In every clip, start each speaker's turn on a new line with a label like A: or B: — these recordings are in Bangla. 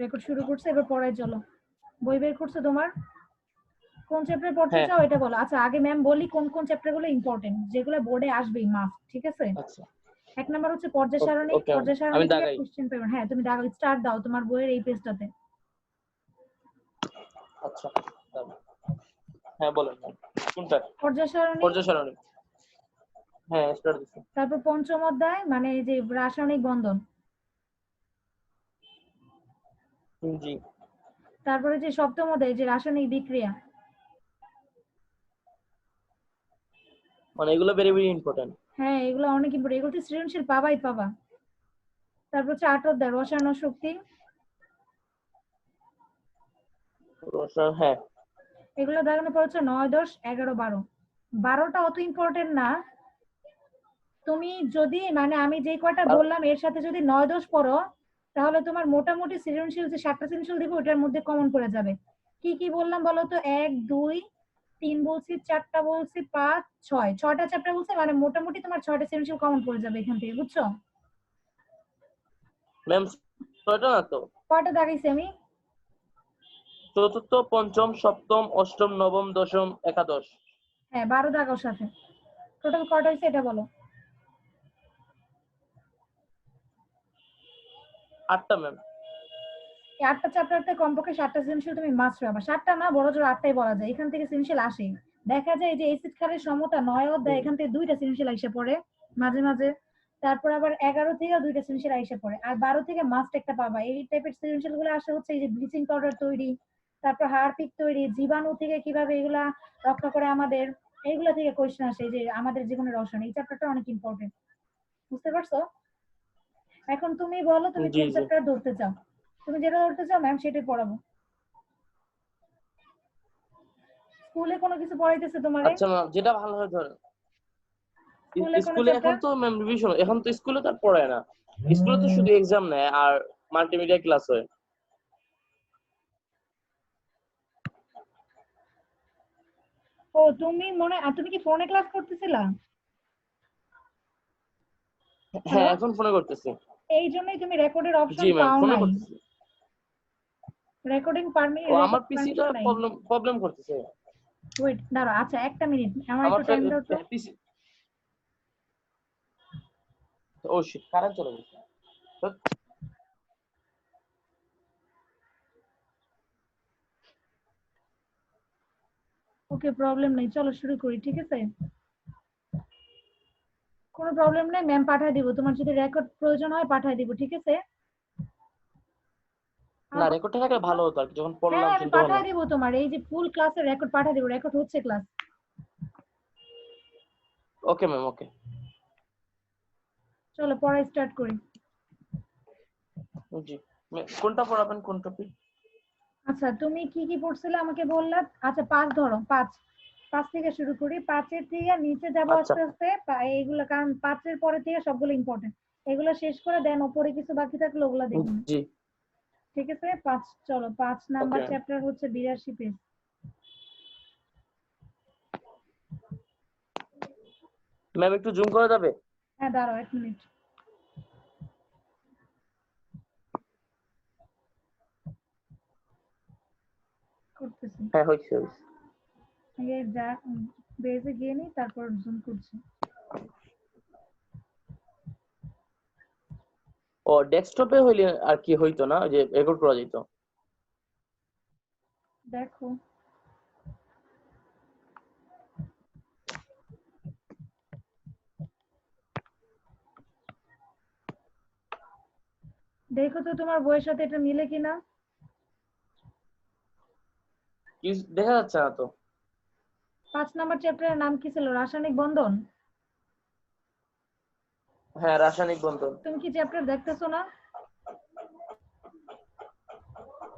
A: রেকর্ড শুরু করছে, এবার পড়ায় চলো। বই বের করছো তোমার? কোন চ্যাপ্টার পড়তে
B: হ্যাঁ
A: চাও এটা বলো। আচ্ছা আগে ম্যাম বলি কোন কোন চ্যাপ্টারগুলো ইম্পর্টেন্ট, যেগুলো বোর্ডে আসবেই মাস্ট, ঠিক আছে?
B: আচ্ছা
A: এক নাম্বার হচ্ছে পর্যায় সারণী।
B: ওকে
A: পর্যায়
B: আমি
A: সারণী থেকে
B: দাগাই।
A: Question paper. হ্যাঁ তুমি দাও, স্টার্ট দাও তোমার বইয়ের এই পেজটাতে।
B: আচ্ছা দাও। হ্যাঁ বলেন কোনটা?
A: পর্যায় সারণী।
B: পর্যায় সারণী। হ্যাঁ স্টার্ট দিছি।
A: তারপর পঞ্চম অধ্যায় মানে এই যে রাসায়নিক বন্ধন।
B: জি।
A: তারপরে যে সপ্তম অধ্যায় যে রাসায়নিক বিক্রিয়া।
B: মানে এগুলো ভেরি ভেরি ইম্পর্টেন্ট।
A: হ্যাঁ এগুলো অনেক ইম্পর্টেন্ট, এগুলো তো সৃজনশীল পাবাই পাবা। তারপর হচ্ছে আট অধ্যায় রসায়ন ও শক্তি।
B: হ্যাঁ
A: এগুলো দেখানো পড়ছে 9, 10, 11, 12। 12টা অত ইম্পর্টেন্ট না। তুমি যদি মানে আমি যে কয়টা বললাম এর সাথে যদি 9, 10 পড়ো, তাহলে তোমার মোটামুটি সৃজনশীল যে 7টা সৃজনশীল দিব ওটার মধ্যে কমন পড়ে যাবে। কি কি বললাম বলো তো? 1, 2, 3 বলছি, 4টা বলছি, 5, 6, 6টা চ্যাপ্টার বলছি, মানে মোটামুটি তোমার 6টা সৃজনশীল কমন পড়ে যাবে এখান থেকে, বুঝছো?
B: ম্যাম ছয়টা না তো?
A: কয়টা দাঁড়িয়েছি আমি?
B: চতুর্থ, পঞ্চম, সপ্তম, অষ্টম, নবম, দশম, একাদশ।
A: হ্যাঁ 12 দাগাও সাথে। টোটাল কয়টা হয়েছে এটা বলো।
B: 8টা ম্যাম।
A: এই 8টা চ্যাপ্টারতে কমপক্ষে 7টা সৃজনশীল তুমি মাস্ট পাবা। 7টা না, বড় জোর 8টাই বলা যায়, এখান থেকে সৃজনশীল আসে। দেখা যায় যে এসিড ক্ষারের সমতা 9 অধ্যায়, এখান থেকে 2টা সৃজনশীল আইসা পড়ে মাঝে মাঝে। তারপর আবার 11 থেকে 2টা সৃজনশীল আইসা পড়ে, আর 12 থেকে মাস্ট একটা পাবা। এই টাইপের সৃজনশীল গুলো আসে হচ্ছে এই যে ব্লিচিং পাউডার তৈরি, তারপর হারপিক তৈরি, জীবাণু থেকে কিভাবে এগুলা রক্ষা করে আমাদের, এইগুলা থেকে কোয়েশ্চেন আসে। এই যে আমাদের জীবনের রসায়ন, এই চ্যাপ্টারটা অনেক ইম্পর্টেন্ট, বুঝতে পারছো? এখন তুমি বলো তুমি
B: জি
A: কোন
B: জি।
A: চ্যাপ্টার ধরতে চাও। তুমি যেটা ধরতে চাও ম্যাম সেটাই পড়াবো। স্কুলে কোনো কিছু পড়াইতেছে তোমারে?
B: আচ্ছা ম্যাম যেটা ভালো হয় ধরেন।
A: স্কুলে কোনো
B: স্কুলে এখন
A: চ্যাপ্টার?
B: তো ম্যাম রিভিশন, এখন তো স্কুলে তো আর পড়ায় না। স্কুলে তো শুধু এক্সাম নেয় আর মাল্টিমিডিয়া ক্লাস হয়।
A: ও তুমি তুমি কি ফোনে ক্লাস করতেছিলা? হ্যালো।
B: হ্যাঁ এখন ফোনে করতেছি।
A: এই জন্যই তুমি রেকর্ডের
B: জি
A: অপশন
B: ম্যাম
A: পাও
B: ফোনে
A: নাই।
B: করতেছি। ও আমার
A: রেকর্ড
B: পিসিটা
A: পারমিট নাই।
B: প্রবলেম প্রবলেম করতেছে।
A: ওয়েট দাঁড়াও, আচ্ছা একটা মিনিট, আমার একটু
B: আমারটা
A: টাইম দাও তো।
B: পিসি। ও শিট কারেন্ট চলে গেছে।
A: ওকে প্রবলেম নেই, চলো শুরু করি, ঠিক আছে? কোনো প্রবলেম নেই, ম্যাম পাঠায় দিব, তোমার যদি রেকর্ড প্রয়োজন হয় পাঠায় দিব, ঠিক আছে?
B: না
A: আমার কথা
B: রেকর্ডটা থাকলে
A: বুঝছো?
B: ভালো হতো আর কি, যখন
A: হ্যাঁ
B: পড়লাম
A: হ্যাঁ, আমি
B: শুনতে
A: পাঠায়
B: পারলাম।
A: দিব তোমার এই যে ফুল ক্লাসের রেকর্ড পাঠায় দিব, রেকর্ড হচ্ছে ক্লাস।
B: Okay ma'am okay.
A: চলো পড়া স্টার্ট করি।
B: জি। কোনটা পড়াবেন, কোন টপিক?
A: আচ্ছা তুমি কি কি পড়ছিলে আমাকে বললা? আচ্ছা 5 ধরো, 5। 5 থেকে শুরু করি, 5-এর থেকে নিচে যাবো
B: আচ্ছা
A: আস্তে আস্তে। এইগুলো কারণ 5-এর পরে থেকে সবগুলো ইম্পর্টেন্ট। এগুলো শেষ করে দেন ওপরে কিছু বাকি থাকলে ওগুলা দেখুন,
B: জি।
A: ঠিক আছে? 5 চলো, 5 নাম্বার
B: ওকে
A: চ্যাপ্টার হচ্ছে 82 পেজ।
B: ম্যাম একটু জুম করা যাবে?
A: হ্যাঁ দাঁড়াও 1 মিনিট করতেছি।
B: হ্যাঁ হয়েছে হয়েছে।
A: আগে যা বেজে গিয়ে নি, তারপর জুম করছি।
B: ও ডেস্কটপে হইলে আর কি হইতো না, ওই যে রেকর্ড করা যেত।
A: দেখো দেখো তো তোমার বইয়ের সাথে এটা মিলে কিনা।
B: কি দেখা যাচ্ছে না তো।
A: 5 নাম্বার চ্যাপ্টারের নাম কি ছিল? রাসায়নিক বন্ধন।
B: হ্যাঁ রাসায়নিক বন্ধন।
A: তুমি কি চ্যাপ্টার দেখতেছো না?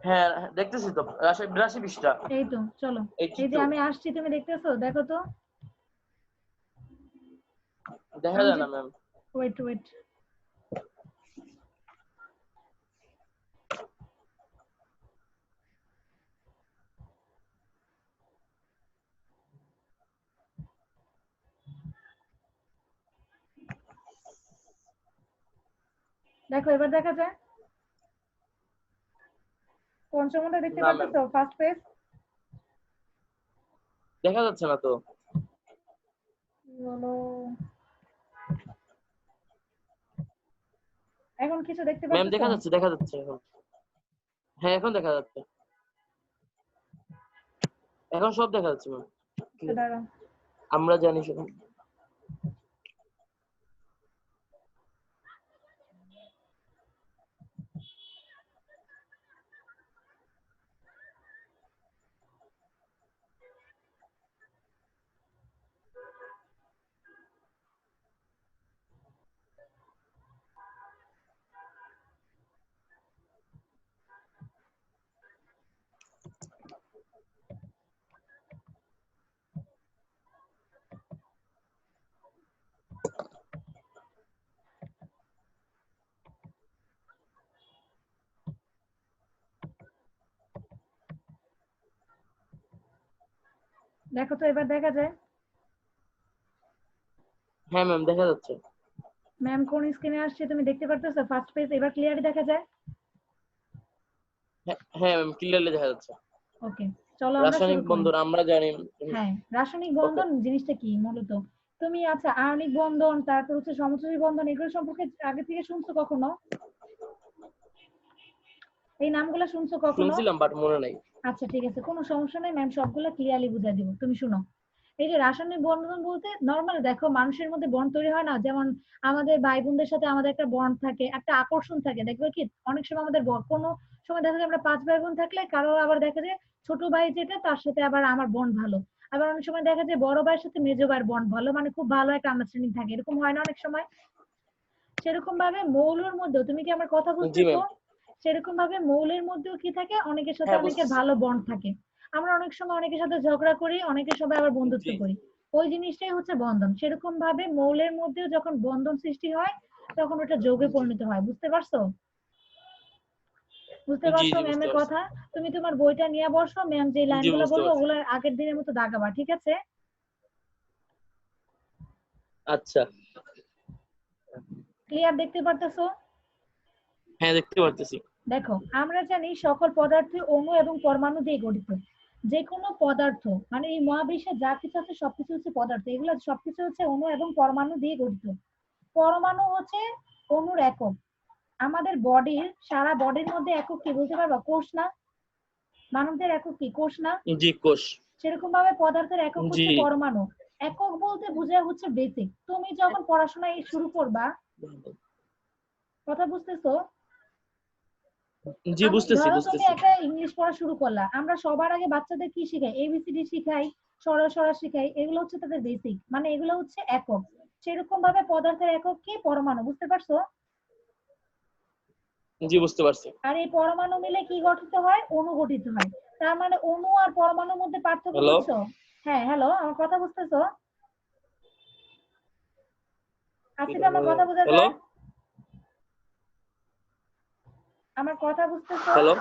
B: হ্যাঁ দেখতেছি তো, 82 পৃষ্ঠা।
A: এই তো চলো।
B: এইটি
A: এই যে
B: টু।
A: আমি আসছি, তুমি দেখতেছো? দেখো তো।
B: দেখা
A: আমি
B: যায়
A: যে
B: না ম্যাম।
A: ওয়েট ওয়েট, দেখো এবার দেখা যায়। পঞ্চম অধ্যায় দেখতে
B: না ম্যাম,
A: পাচ্ছো ফার্স্ট পেজ?
B: দেখা যাচ্ছে না তো।
A: বলো, এখন কিছু দেখতে
B: ম্যাম
A: পাচ্ছো?
B: দেখা যাচ্ছে এখন। হ্যাঁ এখন দেখা যাচ্ছে, এখন সব দেখা যাচ্ছে ম্যাম।
A: দাঁড়াও,
B: আমরা জানি সেটা।
A: দেখো তো এবার দেখা যায়?
B: হ্যাঁ ম্যাম দেখা যাচ্ছে।
A: ম্যাম কোন স্ক্রিনে আসছে তুমি দেখতে পারতেছো? ফার্স্ট পেজ এবার ক্লিয়ারলি দেখা যায়?
B: হ্যাঁ ম্যাম ক্লিয়ারলি দেখা যাচ্ছে।
A: ওকে, চলো আমরা
B: রাসায়নিক
A: শুরু করি।
B: বন্ধন আমরা জানি।
A: হ্যাঁ, রাসায়নিক
B: ওকে।
A: বন্ধন জিনিসটা কি মূলত? তুমি আচ্ছা আণবিক বন্ধন, তারপর হচ্ছে সমযোজী বন্ধন, এগুলো সম্পর্কে আগে থেকে শুনছো কখনো? এই নামগুলো শুনছো কখনো?
B: শুনছিলাম বাট মনে নাই।
A: আচ্ছা ঠিক আছে, কোনো সমস্যা নেই, ম্যাম সবগুলো ক্লিয়ারলি বুঝাই দিব, তুমি শুনো। এই যে রাসায়নিক বন্ধন বলতে নর্মাল দেখো মানুষের মধ্যে বন্ড তৈরি হয় না, যেমন আমাদের ভাই বোনদের সাথে আমাদের একটা বন্ড থাকে, একটা আকর্ষণ থাকে, দেখবে কি অনেক সময় আমাদের কোনো সময় দেখা যায় আমরা 5 ভাই বোন থাকলে কারো আবার দেখা যায় ছোট ভাই যেটা তার সাথে আবার আমার বন্ড ভালো, আবার অনেক সময় দেখা যায় বড় ভাইয়ের সাথে মেজো ভাইয়ের বন্ড ভালো, মানে খুব ভালো একটা আন্ডারস্ট্যান্ডিং থাকে, এরকম হয় না অনেক সময়? সেরকম ভাবে মৌলের মধ্যেও, তুমি কি আমার কথা
B: জি
A: বুঝতেছো?
B: ম্যাম।
A: সেরকম ভাবে মৌলের মধ্যেও কি থাকে, অনেকের সাথে
B: হ্যাঁ
A: অনেকের
B: বুঝতেছি।
A: ভালো বন্ড থাকে। আমরা অনেক সময় অনেকের সাথে ঝগড়া করি, অনেকের সাথে আবার বন্ধুত্ব
B: জি
A: করি। ওই জিনিসটাই হচ্ছে বন্ধন। সেরকম ভাবে মৌলের মধ্যেও যখন বন্ধন সৃষ্টি হয় তখন ওটা যৌগে
B: জি
A: পরিণত হয়, বুঝতে পারছো? বুঝতে
B: জি
A: পারছো
B: জি বুঝতে
A: ম্যামের
B: পারছি।
A: কথা? তুমি তোমার বইটা নিয়ে বসো, ম্যাম যে
B: জি
A: লাইনগুলো
B: বুঝতে
A: বলবো
B: পারছি।
A: ওগুলো আগের দিনের মতো দাগাবা, ঠিক আছে?
B: আচ্ছা।
A: ক্লিয়ার দেখতে পারতেছো?
B: হ্যাঁ দেখতে পারতেছি।
A: দেখো, আমরা জানি সকল পদার্থই অণু এবং পরমাণু দিয়ে গঠিত। যে কোনো পদার্থ, মানে এই মহাবিশ্বে যা কিছু আছে সবকিছু হচ্ছে পদার্থ, এগুলো সবকিছু হচ্ছে অণু এবং পরমাণু দিয়ে গঠিত। পরমাণু হচ্ছে অণুর একক। আমাদের বডির সারা বডির মধ্যে একক কি বলতে পারবা? কোষ না? মানবদের একক কি? কোষ না?
B: জি কোষ।
A: সেরকম ভাবে পদার্থের একক
B: জি
A: হচ্ছে পরমাণু। একক বলতে বোঝায় হচ্ছে বেসিক। তুমি যখন পড়াশোনা শুরু করবা, কথা বুঝতেছো?
B: জি বুঝতেছি
A: ধরো তুমি
B: বুঝতেছি।
A: একটা ইংলিশ পড়া শুরু করলা, আমরা সবার আগে বাচ্চাদের কি শিখাই? এবিসিডি শিখাই, সরা শিখাই, এগুলো হচ্ছে তাদের বেসিক, মানে এগুলো হচ্ছে একক। সেরকম ভাবে পদার্থের একক কি? পরমাণু, বুঝতে পারছো?
B: জি বুঝতে পারছি।
A: আর এই পরমাণু মিলে কি গঠিত হয়? অণু গঠিত হয়। তার মানে অণু আর পরমাণুর মধ্যে পার্থক্য
B: হ্যালো।
A: বুঝছো? হ্যাঁ হ্যালো, আমার কথা বুঝতেছো? আজকে আমার কথা বোঝা
B: হ্যালো।
A: যায়? আমার কথা বুঝতেছো?
B: হ্যালো।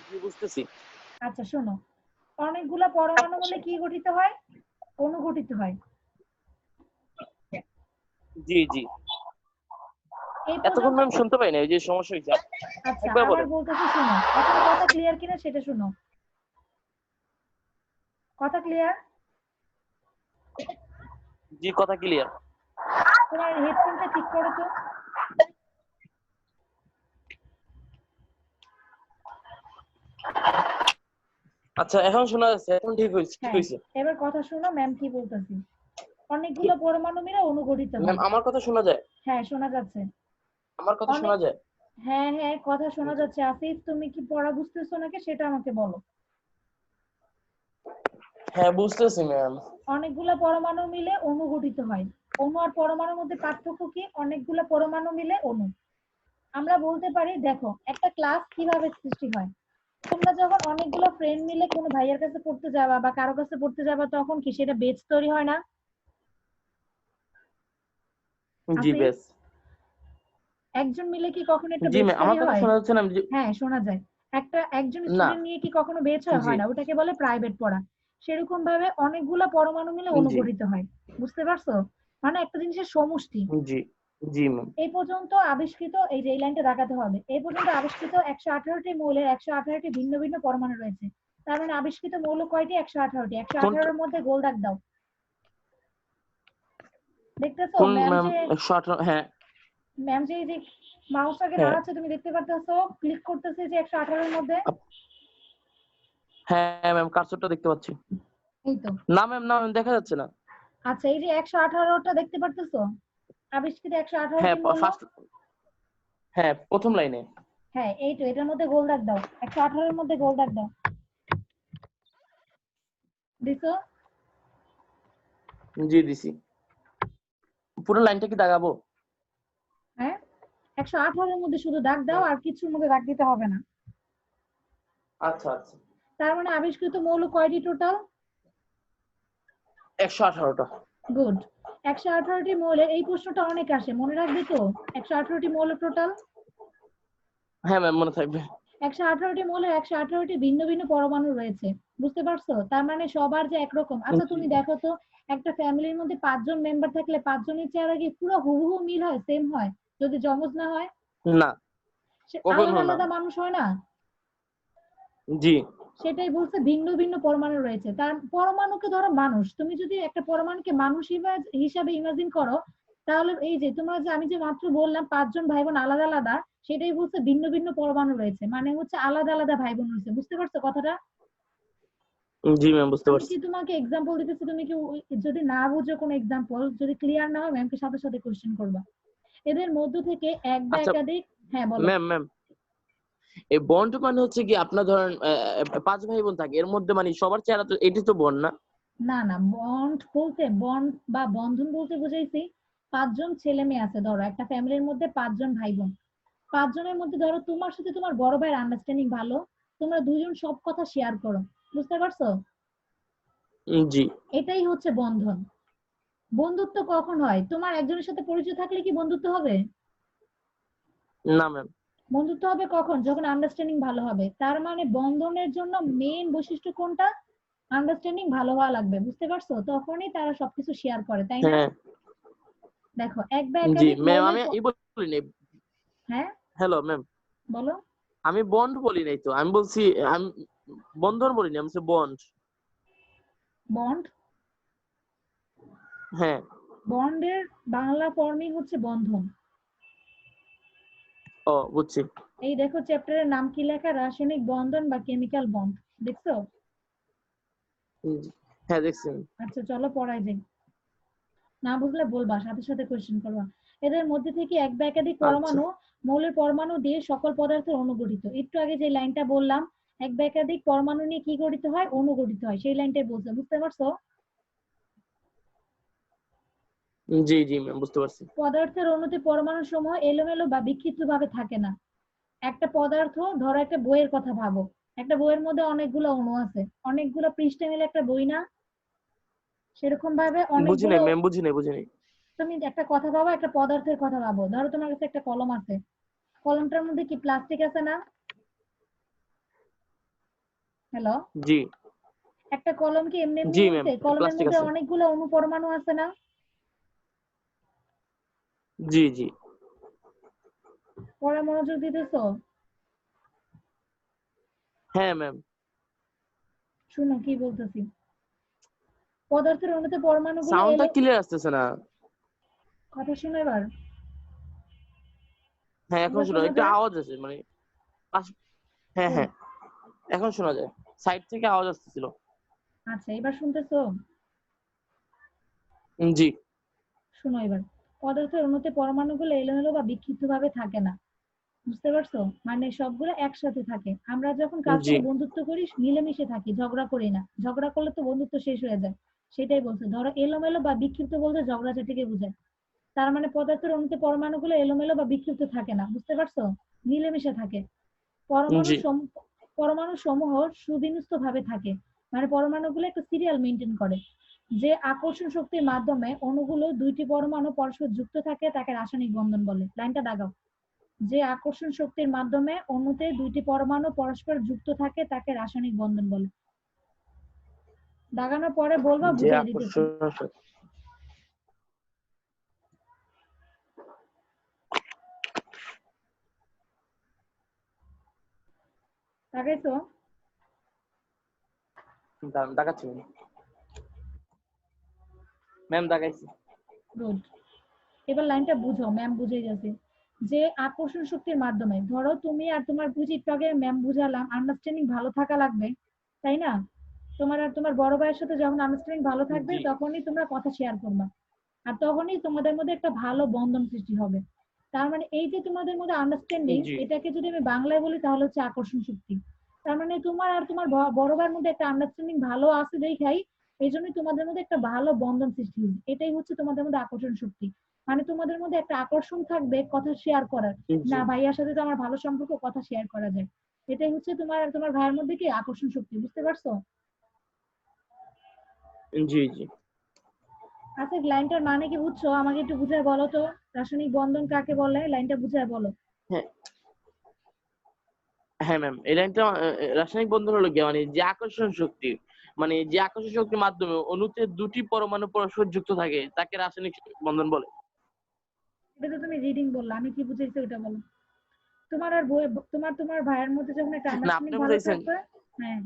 B: জি বুঝতেছি।
A: আচ্ছা শোনো, অনেকগুলা পরমাণু মিলে কি গঠিত হয়? অণু গঠিত হয়।
B: জি জি।
A: এই
B: এতক্ষণ
A: পর্যন্ত?
B: ম্যাম শুনতে পাই না, এই যে সমস্যা হয়েছে।
A: আচ্ছা
B: একবার
A: আবার
B: বলেন।
A: বলতেছি, শুনো, এখন কথা ক্লিয়ার কিনা সেটা শুনো। কথা ক্লিয়ার?
B: জি কথা ক্লিয়ার।
A: তোমার হেডফোনটা ঠিক করো তো।
B: আচ্ছা এখন শোনা যাচ্ছে, এখন ঠিক হয়েছে, ঠিক
A: হ্যাঁ,
B: হয়েছে।
A: এবার কথা শুনো ম্যাম কি বলতেছি। অনেকগুলো পরমাণু মিলে অণু গঠিত
B: ম্যাম
A: হয়।
B: আমার কথা শোনা যায়?
A: হ্যাঁ শোনা যাচ্ছে।
B: আমার কথা
A: অনেক,
B: শোনা যায়?
A: হ্যাঁ হ্যাঁ কথা শোনা
B: জি।
A: যাচ্ছে। আসিফ তুমি কি পড়া বুঝতেছো নাকি সেটা আমাকে বলো।
B: হ্যাঁ বুঝতেছি ম্যাম।
A: অনেকগুলা পরমাণু মিলে অণু গঠিত হয়। অণু আর পরমাণুর মধ্যে পার্থক্য কি? অনেকগুলা পরমাণু মিলে অণু। আমরা বলতে পারি, দেখো একটা ক্লাস কিভাবে সৃষ্টি হয়। তোমরা যখন অনেকগুলো ফ্রেন্ড মিলে কোনো ভাইয়ের কাছে পড়তে যাবা বা কারো কাছে পড়তে যাবা তখন কি সেটা বেচ তৈরি হয় না?
B: জি
A: আসিফ,
B: বেশ।
A: একজন মিলে কি কখনো একটা
B: জি
A: বেচ
B: ম্যাম আমার
A: তৈরি
B: কথা
A: হয়?
B: শোনা যাচ্ছে না?
A: হ্যাঁ শোনা যায়। একজন
B: না।
A: স্টুডেন্ট নিয়ে কি কখনো বেচ হয়?
B: জি
A: হয় না, ওটাকে বলে প্রাইভেট পড়া। সেরকম ভাবে অনেকগুলা পরমাণু মিলে
B: জি
A: অনুগঠিত হয়, বুঝতে পারছো? মানে একটা জিনিসের সমষ্টি।
B: জি জি ম্যাম।
A: এই পর্যন্ত আবিষ্কৃত, এই যে এই লাইনটা দাগাতে হবে, এই পর্যন্ত আবিষ্কৃত 118টি মৌলের 118টি ভিন্ন ভিন্ন পরমাণু রয়েছে। তার মানে আবিষ্কৃত মৌল কয়টি? 118টি। 118 এর মধ্যে গোল দাগ দাও। দেখতেছো
B: কোন
A: ম্যাম
B: ম্যাম?
A: যে
B: 118? হ্যাঁ
A: ম্যাম যে এই যে মাউসটাকে
B: হ্যাঁ
A: নাড়াচ্ছে, তুমি দেখতে পারতেছো ক্লিক করতেছে যে 118 এর মধ্যে।
B: হ্যাঁ ম্যাম, কার্সরটা দেখতে পাচ্ছি।
A: এই তো।
B: না ম্যাম, না ম্যাম, দেখা যাচ্ছে না।
A: আচ্ছা, এই যে 118টা দেখতে পারতেছো, আবিষ্কৃত
B: হ্যাঁ
A: 118টি মৌল।
B: ফার্স্ট, হ্যাঁ প্রথম লাইনে।
A: হ্যাঁ এই তো, এটার মধ্যে গোল দাগ দাও, 118 এর মধ্যে গোল দাগ দাও। দিছো?
B: জি দিছি। পুরো লাইনটা কি দাগাবো?
A: হ্যাঁ, 118 এর মধ্যে শুধু দাগ দাও, আর কিছুর মধ্যে দাগ দিতে হবে না।
B: আচ্ছা আচ্ছা।
A: তার মানে আবিষ্কৃত মৌল কয়টি টোটাল?
B: 118টা।
A: গুড। 118টি মৌলের, এই প্রশ্নটা অনেক আসে, মনে রাখবে তো? 118টি মৌল টোটাল।
B: হ্যাঁ ম্যাম, মনে থাকবে।
A: 118টি মৌলের 118টি ভিন্ন ভিন্ন পরমাণু রয়েছে, বুঝতে পারছো? তার মানে সবার যে একরকম। আচ্ছা
B: জি।
A: তুমি দেখো তো, একটা ফ্যামিলির মধ্যে 5 জন মেম্বার থাকলে 5 জনের চেহারা কি পুরো হুবহু মিল হয়, সেম হয়? যদি যমজ না হয়,
B: না,
A: সে আলাদা
B: কখনো না।
A: আলাদা মানুষ হয় না?
B: জি।
A: সেটাই বলছে, ভিন্ন ভিন্ন পরমাণু রয়েছে। তার পরমাণুকে ধরো মানুষ, তুমি যদি একটা পরমাণুকে মানুষ হিসাবে ইমাজিন করো, তাহলে এই যে তোমরা যে আমি যে মাত্র বললাম 5 জন ভাই বোন আলাদা আলাদা, সেটাই বলছে ভিন্ন ভিন্ন পরমাণু রয়েছে, মানে হচ্ছে আলাদা আলাদা ভাই বোন রয়েছে। বুঝতে পারছো কথাটা?
B: জি ম্যাম, বুঝতে
A: আমি
B: পারছি।
A: কি তোমাকে এক্সাম্পল দিতেছি, তুমি কি যদি না বুঝো কোনো এক্সাম্পল, যদি ক্লিয়ার না হয় ম্যামকে সাথে সাথে কোশ্চেন করবা। এদের মধ্য থেকে এক বা
B: আচ্ছা
A: একাধিক, হ্যাঁ বলো।
B: ম্যাম, ম্যাম এই বন্ড মানে হচ্ছে কি, আপনার ধরেন 5 ভাই বোন থাকে, এর মধ্যে মানে সবার চেহারা তো, এটি তো বন্ড না?
A: না না, বন্ড বলতে, বন্ড বা বন্ধন বলতে বুঝাইছি 5 জন ছেলে মেয়ে আছে, ধরো একটা ফ্যামিলির মধ্যে 5 জন ভাই বোন। 5 জনের মধ্যে ধরো তোমার সাথে তোমার বড় ভাইয়ের আন্ডারস্ট্যান্ডিং ভালো, তোমরা দুজন সব কথা শেয়ার করো। বুঝতে পারছো?
B: জি।
A: এটাই হচ্ছে বন্ধন। বন্ধুত্ব কখন হয়? তোমার একজনের সাথে পরিচয় থাকলে কি বন্ধুত্ব হবে?
B: না ম্যাম।
A: বন্ধুত্ব হবে কখন? যখন আন্ডারস্ট্যান্ডিং ভালো হবে। তার মানে বন্ধনের জন্য মেইন বৈশিষ্ট্য কোনটা? আন্ডারস্ট্যান্ডিং ভালো হওয়া লাগবে। বুঝতে পারছো? তখনই তারা সবকিছু শেয়ার করে, তাই না?
B: হ্যাঁ।
A: দেখো, এক বা
B: জি
A: একাধিক
B: ম্যাম,
A: মৌলের
B: আমি এই বলিনি।
A: হ্যাঁ
B: হ্যালো ম্যাম,
A: বলো।
B: আমি বন্ড বলি নাই তো, আমি বলছি, আমি বন্ধন বলিনি, আমি বলছি বন্ড।
A: বন্ড,
B: হ্যাঁ।
A: বন্ডের বাংলা ফর্মই হচ্ছে বন্ধন।
B: ও বুঝছি।
A: এই দেখো চ্যাপ্টারের নাম কি লেখা, রাসায়নিক বন্ধন বা কেমিক্যাল বন্ড। দেখছো?
B: জি। হ্যাঁ দেখছি।
A: আচ্ছা চলো পড়াই যাই। না বুঝলে বলবা, সাথে সাথে কোয়েশ্চেন করবা। এদের মধ্যে থেকে এক বা একাধিক
B: আচ্ছা।
A: পরমাণু, মৌলের পরমাণু দিয়ে সকল পদার্থের অণু গঠিত। একটু আগে যে লাইনটা বললাম, এক বা একাধিক পরমাণু নিয়ে কি গঠিত হয়? অণু গঠিত হয়, সেই লাইনটাই বলছে। বুঝতে পারছো?
B: জি জি ম্যাম, বুঝতে পারছি।
A: পদার্থের অণুতে পরমাণু সমূহ এলোমেলো বা বিক্ষিপ্ত ভাবে থাকে না। একটা পদার্থ, ধরো একটা বইয়ের কথা ভাবো, একটা বইয়ের মধ্যে অনেকগুলো অণু আছে, অনেকগুলো পৃষ্ঠা মিলে একটা বই না? সেরকম ভাবে
B: বুঝি
A: অনেকগুলো।
B: নাই ম্যাম, বুঝি নাই, বুঝি নাই।
A: তুমি একটা কথা ভাবো, একটা পদার্থের কথা ভাবো, ধরো তোমার কাছে একটা কলম আছে, কলমটার মধ্যে কি প্লাস্টিক আছে না? হ্যালো?
B: জি।
A: একটা কলম কি এমনি এমনি
B: জি ম্যাম,
A: উঠে? কলমের
B: প্লাস্টিক
A: মধ্যে
B: আছে।
A: অনেকগুলো অণু পরমাণু আছে না?
B: জি জি।
A: পড়া মনোযোগ দিতেছো?
B: হ্যাঁ ম্যাম।
A: শুনো কি বলতেছি। পদার্থের অণুতে পরমাণুগুলো
B: সাউন্ডটা
A: এলো,
B: ক্লিয়ার আসতেছে না।
A: কথা শুনো এবার।
B: হ্যাঁ এখন
A: এবার
B: শোনো,
A: শোনা
B: একটু
A: যায়?
B: আওয়াজ আছে মানে হ্যাঁ
A: Good.
B: হ্যাঁ, এখন শোনা যায়। সাইড থেকে আওয়াজ আসতেছিল।
A: আচ্ছা এবার শুনতেছো?
B: জি।
A: শুনো এবার। পদার্থের অণুতে পরমাণুগুলো এলোমেলো বা বিক্ষিপ্ত ভাবে থাকে না। বুঝতে পারছো? মানে সবগুলো একসাথে থাকে। আমরা যখন কার
B: জি
A: সাথে বন্ধুত্ব করি, মিলেমিশে থাকি, ঝগড়া করি না। ঝগড়া করলে তো বন্ধুত্ব শেষ হয়ে যায়। সেটাই বলছে, ধরো এলোমেলো বা বিক্ষিপ্ত বলতে ঝগড়াঝাটিকে বোঝায়। তার মানে পদার্থের অণুতে পরমাণুগুলো এলোমেলো বা বিক্ষিপ্ত থাকে না। বুঝতে পারছো? মিলেমিশে থাকে। পরমাণু
B: জি
A: পরমাণু সমূহ সুবিন্যস্ত ভাবে থাকে, মানে পরমাণুগুলো একটা সিরিয়াল মেনটেন করে। যে আকর্ষণ শক্তির মাধ্যমে অণুগুলো দুইটি পরমাণু পরস্পর যুক্ত থাকে তাকে রাসায়নিক বন্ধন বলে। লাইনটা দাগাও। যে আকর্ষণ শক্তির মাধ্যমে অণুতে দুইটি পরমাণু পরস্পর যুক্ত থাকে তাকে রাসায়নিক বন্ধন বলে। দাগানোর পরে বলবা
B: যে
A: বুঝাই দিতেছি।
B: আকর্ষণ।
A: তাকাইছো?
B: দেখাচ্ছি ম্যাম, দেখাইছি।
A: গুড। এবার লাইনটা বুঝো, ম্যাম বুঝে গেছে। যে আকর্ষণ শক্তির মাধ্যমে, ধরো তুমি আর তোমার বুঝি একটু আগে ম্যাম বুঝালাম, আন্ডারস্ট্যান্ডিং ভালো থাকা লাগবে, তাই না? তোমার আর তোমার বড় ভাইয়ের সাথে যখন আন্ডারস্ট্যান্ডিং ভালো থাকবে
B: জি
A: তখনই তোমরা কথা শেয়ার করবা, আর তখনই তোমাদের মধ্যে একটা ভালো বন্ধন সৃষ্টি হবে। তার মানে এই যে তোমাদের মধ্যে আন্ডারস্ট্যান্ডিং,
B: জি
A: এটাকে যদি আমি বাংলায় বলি তাহলে হচ্ছে আকর্ষণ শক্তি। তার মানে তোমার আর তোমার বড় ভাইয়ের মধ্যে একটা আন্ডারস্ট্যান্ডিং ভালো আছে দেখাই, এই জন্যই তোমাদের মধ্যে একটা ভালো বন্ধন সৃষ্টি হয়েছে। এটাই হচ্ছে তোমাদের মধ্যে আকর্ষণ শক্তি। মানে তোমাদের মধ্যে একটা আকর্ষণ থাকবে কথা শেয়ার করার।
B: জি
A: না, ভাইয়ার সাথে তো আমার ভালো সম্পর্ক, কথা শেয়ার করা যায়। এটাই হচ্ছে তোমার আর তোমার ভাইয়ের মধ্যে কি আকর্ষণ শক্তি, বুঝতে পারছো?
B: জি জি।
A: আচ্ছা, লাইনটার মানে কি বুঝছো? আমাকে একটু বুঝায় বলো তো, রাসায়নিক বন্ধন কাকে বলে, লাইনটা বুঝায় বলো।
B: হ্যাঁ হ্যাঁ ম্যাম, এই লাইনটা রাসায়নিক বন্ধন হলো গিয়ে মানে যে আকর্ষণ শক্তি, মানে যে আকর্ষণ শক্তির মাধ্যমে অণুতে দুটি পরমাণু পরস্পর যুক্ত থাকে তাকে রাসায়নিক বন্ধন বলে।
A: এটা তো তুমি রিডিং বললা, আমি কি বুঝাইছি ওটা বলো। তোমার আর বই, তোমার তোমার ভাইয়ের মধ্যে যখন একটা
B: না,
A: আন্ডারস্ট্যান্ডিং
B: আপনি
A: ভালো
B: বুঝাইছেন।
A: থাকবে। হ্যাঁ,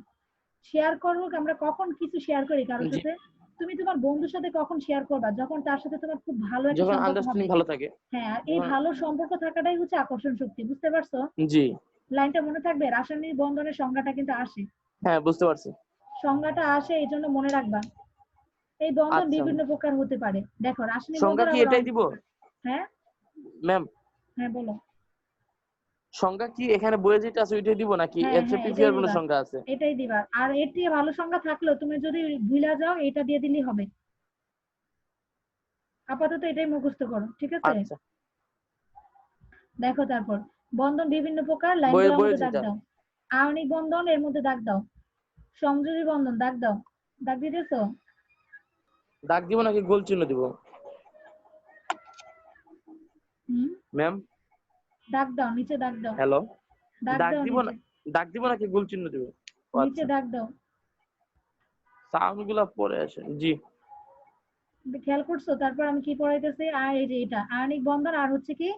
A: শেয়ার করবো, আমরা কখন কিছু শেয়ার করি কারোর
B: জি,
A: সাথে? তুমি তোমার বন্ধুর সাথে কখন শেয়ার করবা? যখন তার সাথে তোমার খুব ভালো একটা
B: যখন
A: সম্পর্ক হবে।
B: আন্ডারস্ট্যান্ডিং ভালো থাকে।
A: হ্যাঁ, আর এই
B: যখন
A: ভালো সম্পর্ক থাকাটাই হচ্ছে আকর্ষণ শক্তি, বুঝতে পারছো?
B: জি
A: লাইনটা মনে থাকবে, রাসায়নিক বন্ধনের সংজ্ঞাটা কিন্তু আসে।
B: হ্যাঁ, বুঝতে পারছি।
A: সংজ্ঞাটা আসে, এই জন্য মনে রাখবা। এই বন্ধন
B: আচ্ছা,
A: বিভিন্ন প্রকার হতে পারে। দেখো, রাসায়নিক
B: সংজ্ঞা
A: বন্ধন
B: কি
A: আবার
B: এটাই
A: অনেক
B: দিব
A: প্রকার। হ্যাঁ।
B: ম্যাম?
A: হ্যাঁ বলো।
B: সংজ্ঞা কি এখানে বইয়ে যেটা আছে ওইটাই দিব নাকি
A: হ্যাঁ
B: এর
A: হ্যাঁ,
B: চেয়ে
A: এটাই
B: প্রিফার কোনো
A: দিবা।
B: সংজ্ঞা আছে?
A: এটাই দিবা, আর এর থেকে ভালো সংজ্ঞা থাকলেও তুমি যদি ভুলা যাও এটা দিয়ে দিলেই হবে। আপাতত এটাই মুখস্থ করো, ঠিক আছে?
B: আচ্ছা,
A: দেখো তারপর, বন্ধন বিভিন্ন প্রকার,
B: বইয়ে
A: লাইনগুলোর
B: বইয়ে
A: মধ্যে দাগ
B: যেটা।
A: দাও। আয়নিক বন্ধন, এর মধ্যে দাগ দাও। সংযোজী বন্ধন, দাগ দাও। দাগ দিতেছো?
B: দাগ দিব নাকি গোল চিহ্ন দিব
A: হুম।
B: ম্যাম?
A: দাগ দাও, নিচে দাগ দাও।
B: হ্যালো,
A: দাগ
B: দাগ
A: দাও
B: দিব না,
A: নিচে।
B: দাগ দিব নাকি গোল চিহ্ন দিব? ও
A: নিচে
B: আচ্ছা,
A: দাগ দাও।
B: সাউন্ড গুলা পরে আসে। জি
A: খেয়াল করছো? তারপর আমি কি পড়াইতেছি, আর এই যে এটা আয়নিক বন্ধন, আর হচ্ছে কি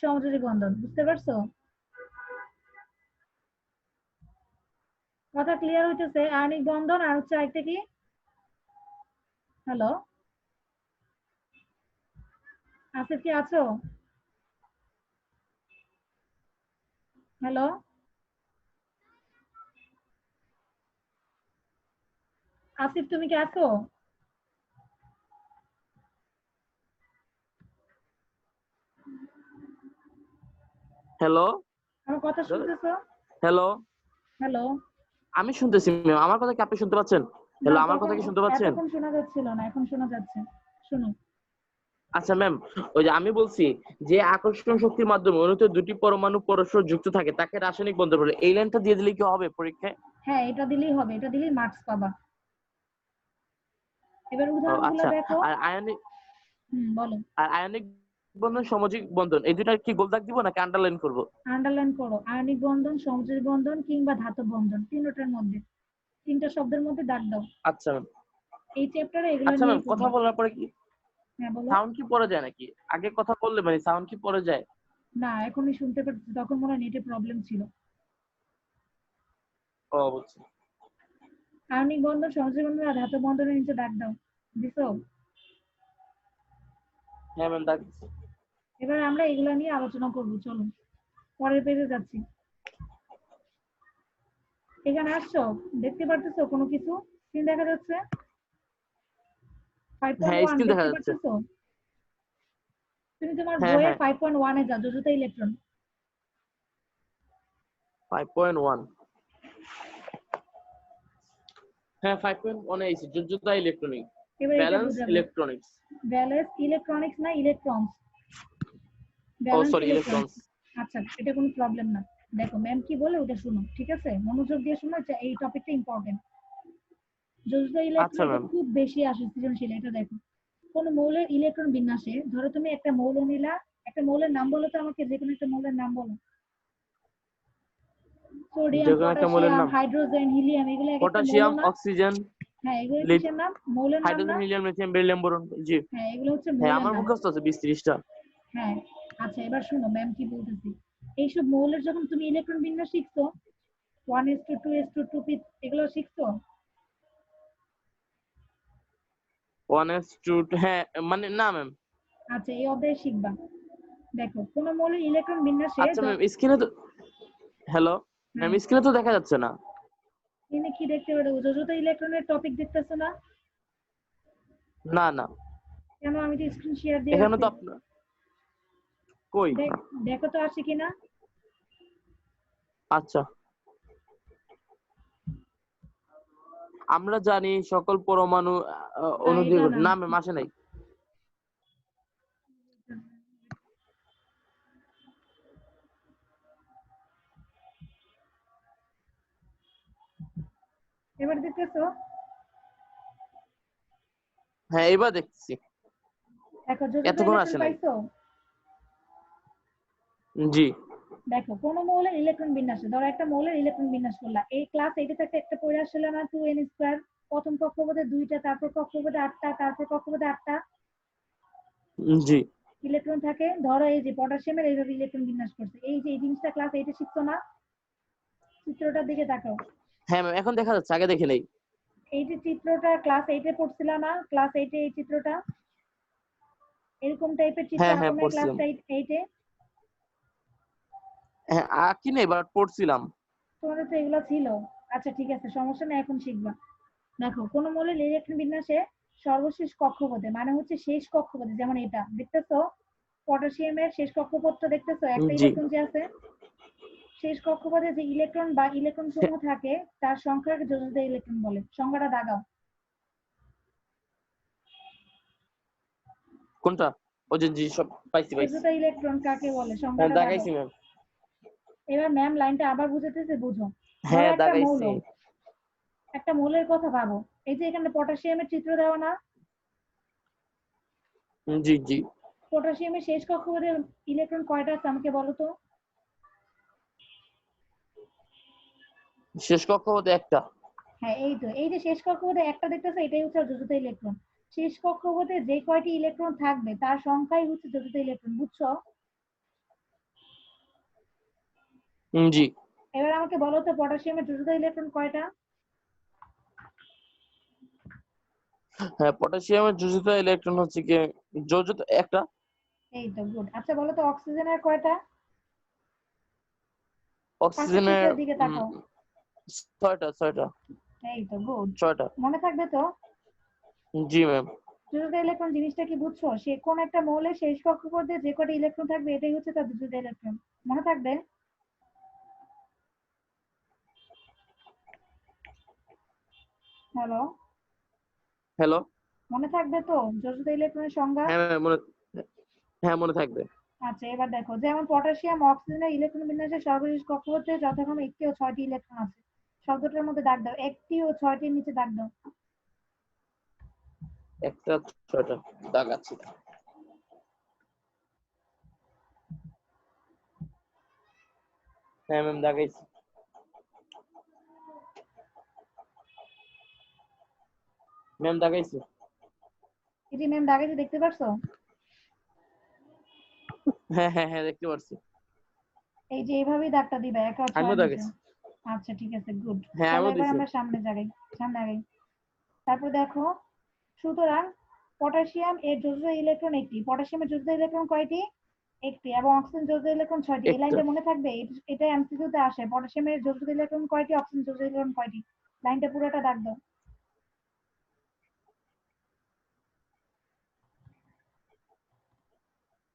A: সংযোজী বন্ধন, বুঝতে পারছো? কথা ক্লিয়ার হইতেছে? আয়নিক বন্ধন আর হচ্ছে আরেকটা কি? হ্যালো, আসিফ কি আছো? হ্যালো, আসিফ তুমি কি আছো?
B: হ্যালো,
A: আমার কথা শুনতেছো?
B: হ্যালো।
A: হ্যালো।
B: আমি শুনতেছি ম্যাম, আমার কথা কি আপনি শুনতে পাচ্ছেন?
A: না,
B: হ্যালো, আমার
A: তখন
B: কথা কি শুনতে পাচ্ছেন?
A: এতক্ষণ শোনা যাচ্ছিল না, এখন শোনা যাচ্ছে। শুনো।
B: আচ্ছা ম্যাম, ওই যে আমি বলছি যে আকর্ষণ শক্তির মাধ্যমে অণুতে দুটি পরমাণু পরস্পর যুক্ত থাকে তাকে রাসায়নিক বন্ধন বলে। এই লাইনটা দিয়ে দিলে কি হবে পরীক্ষায়?
A: হ্যাঁ, এটা দিলেই হবে, এটা দিলেই মার্কস পাবা। এবার
B: ও
A: উদাহরণগুলো
B: আচ্ছা।
A: দেখো।
B: আর আয়নিক,
A: বলো।
B: আয়নিক বন্ধন, সামাজিক বন্ধন, এই দুইটা কি গোল দাগ দিব নাকি আন্ডারলাইন করব?
A: আন্ডারলাইন করো। আয়নিক বন্ধন, সংযোজী বন্ধন কিংবা ধাতব বন্ধন, তিনটার মধ্যে, তিনটা শব্দের মধ্যে দাগ দাও।
B: আচ্ছা ম্যাম।
A: এই চ্যাপ্টারে এগুলো
B: আচ্ছা ম্যাম,
A: নিয়েই
B: কথা
A: পড়বা।
B: বলার পরে কি
A: হ্যাঁ বলো।
B: সাউন্ড কি পড়ে যায় নাকি? আগে কথা বললে মানে সাউন্ড কি পড়ে যায়?
A: না, এখনই শুনতে পাচ্ছি, তখন মনে হয় নেটে প্রবলেম ছিল।
B: ও বুঝছি।
A: আয়নিক বন্ধন, সংযোজী বন্ধন আর ধাতব বন্ধনের নিচে দাগ দাও। দিছো?
B: হ্যাঁ ম্যাম, দাগ দিচ্ছি।
A: এবার আমরা এগুলা নিয়ে আলোচনা করবো, চলো পরের পেজে যাচ্ছি। এখানে আসছো? দেখতে পারতেছো কোনো কিছু? স্ক্রিন দেখা যাচ্ছে?
B: হ্যাঁ,
A: 5.1
B: স্ক্রিন দেখা
A: দেখতে
B: যাচ্ছে।
A: পারতেছো? তুমি তোমার
B: হ্যাঁ
A: বইয়ের
B: হ্যাঁ,
A: 5.1 এ যাও, যোজতা ইলেকট্রন।
B: 5.1। হ্যাঁ, 5.1 এ আইছি, যোজ্যতা ইলেকট্রনিক,
A: এবার এটা
B: ব্যালেন্স
A: বুঝাবো।
B: ইলেকট্রনিক্স।
A: ব্যালেন্স ইলেকট্রনিক্স না, ইলেকট্রনস।
B: ও
A: ব্যালেন্স
B: সরি,
A: ইলেকট্রনিক্স।
B: ইলেকট্রনস।
A: আচ্ছা, এটা কোনো প্রবলেম না। দেখো ম্যাম কি বলে ওটা শুনো, ঠিক আছে? মনোযোগ দিয়ে শোনো, এই টপিকটা ইম্পর্টেন্ট। যোজতা
B: আচ্ছা
A: ইলেকট্রন
B: ম্যাম।
A: খুব বেশি আসে সৃজনশীল, এটা দেখো। কোন মৌলের ইলেকট্রন বিন্যাসে, ধরো তুমি একটা মৌল নিলা, একটা মৌলের নাম বলো তো আমাকে, যে কোনো একটা মৌলের নাম বলো। সোডিয়াম,
B: যে কোনো একটা মৌলের
A: পটাশিয়াম,
B: নাম?
A: হাইড্রোজেন, হিলিয়াম, এগুলো এক একটা মৌল
B: পটাশিয়াম,
A: না?
B: অক্সিজেন,
A: হ্যাঁ, এগুলো কিসের নাম? মৌলের নাম না?
B: Hydrogen, helium, lithium, beryllium, boron. জি
A: হ্যাঁ, এগুলো হচ্ছে
B: হ্যাঁ,
A: মৌলের
B: আমার
A: নাম।
B: মুখস্থ আছে 20-30টা।
A: হ্যাঁ। আচ্ছা, এবার শুনো ম্যাম কি বলতেছি। এইসব মৌলের যখন তুমি ইলেকট্রন বিন্যাস শিখছো, 1:2:2p এগুলো শিখছো?
B: 1s2 হ্যাঁ মানে না ম্যাম।
A: আচ্ছা, এই অধ্যায়ে শিখবা। দেখো কোন মৌলের ইলেকট্রন বিন্যাসে
B: আচ্ছা ম্যাম স্ক্রিনে তো, হ্যালো ম্যাম স্ক্রিনে তো দেখা যাচ্ছে না।
A: এখানে কি দেখতে পারো? যত ইলেকট্রনের টপিক দেখতেছো না?
B: না না,
A: কেন, আমি তো স্ক্রিন শেয়ার দিয়ে
B: এখানে
A: আছি।
B: তো আপনার কই।
A: দেখো তো আসে কিনা।
B: আচ্ছা, আমরা জানি সকল পরমাণু
A: না,
B: অনুদিক
A: এটা না।
B: না ম্যাম আসে নাই।
A: এবার দেখতেছো?
B: হ্যাঁ এবার দেখছি।
A: দেখো যত
B: এতক্ষণ
A: ইলেকট্রন
B: আসে নাই।
A: পাইছো?
B: জি
A: দেখো কোন মৌলের ইলেকট্রন বিন্যাসে, ধরো একটা মৌলের ইলেকট্রন বিন্যাস করলা, এই ক্লাস 8 থেকে একটা পড়ে আসছিল না, 2n², প্রথম কক্ষপথে 2টা, তারপর কক্ষপথে 8টা, তারপর কক্ষপথে 8টা
B: জি
A: ইলেকট্রন থাকে। ধরো এই যে পটাশিয়ামের এইভাবে ইলেকট্রন বিন্যাস করছে, এই যে এই জিনিসটা ক্লাস 8 শিখছো না? চিত্রটার দিকে তাকাও।
B: হ্যাঁ ম্যাম এখন দেখা যাচ্ছে, আগে দেখে নেই।
A: এই যে চিত্রটা ক্লাস 8 পড়ছিল না? ক্লাস 8 এই চিত্রটা, এরকম টাইপের চিত্র
B: হ্যাঁ
A: আঁকো
B: হ্যাঁ
A: না ক্লাস
B: পড়ছিলাম।
A: 8
B: হ্যাঁ আঁকি নেই বাট পড়ছিলাম।
A: তোমাদের তো এগুলো ছিল। আচ্ছা ঠিক আছে, সমস্যা নেই, এখন শিখবা। দেখো কোন মৌলের ইলেকট্রন বিন্যাসে সর্বশেষ কক্ষপথে, মানে হচ্ছে শেষ কক্ষপথে, যেমন এটা দেখতেছো পটাশিয়ামের শেষ কক্ষপথটা দেখতেছো, একটা
B: জি
A: ইলেকট্রন যে আছে, শেষ কক্ষপথে যে ইলেকট্রন বা ইলেকট্রন সমূহ থাকে তার সংখ্যাকে যোজিত ইলেকট্রন বলে। সংখ্যাটা দাগাও।
B: কোনটা? ও যে জি সব পাইছি পাইছি।
A: যোজিত ইলেকট্রন কাকে বলে?
B: হ্যাঁ
A: সংখ্যাটা দাগাও।
B: দেখাইছি ম্যাম।
A: এবার ম্যাম লাইনটা আবার বুঝাতেছে, বুঝো। ধরো
B: হ্যাঁ
A: একটা মৌল,
B: দেখাইছি।
A: একটা মৌলের কথা ভাবো। এই যে এখানে পটাশিয়ামের চিত্র দেওয়া না?
B: জি জি।
A: পটাশিয়ামের শেষ কক্ষপথে ইলেকট্রন কয়টা আছে আমাকে বলো তো?
B: শেষ কক্ষপথে একটা।
A: হ্যাঁ, এই তো, এই যে শেষ কক্ষপথে একটা দেখতেছো, এটাই হচ্ছে যোজিত ইলেকট্রন। শেষ কক্ষপথে যে কয়টি ইলেকট্রন থাকবে তার সংখ্যাই হচ্ছে যোজিত ইলেকট্রন, বুঝছো?
B: জি।
A: এবার আমাকে বলো তো পটাশিয়ামের যোজিত ইলেকট্রন কয়টা?
B: হ্যাঁ পটাশিয়ামের যোজিত ইলেকট্রন হচ্ছে কি যোজিত একটা।
A: এই তো গুড। আচ্ছা বলো তো অক্সিজেনের কয়টা? পাশের
B: অক্সিজেনের
A: চিত্রের দিকে তাকাও।
B: ছয়টা ছয়টা।
A: এই তো গুড।
B: ছয়টা।
A: মনে থাকবে তো?
B: জি ম্যাম।
A: যোজিত ইলেকট্রন জিনিসটা কি বুঝছো? সে কোন একটা মৌলের শেষ কক্ষপথে যে কয়টা ইলেকট্রন থাকবে এটাই হচ্ছে তার যোজিত ইলেকট্রন। মনে থাকবে? Hello,
B: hello.
A: মনে থাকবে তো যোজিত ইলেকট্রনের সংজ্ঞা?
B: হ্যাঁ ম্যাম মনে, হ্যাঁ মনে থাকবে।
A: আচ্ছা এবার দেখো, যেমন পটাশিয়াম অক্সিজেনের ইলেকট্রন বিন্যাসের সর্বশেষ কক্ষপথে যথাক্রমে 1টি ও 6টি ইলেকট্রন আছে। শব্দটার মধ্যে দাগ দাও, 1টি ও 6টির নিচে দাগ দাও।
B: একটা ছয়টা দাগ আছে। হ্যাঁ ম্যাম দাগাইছি। ম্যাম দাগাইছি।
A: এটি ম্যাম দাগেছে, দেখতে পারছো?
B: হ্যাঁ হ্যাঁ হ্যাঁ দেখতে পারছি।
A: এই যে এইভাবেই দাগটা দিবে 1 আর 6
B: আমিও
A: এর নিচে।
B: দাগাইছি।
A: আচ্ছা ঠিক আছে গুড।
B: হ্যাঁ
A: চলো
B: আমিও
A: এবার
B: দিছি।
A: আমরা সামনে যাই, সামনে আগাই। তারপর দেখো, সুতরাং পটাশিয়াম এর যোজিত ইলেকট্রন একটি, পটাশিয়ামের যোজিত ইলেকট্রন কয়টি? একটি, এবং অক্সিজেন যোজিত ইলেকট্রন 6টি। এই
B: একটা।
A: লাইনটা মনে থাকবে, এটা এমসিকিউ তে আসে। পটাশিয়ামের যোজিত ইলেকট্রন কয়টি, অক্সিজেন যোজিত ইলেকট্রন কয়টি? লাইনটা পুরোটা দাগ দাও।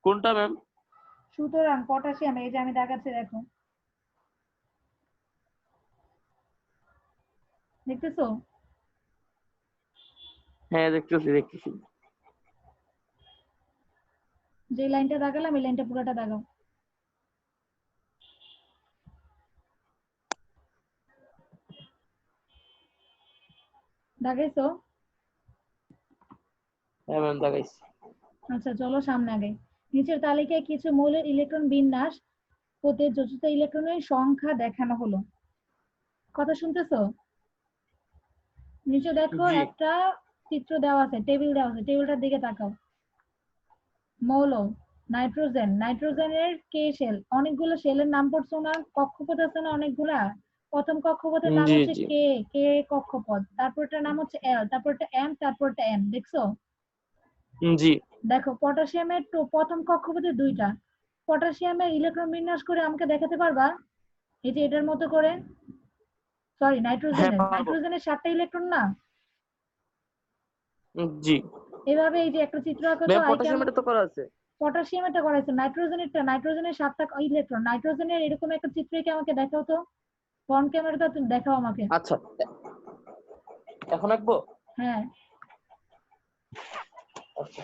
B: কোনটা ম্যাম?
A: সুতরাং পটাশিয়াম, এই যে আমি দেখাচ্ছি দেখো, দেখতেছো?
B: হ্যাঁ দেখতেছি দেখতেছি।
A: যে লাইনটা দাগালাম এই লাইনটা পুরোটা দাগাও। দাগাইছো?
B: হ্যাঁ ম্যাম দাগাইছি।
A: আচ্ছা চলো সামনে আগাই। নিচের তালিকায় কিছু মৌলের ইলেকট্রন বিন্যাস হতে যোজিত ইলেকট্রনের সংখ্যা দেখানো হলো। কথা শুনতেছো? নিচে দেখো
B: জি
A: একটা চিত্র দেওয়া আছে, টেবিল দেওয়া আছে, টেবিলটার দিকে তাকাও। মৌল নাইট্রোজেন, নাইট্রোজেনের কে শেল, অনেকগুলো শেলের নাম পড়ছো না? কক্ষপথ আছে না অনেকগুলা? প্রথম কক্ষপথের নাম
B: জি
A: হচ্ছে
B: জি
A: কে, কে কক্ষপথ, তারপরটার নাম হচ্ছে এল, তারপরটা এম, তারপরটা এন, দেখছো?
B: জি।
A: দেখো পটাশিয়ামের প্রথম কক্ষপথে দুইটা। পটাশিয়ামের ইলেকট্রন বিন্যাস করে আমাকে দেখাতে পারবা? এই যে এটার মতো করে, সরি
B: হ্যাঁ
A: নাইট্রোজেনের,
B: পারবো।
A: নাইট্রোজেনের 7টা ইলেকট্রন না?
B: জি
A: এভাবে এই যে একটা চিত্র আঁকো তো
B: ম্যাম,
A: আই কেমন।
B: পটাশিয়ামটা তো করা আছে।
A: পটাশিয়ামেরটা করাইছে, নাইট্রোজেনেরটা, নাইট্রোজেনের 7টা ইলেকট্রন, নাইট্রোজেনের এরকম একটা চিত্র এঁকে আমাকে দেখাও তো, ফ্রন্ট ক্যামেরাটা তুমি দেখাও আমাকে।
B: আচ্ছা, এখন আঁকবো।
A: হ্যাঁ।
B: আচ্ছা,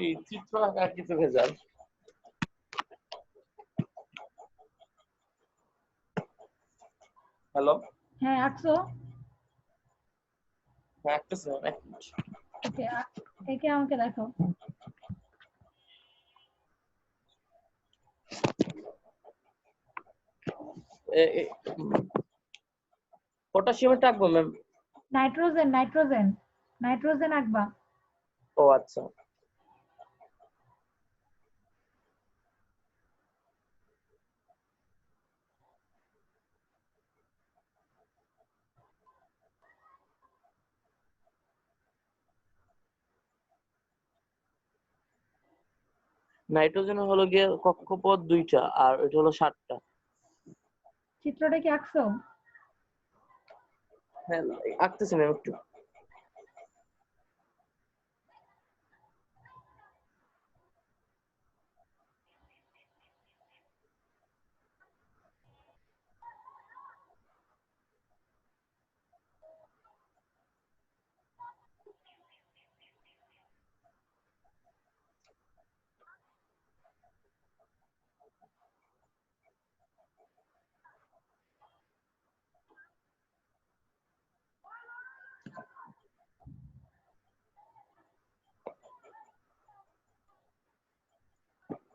B: এই চিত্র আঁকা কিছু ভেজাল। হ্যালো।
A: হ্যাঁ আঁকছো?
B: হ্যাঁ আঁকতেছি ম্যাম, এক মিনিট।
A: ওকে, এঁকে আমাকে দেখাও।
B: পটাশিয়ামটা আঁকবো ম্যাম।
A: নাইট্রোজেন, নাইট্রোজেন, নাইট্রোজেন আঁকবা।
B: ও আচ্ছা। নাইট্রোজেন হলো গিয়ে কক্ষপথ 2টা, আর এটা হলো 7টা।
A: চিত্রটা কি আঁকছো?
B: হ্যাঁ আঁকতেছি ম্যাম একটু।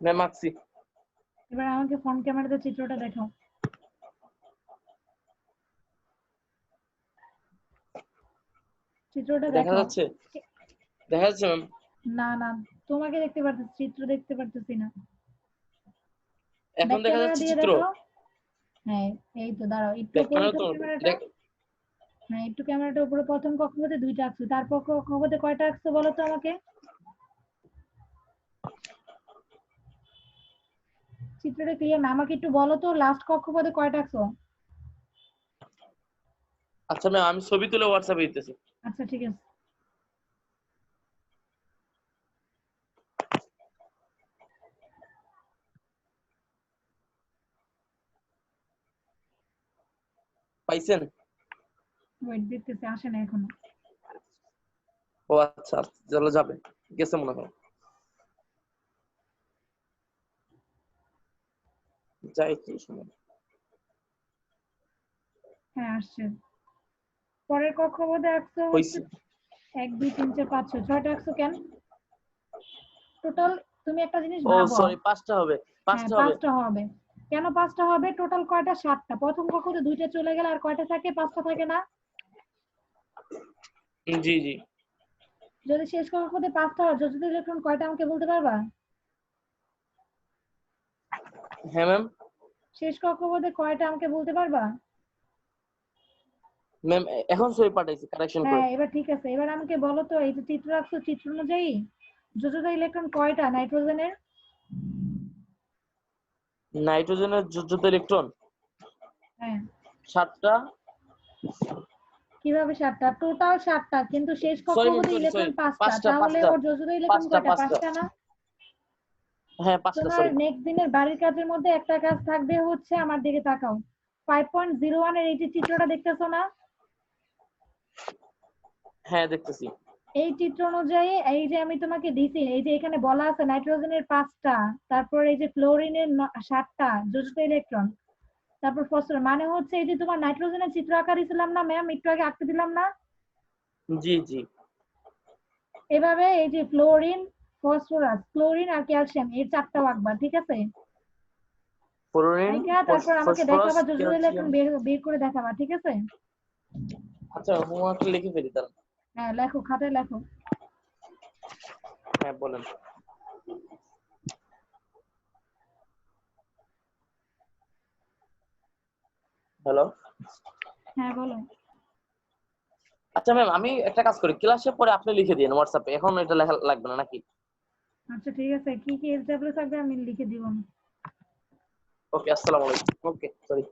B: ম্যাম আঁকছি।
A: এবার আমাকে ফ্রন্ট ক্যামেরাতে চিত্রটা দেখাও। চিত্রটা
B: দেখা
A: দেখাও।
B: যাচ্ছে? দেখা যাচ্ছে ম্যাম?
A: না না, তোমাকে দেখতে পারতেছি, চিত্র দেখতে পারতেছি না।
B: এখন
A: ব্যাক
B: দেখা
A: ক্যামেরা
B: যাচ্ছে
A: দিয়ে
B: চিত্র?
A: দেখাও। হ্যাঁ, এই তো দাঁড়াও একটু
B: দেখ
A: উপরে
B: কেন
A: উঠাও
B: তো
A: ক্যামেরাটা। হ্যাঁ একটু ক্যামেরাটা উপরে, প্রথম কক্ষপথে দুইটা আঁকছো, তারপর কক্ষপথে কয়টা আঁকছো বলো তো আমাকে। চিত্রটা ক্লিয়ার না, আমাকে একটু বলো তো লাস্ট কক্ষপথে কয়টা আঁকছো।
B: আচ্ছা ম্যাম, আমি ছবি তুলে হোয়াটসঅ্যাপে দিতেছি।
A: আচ্ছা ঠিক আছে।
B: পাইছেন?
A: ওয়েট, দেখতেছি, আসে না এখনো।
B: ও আচ্ছা আচ্ছা, চলো যাবে, গেছে মনে হয়। যাই একটু সময়।
A: হ্যাঁ আসছে। পরের কক্ষপথে আঁকছো হচ্ছে
B: হইছে।
A: 1 2 3 4 5 6, 6টা আঁকছো কেন টোটাল? তুমি একটা জিনিস
B: ও
A: ভাবো।
B: সরি, 5টা হবে,
A: হ্যাঁ
B: 5টা হবে।
A: 5টা হবে। কেন 5টা হবে? টোটাল কয়টা? 7টা। প্রথম কক্ষপথে দুইটা চলে গেলে আর কয়টা থাকে? 5টা থাকে না?
B: জি জি।
A: যদি শেষ কক্ষপথে 5টা হয়, যোজিত ইলেকট্রন কয়টা আমাকে বলতে পারবা?
B: হ্যাঁ ম্যাম।
A: শেষ কক্ষপথে কয়টা আমাকে বলতে পারবা?
B: ম্যাম এখন ছবি পাঠাইছি কারেকশন করে।
A: হ্যাঁ এবার ঠিক আছে, এবার আমাকে বলো তো এই যে চিত্র রাখছো, চিত্র অনুযায়ী যোজিত ইলেকট্রন কয়টা নাইট্রোজেনের?
B: নাইট্রোজেনের যোজ্যতা ইলেকট্রন
A: হ্যাঁ।
B: 7টা।
A: কিভাবে 7টা? টোটাল 7টা, কিন্তু শেষ
B: সরি ম্যাম,
A: কক্ষপথে
B: সরি সরি,
A: ইলেকট্রন 5টা,
B: 5টা
A: তাহলে
B: 5টা
A: ওর যোজিত ইলেকট্রন
B: 5টা
A: কয়টা?
B: 5টা।
A: 5টা না?
B: হ্যাঁ 5টা,
A: তোমার
B: সরি।
A: নেক্সট দিনের বাড়ির কাজের মধ্যে একটা কাজ থাকবে হচ্ছে, আমার দিকে তাকাও, 5.01 এর এই যে চিত্রটা দেখতেছো না,
B: হ্যাঁ দেখতেছি।
A: এই চিত্র অনুযায়ী এই যে আমি তোমাকে দিছি, এই যে এখানে বলা আছে নাইট্রোজেনের 5টা, তারপর এই যে ফ্লোরিনের 7টা যোজিত ইলেকট্রন, তারপর ফসফরাস, মানে হচ্ছে এই যে তোমার নাইট্রোজেনের চিত্র আঁকা দিছিলাম না ম্যাম, একটু আগে আঁকতে দিলাম না,
B: জি জি।
A: এভাবে এই যে ফ্লোরিন, ফসফরাস, ক্লোরিন আর ক্যালসিয়াম, এই 4টা আঁকবা, ঠিক আছে?
B: ফ্লোরিন,
A: আঁকা তারপর আমাকে
B: ফসফরাস,
A: দেখাবা, যোজিত
B: ক্যালসিয়াম।
A: ইলেকট্রন বের বের করে দেখাবা, ঠিক আছে?
B: আচ্ছা হোমওয়ার্কটা লিখে ফেলি তার।
A: হ্যাঁ লেখো, খাতায় লেখো।
B: হ্যাঁ বলেন। হ্যালো।
A: হ্যাঁ বলো।
B: আচ্ছা ম্যাম, আমি একটা কাজ করি, ক্লাসে পরে আপনি লিখে দিন হোয়াটসঅ্যাপে, এখন এটা লেখা লাগবে না নাকি?
A: আচ্ছা ঠিক আছে, কি কি এসডব্লিউ থাকবে আমি লিখে দিব।
B: ওকে, আসসালামু আলাইকুম। ওকে, সরি,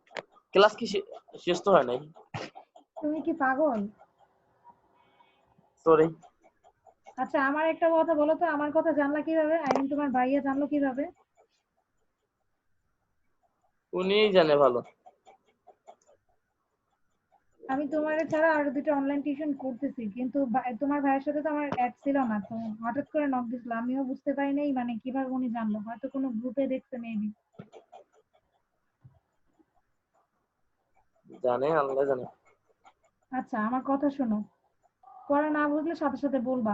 B: ক্লাস কি শেষ তো হয় নাই?
A: তুমি কি পাগল?
B: সরি।
A: আচ্ছা আমার একটা কথা বলো তো, আমার কথা জানলা কিভাবে? আই মিন তোমার ভাইয়া জানলো কিভাবে?
B: উনিই জানে ভালো।
A: আমি তোমার ছাড়া আরো দুটো অনলাইন টিউশন করতেছি, কিন্তু তোমার ভাইয়ের সাথে তো আমার অ্যাড ছিল না, তো হঠাৎ করে নক দিছিল, আমিও বুঝতে পারি নাই মানে কিভাবে উনি জানলো, হয়তো কোনো গ্রুপে দেখছে মেবি।
B: জানে, আল্লাহ জানে।
A: আচ্ছা আমার কথা শোনো, পড়া না বুঝলে সাথে সাথে বলবা।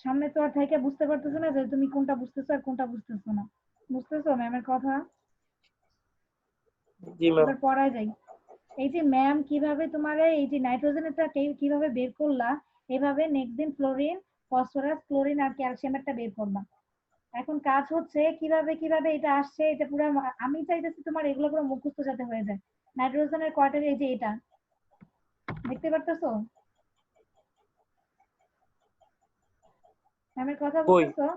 A: সামনে তো আর থেকে বুঝতে পারতেছো না যে তুমি কোনটা বুঝতেছো আর কোনটা বুঝতেছো না। বুঝতেছো ম্যামের কথা?
B: জি ম্যাম।
A: এবার পড়ায় যাই। এই যে ম্যাম কিভাবে তোমার এই যে নাইট্রোজেনেরটা কিভাবে বের করলা, এভাবে নেক্সট দিন ফ্লোরিন, ফসফরাস, ক্লোরিন আর ক্যালসিয়ামেরটা বের করবা। এখন কাজ হচ্ছে কিভাবে কিভাবে এটা আসছে, এটা পুরো আমি চাইতেছি তোমার এগুলো পুরো মুখস্থ যাতে হয়ে যায়। নাইট্রোজেনের কয়টা, এই যে এটা দেখতে পারতেছো? ম্যামের কথা
B: কই?
A: বুঝতেছো?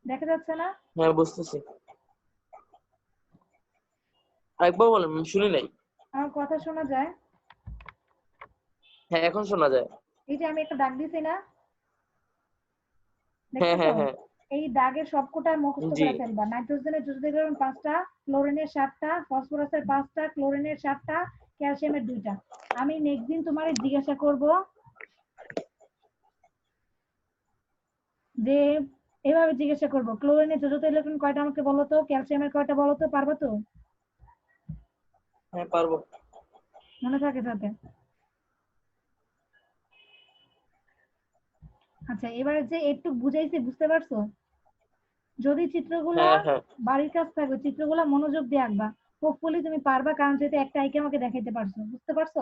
A: দেখা যাচ্ছে না?
B: হ্যাঁ বুঝতেছি। আরেকবার বলেন, শুনি নাই।
A: আমার কথা শোনা যায়?
B: হ্যাঁ এখন শোনা যায়।
A: এই যে আমি একটা দাগ দিছি না,
B: হ্যাঁ
A: দেখতেছো?
B: হ্যাঁ হ্যাঁ।
A: এই দাগের সবকটা মুখস্থ
B: জি।
A: করে ফেলবা। নাইট্রোজেনের যৌগিকরণ 5টা, ক্লোরিনের 7টা, ফসফরাসের 5টা, ক্লোরিনের 7টা, ক্যালসিয়ামের 2টা। আমি নেক্সট দিন তোমারে জিজ্ঞাসা করব যে, এভাবে জিজ্ঞাসা করব, ক্লোরিনের যৌগিক ইলেকট্রন কয়টা আমাকে বলো তো, ক্যালসিয়ামের কয়টা বলো তো, পারবা তো?
B: হ্যাঁ পারবো।
A: মনে থাকে যাতে। আচ্ছা এবারে যে একটু বুঝাইছি বুঝতে পারছো? যদি চিত্রগুলা
B: হ্যাঁ হ্যাঁ।
A: বাড়ির কাছ থাকবে, চিত্রগুলা মনোযোগ দিয়ে আঁকবা। হোপফুলি তুমি পারবা, কারণ যেহেতু একটা আইকে আমাকে দেখাইতে পারছো, বুঝতে পারছো?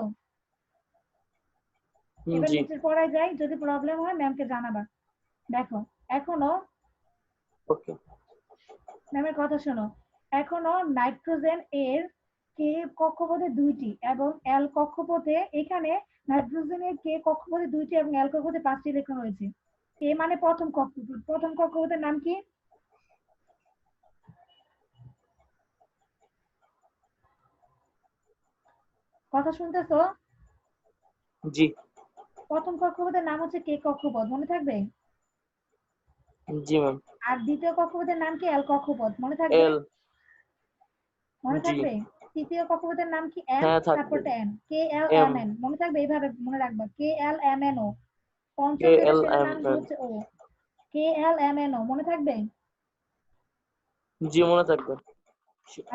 A: এবার
B: জি।
A: নিচের পড়ায় যাই, যদি প্রবলেম হয় ম্যামকে জানাবা। দেখো এখনো,
B: ওকে।
A: ম্যামের কথা শোনো, এখনো নাইট্রোজেন এর কে কক্ষপথে 2টি এবং এল কক্ষপথে, এখানে নাইট্রোজেনের কে কক্ষপথে 2টি এবং এল কক্ষপথে 5টি ইলেকট্রন রয়েছে। কে মানে প্রথম কক্ষপথ, প্রথম কক্ষপথের নাম কি? কথা শুনতেছো?
B: জি।
A: প্রথম কক্ষপথের নাম হচ্ছে কে কক্ষপথ, মনে থাকবে?
B: জি ম্যাম।
A: আর দ্বিতীয় কক্ষপথের নাম কি? এল কক্ষপথ, মনে থাকবে?
B: এল।
A: মনে
B: জি।
A: থাকবে? তৃতীয় কক্ষপথের নাম কি? এম,
B: হ্যাঁ থাকবে।
A: তারপরটা এন, কে এল
B: এম।
A: এম এন, মনে থাকবে? এইভাবে মনে রাখবা, কে এল এম এন ও।
B: কে
A: পঞ্চম যেটা
B: এল
A: সেটার
B: এম
A: নাম
B: এন।
A: হচ্ছে ও, কে এল এম এন ও, মনে থাকবে?
B: জি মনে থাকবে।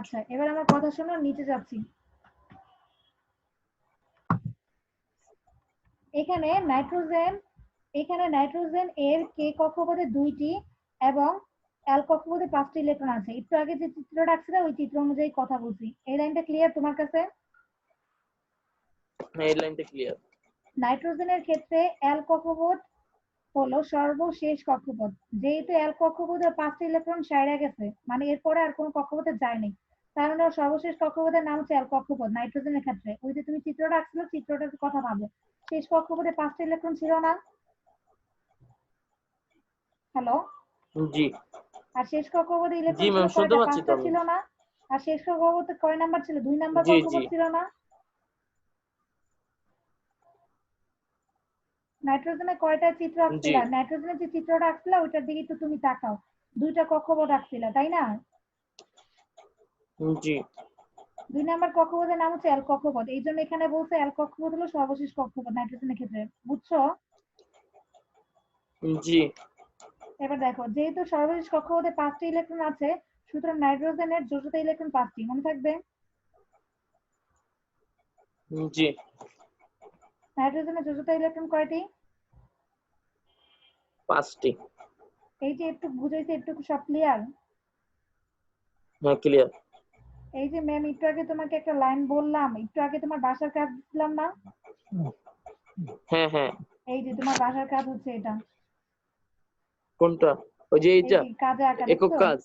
A: আচ্ছা এবার আমার কথা শোনো, নিচে যাচ্ছি। এখানে নাইট্রোজেন, এখানে নাইট্রোজেন এর কে কক্ষপথে 2টি এবং এল কক্ষপথে 5টি ইলেকট্রন আছে। একটু আগে যে চিত্রটা আঁকছিলে ওই চিত্র অনুযায়ী কথা বলছি। এই লাইনটা ক্লিয়ার তোমার কাছে?
B: হ্যাঁ এই লাইনটা ক্লিয়ার।
A: নাইট্রোজেনের ক্ষেত্রে এল কক্ষপথ হলো সর্বশেষ কক্ষপথ। যেহেতু এল কক্ষপথে 5টি ইলেকট্রন সাইরা গেছে, মানে এরপরে আর কোনো কক্ষপথে যায়নি, তার মানে ওর সর্বশেষ কক্ষপথের নাম হচ্ছে এল কক্ষপথ। নাইট্রোজেনের ক্ষেত্রে ওই যে তুমি চিত্রটা আঁকছিলে, চিত্রটার কথা ভাবো। শেষ কক্ষপথে 5টা ইলেকট্রন ছিল না? হ্যালো?
B: জি।
A: আর শেষ কক্ষপথে
B: জি
A: ইলেকট্রন ছিল
B: ম্যাম শুনতে
A: কয়টা?
B: পাচ্ছি তো
A: 5টা
B: আমি।
A: ছিল না? আর শেষ কক্ষপথে কয় নাম্বার ছিল? 2 নাম্বার
B: জি জি।
A: কক্ষপথ ছিল না? নাইট্রোজেনের কয়টা চিত্র
B: জি।
A: আঁকছিলা? নাইট্রোজেনের যে চিত্রটা আঁকছিলা ওইটার দিকে একটু তুমি তাকাও। 2টা কক্ষপথ আঁকছিলা তাই না?
B: জি।
A: 2 নাম্বার কক্ষপথের নাম হচ্ছে এল কক্ষপথ, এই জন্য এখানে বলছে এল কক্ষপথ হলো সর্বশেষ কক্ষপথ নাইট্রোজেনের ক্ষেত্রে, বুঝছো?
B: জি।
A: এবার দেখো, যেহেতু সর্বশেষ কক্ষপথে 5টি ইলেকট্রন আছে, সুতরাং নাইট্রোজেনের যোজ্যতা ইলেকট্রন 5টি, মনে থাকবে?
B: জি।
A: নাইট্রোজেনের যোজ্যতা ইলেকট্রন কয়টি?
B: 5টি।
A: এই যে একটু বুঝাইছে, একটু সব ক্লিয়ার?
B: হ্যাঁ ক্লিয়ার।
A: এই যে ম্যাম একটু আগে তোমাকে একটা লাইন বললাম, একটু আগে তোমার বাসার কাজ দিলাম না,
B: হ্যাঁ হ্যাঁ।
A: এই যে তোমার বাসার কাজ হচ্ছে এটা।
B: কোনটা? ওই যে
A: এই
B: এইটা
A: যে কাজে আঁকা
B: একক
A: দেখছো?
B: কাজ।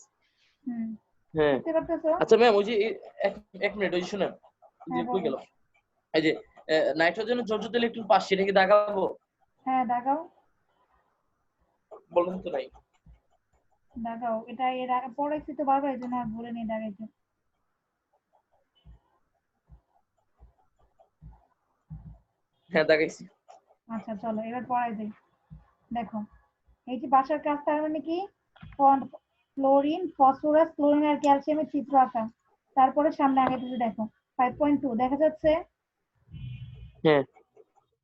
A: হুম,
B: হ্যাঁ।
A: দেখতে পারতেছো?
B: আচ্ছা ম্যাম, ওই যে এক মিনিট, ওই যে শুনেন, যে
A: হ্যাঁ
B: কই
A: বলো।
B: গেল? এই যে নাইট্রোজেনের যোজ্যতা ইলেকট্রন 5, সেটা কি দেখাবো?
A: হ্যাঁ দেখাও,
B: বলেন তো নাই।
A: দেখাও। এটা এর আগে পড়াইছি তো বারবার, এই জন্য আর বলে নিয়ে দেখাইতে।
B: হ্যাঁ দেখাইছি।
A: আচ্ছা চলো এবার পড়াই যাই। দেখো, এই যে বাসার কাজ, তার মানে কি, ফ্লোরিন, ফসফরাস, ক্লোরিন আর ক্যালসিয়ামের চিত্র আঁকা। তারপরে সামনে আগাইতেছে, দেখো 5.2 দেখা যাচ্ছে।
B: হ্যাঁ।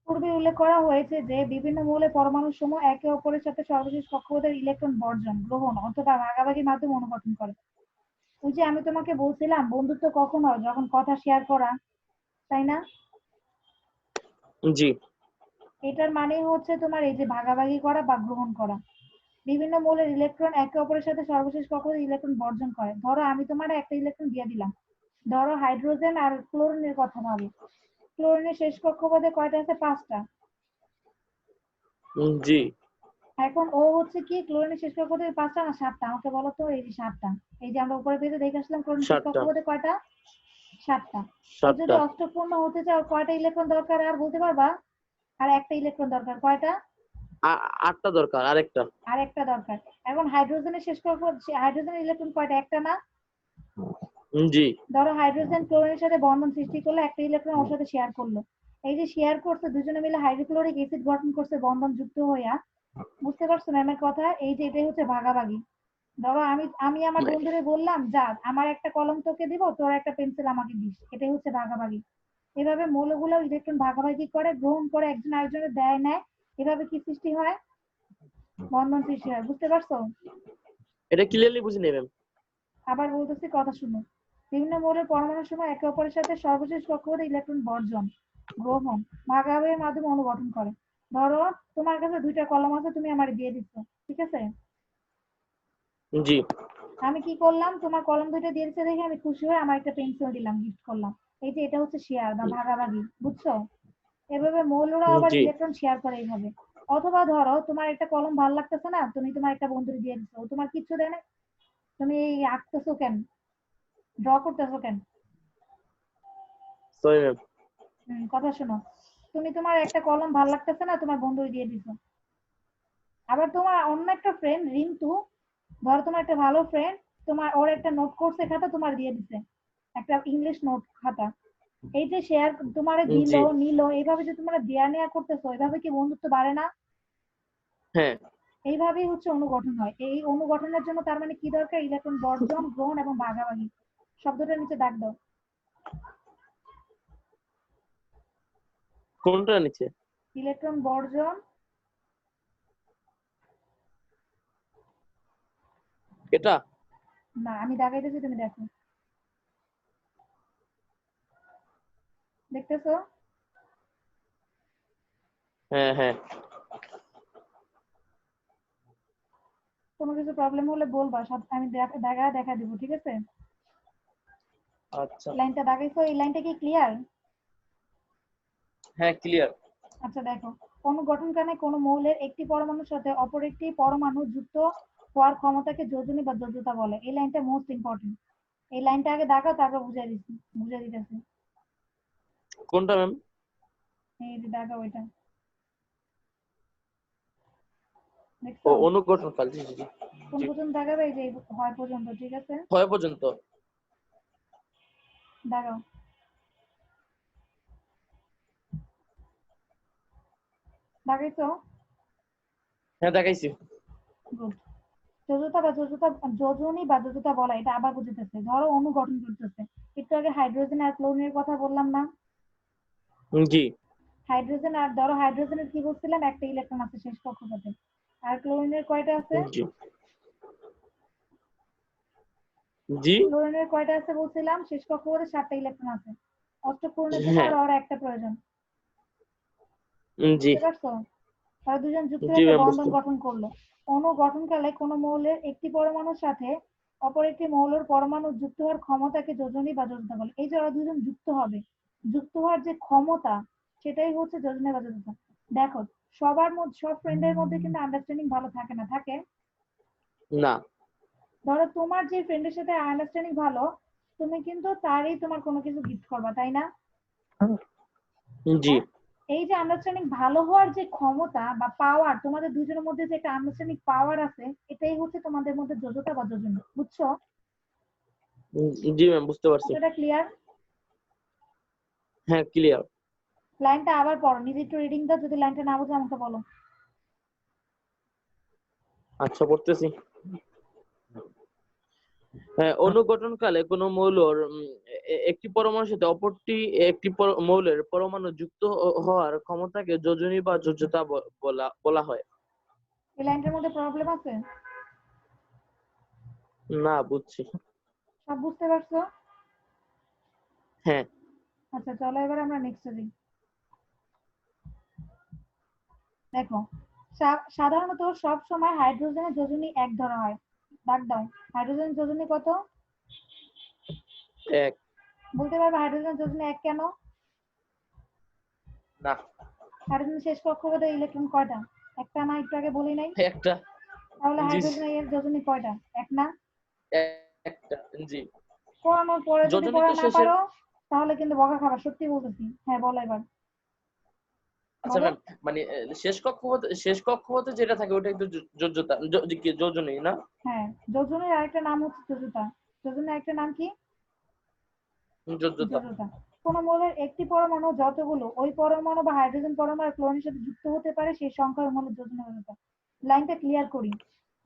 A: পূর্বে উল্লেখ করা হয়েছে যে বিভিন্ন মৌলের পরমাণুর সমূহ একে অপরের সাথে সর্বশেষ কক্ষপথের ইলেকট্রন বর্জন, গ্রহণ অথবা ভাগাভাগির মাধ্যমে অনুগঠন করে। ওই যে আমি তোমাকে বলছিলাম বন্ধুত্ব কখন হয়, যখন কথা শেয়ার করা, তাই না?
B: জি।
A: এটার মানে হচ্ছে তোমার এই যে ভাগাভাগি করা বা গ্রহণ করা। বিভিন্ন মৌলের ইলেকট্রন একে অপরের সাথে সর্বশেষ কক্ষপথে ইলেকট্রন বর্জন করে। ধরো আমি তোমার একটা ইলেকট্রন দিয়ে দিলাম। ধরো হাইড্রোজেন আর ক্লোরিনের কথা ভাবি। ক্লোরিনের শেষ কক্ষপথে কয়টা আছে? 5টা।
B: জি।
A: এখন ও হচ্ছে কি, ক্লোরিনের শেষ কক্ষপথে 5টা না 7টা? আমাকে বলো তো। এই যে 7টা। এই যে আমরা উপরে পেজে দেখে আসলাম, ক্লোরিনের শেষ
B: 7টা।
A: কক্ষপথে কয়টা? 7টা। ওর যদি
B: 7টা।
A: অষ্টপূর্ণ হতে চাও, কয়টা ইলেকট্রন দরকার আর বলতে পারবা? আর একটা ইলেকট্রন দরকার, কয়টা?
B: 8টা দরকার, আরেকটা।
A: আর একটা দরকার। এখন হাইড্রোজেনের শেষ কক্ষপথ, হাইড্রোজেনের ইলেকট্রন কয়টা? একটা না?
B: জি।
A: ধরো হাইড্রোজেন ক্লোরিনের সাথে বন্ধন সৃষ্টি করলো, একটা ইলেকট্রন ওর সাথে শেয়ার করলো। এই যে শেয়ার করছে, দুজনে মিলে হাইড্রোক্লোরিক অ্যাসিড গঠন করছে বন্ধন যুক্ত হইয়া। বুঝতে পারছো ম্যামের কথা? এই যে এটাই হচ্ছে ভাগাভাগি। ধরো আমি আমি আমার বন্ধুরে বললাম, যা আমার একটা কলম তোকে দিব, তোর একটা পেন্সিল আমাকে দিস। এটাই হচ্ছে ভাগাভাগি। এভাবে মৌলগুলো ইলেকট্রন ভাগাভাগি করে, গ্রহণ করে, একজন আরেকজনের দেয় নেয়। এভাবে কি সৃষ্টি হয়? বন্ধন সৃষ্টি হয়। বুঝতে পারছো?
B: এটা ক্লিয়ারলি বুঝি নেই ম্যাম।
A: আবার বলতেছি, কথা শুনো। বিভিন্ন মৌলের পরমাণুর সময় একে অপরের সাথে সর্বশেষ কক্ষপথে ইলেকট্রন বর্জন, গ্রহণ, ভাগাভাগির মাধ্যমে অনুগঠন করে। ধরো তোমার কাছে 2টা কলম আছে, তুমি আমার দিয়ে দিচ্ছ, ঠিক আছে?
B: জি।
A: আমি কি করলাম, তোমার কলম 2টা দিয়ে দিচ্ছে দেখে আমি খুশি হয়ে আমার একটা পেন্সিল দিলাম, গিফট করলাম। এই যে এটা হচ্ছে শেয়ার বা ভাগাভাগি, বুঝছো? এভাবে মৌলরা আবার
B: জি।
A: ইলেকট্রন শেয়ার করে এইভাবে। অথবা ধরো তোমার একটা কলম ভালো লাগতেছে না, তুমি তোমার একটা বন্ধুকে দিয়ে দিচ্ছ, ও তোমার কিচ্ছু দেয় না। তুমি এই আঁকতেছো কেন, ড্র করতেছো কেন?
B: Sorry ma'am.
A: কথা শোনো। তুমি তোমার একটা কলম ভাল লাগতেছে না, তোমার বন্ধুকে দিয়ে দিছো। আবার তোমার অন্য একটা ফ্রেন্ড রিন্তু, ধরো তোমার একটা ভালো ফ্রেন্ড, তোমার ওর একটা নোট করছে খাতা, তোমার দিয়ে দিছে, একটা ইংলিশ নোট খাতা। এই যে শেয়ার, তোমারে দিল
B: জি।
A: নিল, এইভাবে যে তোমরা দেয়া নেয়া করতেছো, এইভাবে কি বন্ধুত্ব বাড়ে না?
B: হ্যাঁ।
A: এইভাবেই হচ্ছে অনুগঠন হয়। এই অনুগঠনের জন্য তার মানে কি দরকার? ইলেকট্রন বর্জন, গ্রহণ এবং ভাগাভাগি। শব্দটার নিচে দাগ দাও।
B: কোনটা নিচে?
A: ইলেকট্রন বর্জন।
B: এটা?
A: না, আমি দাগাইতেছি, তুমি দেখো। দেখতেছো?
B: হ্যাঁ হ্যাঁ।
A: কোনো কিছু প্রবলেম হলে বলবা, আমি দেখা দিব, ঠিক আছে?
B: আচ্ছা।
A: লাইনটা দাগাইছো, এই লাইনটা কি ক্লিয়ার?
B: হ্যাঁ ক্লিয়ার।
A: আচ্ছা দেখো, অনুগঠনকালে কোনো মৌলের একটি পরমাণুর সাথে অপর একটি পরমাণু যুক্ত হওয়ার ক্ষমতাকে যোজনী বা যোজ্যতা বলে। এই লাইনটা মোস্ট ইম্পর্টেন্ট। এই লাইনটা আগে দাগাও, তারপর বুঝাই দিতেছি।
B: কোনটা ম্যাম?
A: এই যে দাগাও এটা,
B: ও
A: দেখছো?
B: অনুগঠন কাল, জি জি জি।
A: কোন
B: জি।
A: পর্যন্ত দাগাবে? এই যে হয় পর্যন্ত, ঠিক আছে?
B: হয় পর্যন্ত।
A: দাগাও। দাগাইছো?
B: হ্যাঁ দেখাইছি।
A: গুড। যোজনী বা যোজ্যতা বলা, এটা আবার বুঝতেছে। ধরো অণু গঠন করতেছে। একটু আগে হাইড্রোজেন আর ক্লোরিনের কথা বললাম না?
B: জি।
A: হাইড্রোজেন আর ধরো হাইড্রোজেনের কি বলছিলাম, একটা ইলেকট্রন আছে শেষ কক্ষপথে। আর ক্লোরিনের কয়টা আছে?
B: জি। জি।
A: ক্লোরিনের কয়টা আছে বলছিলাম? শেষ কক্ষপথে 7টা ইলেকট্রন আছে। অষ্টপূর্ণের জন্য
B: হ্যাঁ।
A: আর একটা প্রয়োজন।
B: জি।
A: বুঝতে পারছো? তারা দুজন যুক্ত
B: জি
A: হয়ে একটা
B: ম্যাম
A: বন্ধন
B: বুঝছি।
A: গঠন করলো। অণু গঠনকালে কোনো মৌলের একটি পরমাণুর সাথে অপর একটি মৌলের পরমাণু যুক্ত হওয়ার ক্ষমতাকে যোজনী বা যোজ্যতা বলে। এই যে ওরা দুজন যুক্ত হবে, যুক্ত হওয়ার যে ক্ষমতা, সেটাই হচ্ছে যোজনী বা যোজ্যতা। দেখো, সবার মধ্যে, সব ফ্রেন্ডের মধ্যে কিন্তু আন্ডারস্ট্যান্ডিং ভালো থাকে না, থাকে?
B: না।
A: ধরো তোমার যে ফ্রেন্ডের সাথে আন্ডারস্ট্যান্ডিং ভালো, তুমি কিন্তু তারই তোমার কোনো কিছু গিফট করবা, তাই না?
B: জি।
A: হ্যাঁ, এই যে আন্ডারস্ট্যান্ডিং ভালো হওয়ার যে ক্ষমতা বা পাওয়ার, তোমাদের দুজনের মধ্যে যে একটা আন্ডারস্ট্যান্ডিং পাওয়ার আছে, এটাই হচ্ছে তোমাদের মধ্যে যোগ্যতা বা যোজনা, বুঝছো?
B: জি ম্যাম, বুঝতে পারছি।
A: কতটা ক্লিয়ার?
B: হ্যাঁ, ক্লিয়ার।
A: লাইনটা আবার পড়ো, নিজে একটু রিডিং দাও, যদি লাইনটা না বুঝো আমাকে বলো।
B: আচ্ছা, পড়তেছি। হ্যাঁ, অনুঘটনকালে কোনো মৌলর একটি পরমাণুর সাথে অপরটি একটি মৌলের পরমাণু যুক্ত হওয়ার ক্ষমতাকে যোজনী বা যোজ্যতা বলা হয়।
A: এই লাইনটার মধ্যে প্রবলেম আছে?
B: না, বুঝছি।
A: সব বুঝতে পারছো?
B: হ্যাঁ।
A: আচ্ছা চলো এবার আমরা নেক্সটে যাই। দেখো, সাধারণত সব সময় হাইড্রোজেনের যোজনী এক ধরা হয়। দাগ দাও। হাইড্রোজেন যোজনী কত?
B: এক।
A: বলতে পারবে হাইড্রোজেন যোজনী এক কেন?
B: না।
A: হাইড্রোজেন শেষ কক্ষপথে ইলেকট্রন কয়টা? একটা না, একটু আগে বলি নাই?
B: একটা।
A: তাহলে
B: জি।
A: হাইড্রোজেনের যোজনী কয়টা? এক না?
B: একটা। জি।
A: পড়ানোর পরে যদি
B: যোজনী
A: পড়া
B: তো
A: না
B: শেষের।
A: পারো তাহলে কিন্তু বকা খাবা, সত্যি বলতেছি। হ্যাঁ বলো এবার,
B: আচ্ছা
A: বলো।
B: ম্যাম, মানে শেষ কক্ষপথে যেটা থাকে ওটা একটু যোজ্যতা, কি যোজনী না?
A: হ্যাঁ, যোজনের আরেকটা নাম হচ্ছে যোজতা। যোজনের আরেকটা নাম কি?
B: যোজ্যতা।
A: যোজতা। কোন মৌলের একটি পরমাণু যতগুলো ওই পরমাণু বা হাইড্রোজেন পরমাণু ক্লোরিনের সাথে যুক্ত হতে পারে সেই সংখ্যার মৌলের যোজনী যোজতা। লাইনটা ক্লিয়ার করি।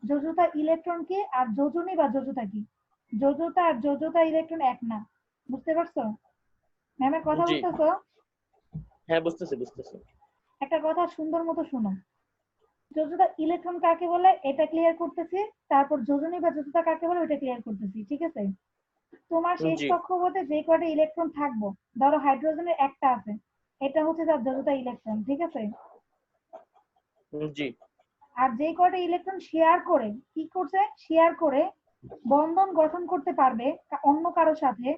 A: যোজতা ইলেকট্রন কি আর যোজনী বা যোজতা কি? যোজতা আর যোজতা ইলেকট্রন এক না, বুঝতে পারছো? ম্যামের কথা
B: জি।
A: বুঝতেছো?
B: হ্যাঁ, বুঝতেছি বুঝতেছি।
A: একটা কথা সুন্দর মতো শোনো। যোজতা ইলেকট্রন কাকে বলে এটা ক্লিয়ার করতেছি, তারপর যোজনী বা যোজতা কাকে বলে ওটা ক্লিয়ার করতেছি, ঠিক আছে? তোমার শেষ
B: জি।
A: কক্ষপথে যে কয়টা ইলেকট্রন থাকবো, ধরো হাইড্রোজেনের একটা আছে, এটা হচ্ছে তার যোজতা ইলেকট্রন, ঠিক আছে?
B: জি।
A: আর যে কয়টা ইলেকট্রন শেয়ার করে, কি করছে, শেয়ার করে বন্ধন গঠন করতে পারবে অন্য কারোর সাথে,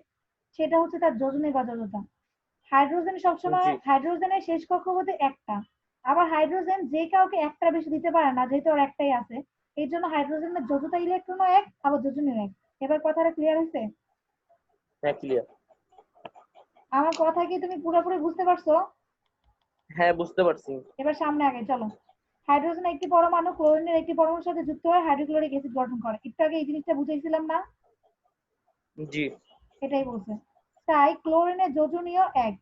A: সেটা হচ্ছে তার যোজনী বা যোজতা। হাইড্রোজেন সবসময়,
B: জি।
A: হাইড্রোজেনের শেষ কক্ষপথে একটা, আবার হাইড্রোজেন যে কাউকে একটা বেশি দিতে পারে না, যেহেতু ওর একটাই আছে, এই জন্য হাইড্রোজেনের যোজতা ইলেকট্রনও এক, আবার যোজনীও এক। এবার কথাটা ক্লিয়ার হয়েছে?
B: হ্যাঁ, ক্লিয়ার।
A: আমার কথা কি তুমি পুরোপুরি বুঝতে পারছো?
B: হ্যাঁ, বুঝতে পারছি।
A: এবার সামনে আগে চলো। হাইড্রোজেন একটি পরমাণু ক্লোরিনের একটি পরমাণুর সাথে যুক্ত হয়ে হাইড্রোক্লোরিক অ্যাসিড গঠন করে, একটু আগে এই জিনিসটা বুঝাইছিলাম না?
B: জি।
A: এটাই বলছে। তাই ক্লোরিনের যোজনীয় এক,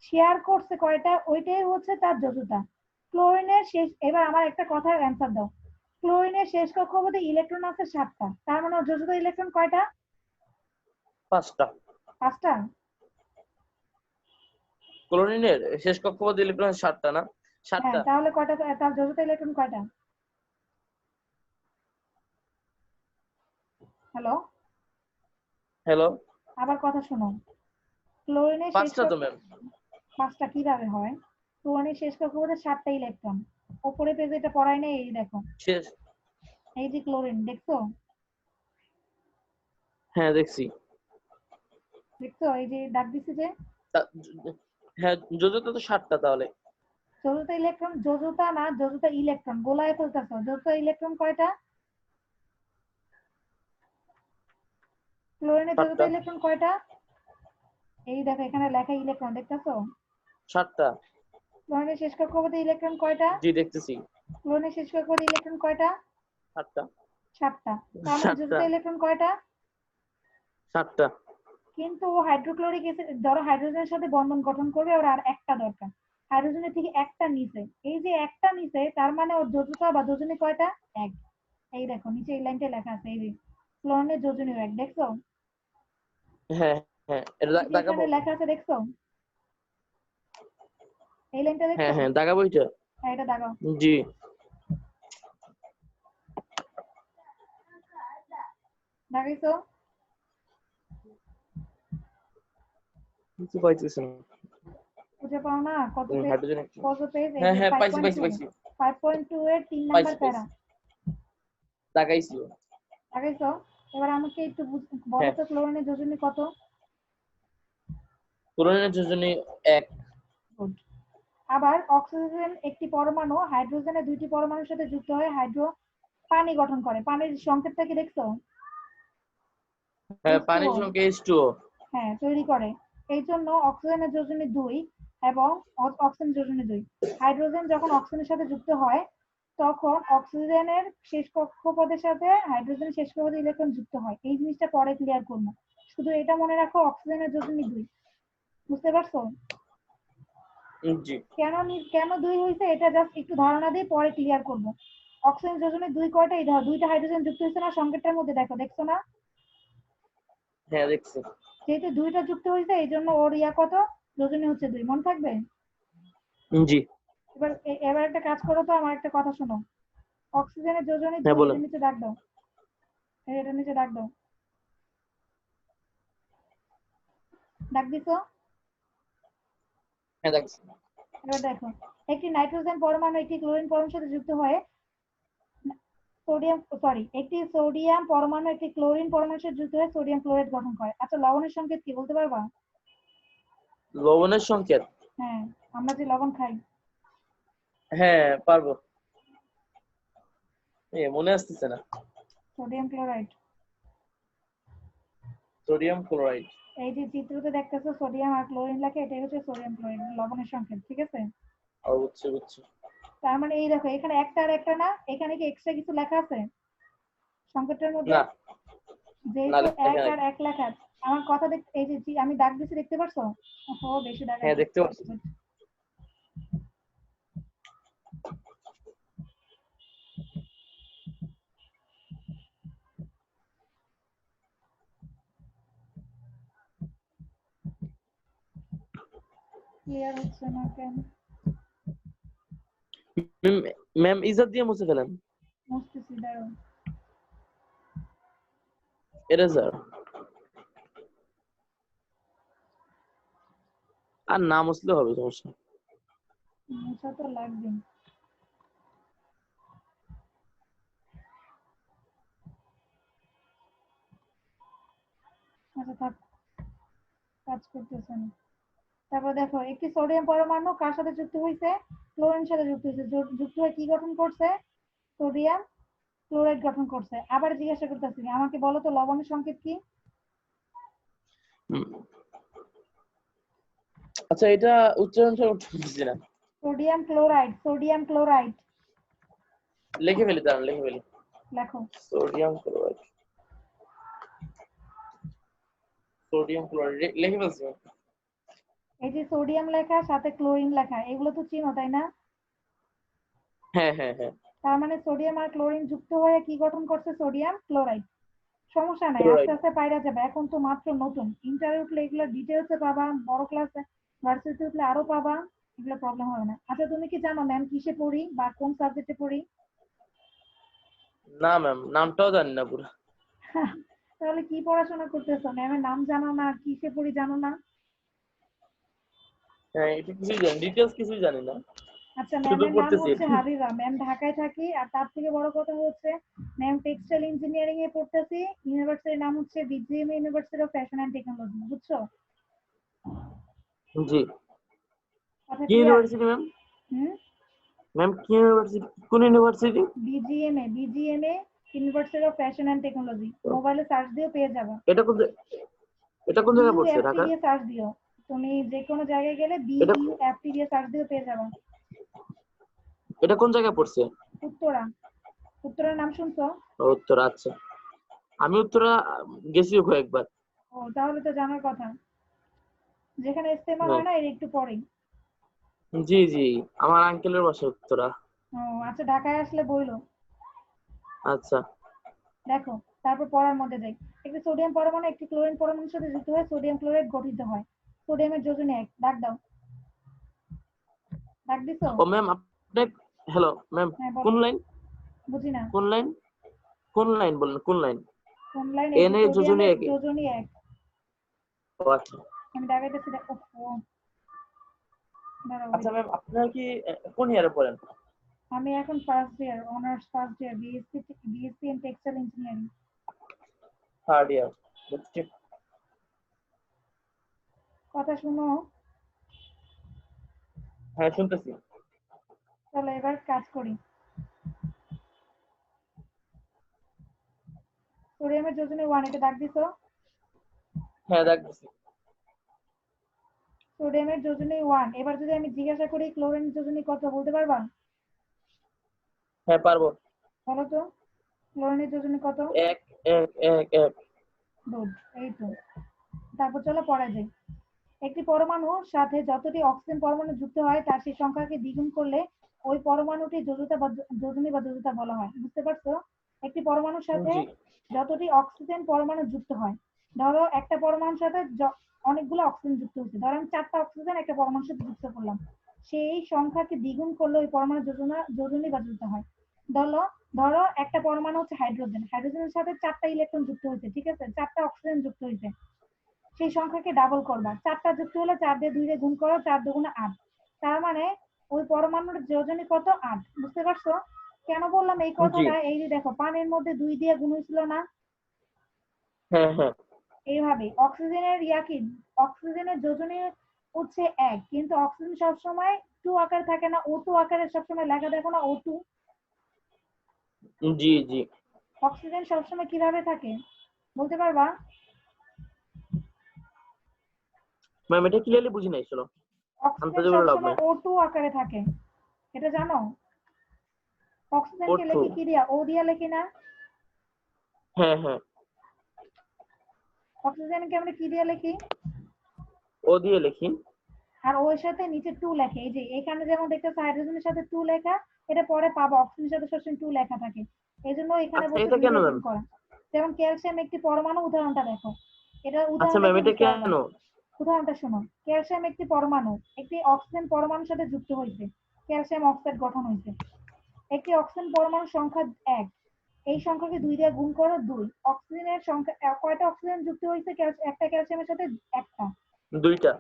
A: শেয়ার করছে কয়টা, ওইটাই হচ্ছে তার যোজতা। ক্লোরিনের শেষ, এবার আমার একটা কথার অ্যান্সার দাও। ক্লোরিনের শেষ কক্ষপথে ইলেকট্রন আছে 7টা, তার মানে ওর যোজতা ইলেকট্রন কয়টা?
B: 5টা।
A: 5টা।
B: ক্লোরিনের শেষ কক্ষপথে ইলেকট্রন 7টা না?
A: হ্যাঁ,
B: 7টা।
A: তাহলে কয়টা তার যোজতা ইলেকট্রন কয়টা? Hello,
B: hello.
A: আবার কথা শোনো। ক্লোরিনের শেষ
B: 5টা তো
A: কক্ষ,
B: ম্যাম।
A: 5টা কিভাবে হয়? ক্লোরিনের শেষ কক্ষপথে 7টা ইলেকট্রন। উপরে পেজে এটা পড়াই নেই, এই দেখো।
B: শেষ।
A: এই যে ক্লোরিন দেখছো?
B: হ্যাঁ, দেখছি।
A: দেখছো এই যে দাগ দিছে যে?
B: তা- হ্যাঁ, যোজ্যতা তো 7টা তাহলে।
A: যোজতা ইলেকট্রন, যোজতা না, যোজতা ইলেকট্রন গোলায় ফেলতেছো। যোজতা ইলেকট্রন কয়টা? ক্লোরিনের যোজতা
B: 7টা।
A: ইলেকট্রন কয়টা? এই দেখো এখানে লেখা ইলেকট্রন, দেখতেছো?
B: 7টা।
A: ক্লোরিনের শেষ কক্ষপথে ইলেকট্রন কয়টা?
B: জি, দেখতেছি।
A: ক্লোরিনের শেষ কক্ষপথে ইলেকট্রন কয়টা?
B: 7টা।
A: 7টা। তার মানে
B: 7টা।
A: যোজতা ইলেকট্রন কয়টা?
B: 7টা।
A: কিন্তু হাইড্রোক্লোরিক অ্যাসিড ধরো হাইড্রোজেনের সাথে বন্ধন গঠন করবে, ওর আর একটা দরকার। হাইড্রোজেনের থেকে একটা নিচে, এই যে একটা নিচে, তার মানে ওর যোজতা বা যোজনী কয়টা? এক। এই দেখো নিচে এই লাইনটা লেখা আছে, এই যে ক্লোরিনের যোজনীয় এক, দেখছো?
B: হ্যাঁ। হ্যাঁ, এটা
A: এই যে
B: দাগাবো।
A: এখানে লেখা আছে, দেখছো? এই লাইনটা
B: হ্যাঁ,
A: দেখছো?
B: হ্যাঁ, দাগাবো এটা।
A: হ্যাঁ, এটা দাগাও।
B: জি।
A: দাগাইছো?
B: কিছু পাইতেছি না।
A: খুঁজে পাও না? কত পেজ?
B: হাইড্রোজেন।
A: কত পেজ? এই
B: হ্যাঁ,
A: যে
B: হ্যাঁ,
A: ফাইভ
B: পাইছি
A: পয়েন্ট
B: পাইছি
A: টু
B: পাইছি।
A: 5.2 এর 3 নাম্বার
B: পাইছি
A: প্যারা।
B: পাইছি। দাগাইছি।
A: দাগাইছো? এবার আমাকে একটু বলো
B: হ্যাঁ।
A: তো ক্লোরিনের যোজনী কত?
B: ক্লোরিনের যোজনী 1।
A: গুড। আবার অক্সিজেন একটি পরমাণু হাইড্রোজেনের দুইটি পরমাণুর সাথে যুক্ত হয়ে পানি গঠন করে। পানির সংকেতটা কি দেখছো?
B: হ্যাঁ, পানির
A: H2O,
B: সঙ্গে H2O।
A: হ্যাঁ তৈরি করে। এই জন্য অক্সিজেনের যোজনী 2 এবং অক্সিজেন যোজনী 2। হাইড্রোজেন যখন অক্সিজেনের সাথে যুক্ত হয় তখন অক্সিজেনের শেষ কক্ষপথের সাথে হাইড্রোজেনের শেষ কক্ষপথে ইলেকট্রন যুক্ত হয়। এই জিনিসটা পরে ক্লিয়ার করবো। শুধু এটা মনে রাখো, অক্সিজেনের যোজনী 2। বুঝতে পারছো
B: জি।
A: কেন 2 হয়েছে? এটা জাস্ট একটু ধারণা দিয়ে পরে ক্লিয়ার করবো। অক্সিজেন যোজনী 2 কয়টা? এই ধরো 2টা হাইড্রোজেন যুক্ত হয়েছে না সংকেতটার মধ্যে, দেখছো না?
B: হ্যাঁ, দেখছি।
A: যেহেতু 2টা যুক্ত হয়েছে এই জন্য ওর কত? যোজনী হচ্ছে 2। মনে থাকবে?
B: জি।
A: এবার একটা কাজ করো তো, আমার একটা কথা শোনো। অক্সিজেনের যোজনী
B: হ্যাঁ,
A: 2,
B: বলেন।
A: এটার নিচে ডাক দাও। এটার নিচে ডাক দাও। ডাক দিছো?
B: হ্যাঁ, দেখছি।
A: এবার দেখো, একটি নাইট্রোজেন পরমাণু একটি ক্লোরিন পরমাণুর সাথে যুক্ত হয়ে একটি সোডিয়াম পরমাণু একটি ক্লোরিন পরমাণুর সাথে যুক্ত হয়ে সোডিয়াম ক্লোরাইড গঠন করে। আচ্ছা, লবণের সংকেত কি বলতে পারবা?
B: লবণের সংকেত?
A: হ্যাঁ, আমরা যে লবণ খাই।
B: হ্যাঁ, পারবো। মনে আসতেছে না।
A: Sodium chloride.
B: Sodium chloride.
A: এই যে চিত্রতে দেখতেছো সোডিয়াম আর ক্লোরিন লেখা, এটাই হচ্ছে সোডিয়াম ক্লোরাইড, লবণের সংকেত। ঠিক আছে?
B: বুঝছি বুঝছি।
A: তার মানে এই দেখো, এখানে একটা আর একটা না, এখানে কি এক্সট্রা কিছু লেখা আছে সংকেতের মধ্যে?
B: না, না,
A: যেহেতু
B: লেখা
A: এক
B: নাই।
A: আর এক লেখা, আমার কথা দেখ, এই যে আমি দাগ দিচ্ছি দেখতে পারছো? ও বেশি দাগাই
B: হ্যাঁ, দেখতে পাচ্ছি।
A: দিচ্ছি। ক্লিয়ার হচ্ছে না কেন?
B: ম্যাম, ইজাত দিয়ে মুছে ফেলেন।
A: মুছতেছি, দাঁড়াও।
B: এরেজার। আর না মুছলে হবে, সমস্যা।
A: মুছা তো লাগবে। আচ্ছা থাক, কাজ করতেছে না। তারপর দেখো, একটি সোডিয়াম পরমাণু কার সাথে যুক্ত হয়েছে? ক্লোরিন সাথে যুক্ত হয়েছে। যুক্ত হয়ে কি গঠন করছে? সোডিয়াম ক্লোরাইড গঠন করছে। আবার জিজ্ঞাসা করতেছি, আমাকে বলো তো লবণের সংকেত কি?
B: হুম। আচ্ছা, এটা উচ্চারণটা বুঝছি না।
A: Sodium chloride, sodium chloride.
B: লিখে ফেলি, দাঁড়ান, লিখে ফেলি।
A: লেখো।
B: Sodium chloride. সোডিয়াম ক্লোরাইড লিখে ফেলছি।
A: এই যে সোডিয়াম লেখা সাথে ক্লোরিন লেখা, এগুলো তো চিনো তাই না?
B: হ্যাঁ, হ্যাঁ, হ্যাঁ।
A: তার মানে সোডিয়াম আর ক্লোরিন যুক্ত হয়ে কি গঠন করছে? Sodium chloride. সমস্যা নাই, আস্তে
B: ক্লোরাইড।
A: আস্তে পাইরা যাবে। এখন তো মাত্র নতুন, ইন্টারে উঠলে এগুলো ডিটেলসে পাবা, বড় ক্লাসে ভার্সিটি উঠলে আরো পাবা। এগুলো প্রবলেম হবে না। আচ্ছা, তুমি কি জানো ম্যাম কিসে পড়ি বা কোন সাবজেক্টে পড়ি?
B: না ম্যাম, নামটাও জানি না পুরো।
A: তাহলে কি পড়াশোনা করতেছো? ম্যামের নাম জানো না, কিসে পড়ি জানো না?
B: হ্যাঁ, এটা কিছুই জানি, ডিটেলস কিছুই জানি না।
A: আচ্ছা,
B: শুধু
A: ম্যামের নাম
B: পড়তেছি।
A: হচ্ছে হাবিবা। ম্যাম ঢাকায় থাকি, আর তার থেকে বড় কথা হচ্ছে ম্যাম টেক্সটাইল ইঞ্জিনিয়ারিং এ পড়তেছি। ইউনিভার্সিটির নাম হচ্ছে BGM, university of fashion and technology. বুঝছো?
B: জি।
A: কথা
B: কি
A: ক্লিয়ার?
B: University ma'am?
A: হুম।
B: ম্যাম, কি ইউনিভার্সিটি? কোন university?
A: BGMEA university of fashion and technology. মোবাইলে সার্চ দিও পেয়ে যাবে।
B: এটা কোন এটা কোন জায়গায় পড়ছে,
A: বিইউএফটি
B: ঢাকা?
A: দিয়ে সার্চ দিও। তুমি যে কোনো জায়গায় গেলে
B: এটা
A: বিইউএফটি দিয়ে সার্চ দিও পেয়ে যাবে।
B: এটা কোন জায়গায় পড়ছে?
A: উত্তরা। উত্তরার নাম শুনছো?
B: উত্তরা, আচ্ছা। আমি উত্তরা গেছিও কয়েকবার।
A: ও, তাহলে তো জানার কথা। যেখানে ইস্তেমা
B: হ্যাঁ,
A: হয় না এর একটু পরেই।
B: জি জি, আমার আঙ্কেলের বাসা উত্তরা।
A: ও আচ্ছা, ঢাকায় আসলে বইলো।
B: আচ্ছা।
A: দেখো, তারপর পড়ার মধ্যে যাই। একটি সোডিয়াম পরমাণু একটি ক্লোরিন পরমাণুর সাথে যুক্ত হয়ে সোডিয়াম ক্লোরাইড গঠিত হয়। সোডিয়ামের যোজনী 1। ডাক দাও। ডাক দিছো?
B: ও ম্যাম, আপনি, হ্যালো ম্যাম,
A: হ্যাঁ
B: কোন
A: বলো।
B: লাইন?
A: বুঝি না।
B: কোন লাইন? কোন লাইন বলেন, কোন লাইন?
A: কোন লাইন? এই যে
B: এন এ যোজনী
A: সোডিয়ামের
B: একে?
A: যোজনী 1।
B: ও আচ্ছা।
A: আমি দাগাইতেছি, দেখো। দাঁড়াও,
B: আচ্ছা ম্যাম, আপনার কি কোন ইয়ারে পড়েন?
A: আমি এখন first year, honours first year, BSc in textile engineering.
B: Third year. বুঝছি।
A: কথা শুনো।
B: হ্যাঁ, শুনতেছি।
A: চলো এবার কাজ করি। সোডিয়ামের যোজনী 1, এটা দাগ দিছো?
B: হ্যাঁ দেখতেছি।
A: সোডিয়ামের যোজনী 1। এবার যদি আমি জিজ্ঞাসা করি ক্লোরিনের যোজনী কত, বলতে পারবা?
B: হ্যাঁ পারবো।
A: বলো তো ক্লোরিনের যোজনী কত?
B: 1 1 1 1।
A: গুড, এই তো। তারপর চলো পরে যাই। একটি পরমাণুর সাথে যতটি অক্সিজেন পরমাণু যুক্ত হয় তার সেই সংখ্যাকে দ্বিগুণ করলে ওই পরমাণুটি যোজনী বা যোজিতা বলা হয়। বুঝতে পারছো? একটি পরমাণুর সাথে
B: জি
A: যতটি অক্সিজেন পরমাণু যুক্ত হয়, ধরো একটা পরমাণুর সাথে অনেকগুলো অক্সিজেন যুক্ত হচ্ছে, ধরো আমি 4টা অক্সিজেন একটা পরমাণুর সাথে যুক্ত করলাম, সেই সংখ্যাকে দ্বিগুণ করলে ওই পরমাণু যোজনী বা যোজিতা হয়। ধরো ধরো একটা পরমাণু হচ্ছে হাইড্রোজেন, হাইড্রোজেনের সাথে 4টা ইলেকট্রন যুক্ত হয়েছে, ঠিক আছে, 4টা অক্সিজেন যুক্ত হয়েছে, সেই সংখ্যাকে ডাবল করবা। 4টা যুক্ত হলে 4 দিয়ে 2 দিয়ে গুণ করো, 4 দুগুণে 8। তার মানে ওই পরমাণুর যোজনী কত? 8। বুঝতে পারছো কেন বললাম এই
B: জি।
A: কথাটা? এই যে দেখো পানির মধ্যে 2 দিয়ে গুণ হয়েছিল না?
B: হ্যাঁ হ্যাঁ।
A: এইভাবে অক্সিজেনের কি, অক্সিজেনের যোজনী হচ্ছে 1, কিন্তু অক্সিজেন সবসময় 2 আকারে থাকে না, O2 আকারে সবসময় লেখা দেখো না, O2।
B: জি জি।
A: অক্সিজেন সবসময় কিভাবে থাকে বলতে পারবা?
B: ম্যাম এটা ক্লিয়ারলি বুঝি নাই, চলো
A: অক্সিজেন
B: আন্তাজে বলে লাভ
A: সবসময়
B: নাই।
A: O2 আকারে থাকে, এটা জানো? অক্সিজেনকে
B: O2।
A: লেখি কি দিয়া? ও দিয়া লেখি না?
B: হ্যাঁ হ্যাঁ।
A: অক্সিজেনকে আমরা কি দিয়ে লিখি?
B: ও দিয়ে লিখি।
A: আর ওর সাথে নিচে 2 লেখে। এই যে এখানে যেমন দেখতেছো হাইড্রোজেনের সাথে 2 লেখা, এটা পরে পাবো অক্সিজেনের সাথে সবসময় 2 লেখা থাকে, এই জন্য এখানে
B: আচ্ছা
A: বলছে
B: এটা
A: 2
B: কেন
A: দিয়ে
B: ম্যাম?
A: গুণ করা। যেমন ক্যালসিয়াম একটি পরমাণু, উদাহরণটা দেখো, এটা
B: আচ্ছা
A: উদাহরণ
B: ম্যাম
A: দেখলে
B: এটা
A: বুঝতে পারবা।
B: কেন?
A: উদাহরণটা শোনো, ক্যালসিয়াম একটি পরমাণু একটি অক্সিজেন পরমাণুর সাথে যুক্ত হয়েছে, ক্যালসিয়াম অক্সাইড গঠন হয়েছে। একটি অক্সিজেন পরমাণুর সংখ্যা 1, এই সংখ্যাকে 2 দিয়ে গুণ করো 2। অক্সিজেনের সংখ্যা কয়টা অক্সিজেন যুক্ত হয়েছে? একটা ক্যালসিয়ামের সাথে একটা।
B: দুইটা।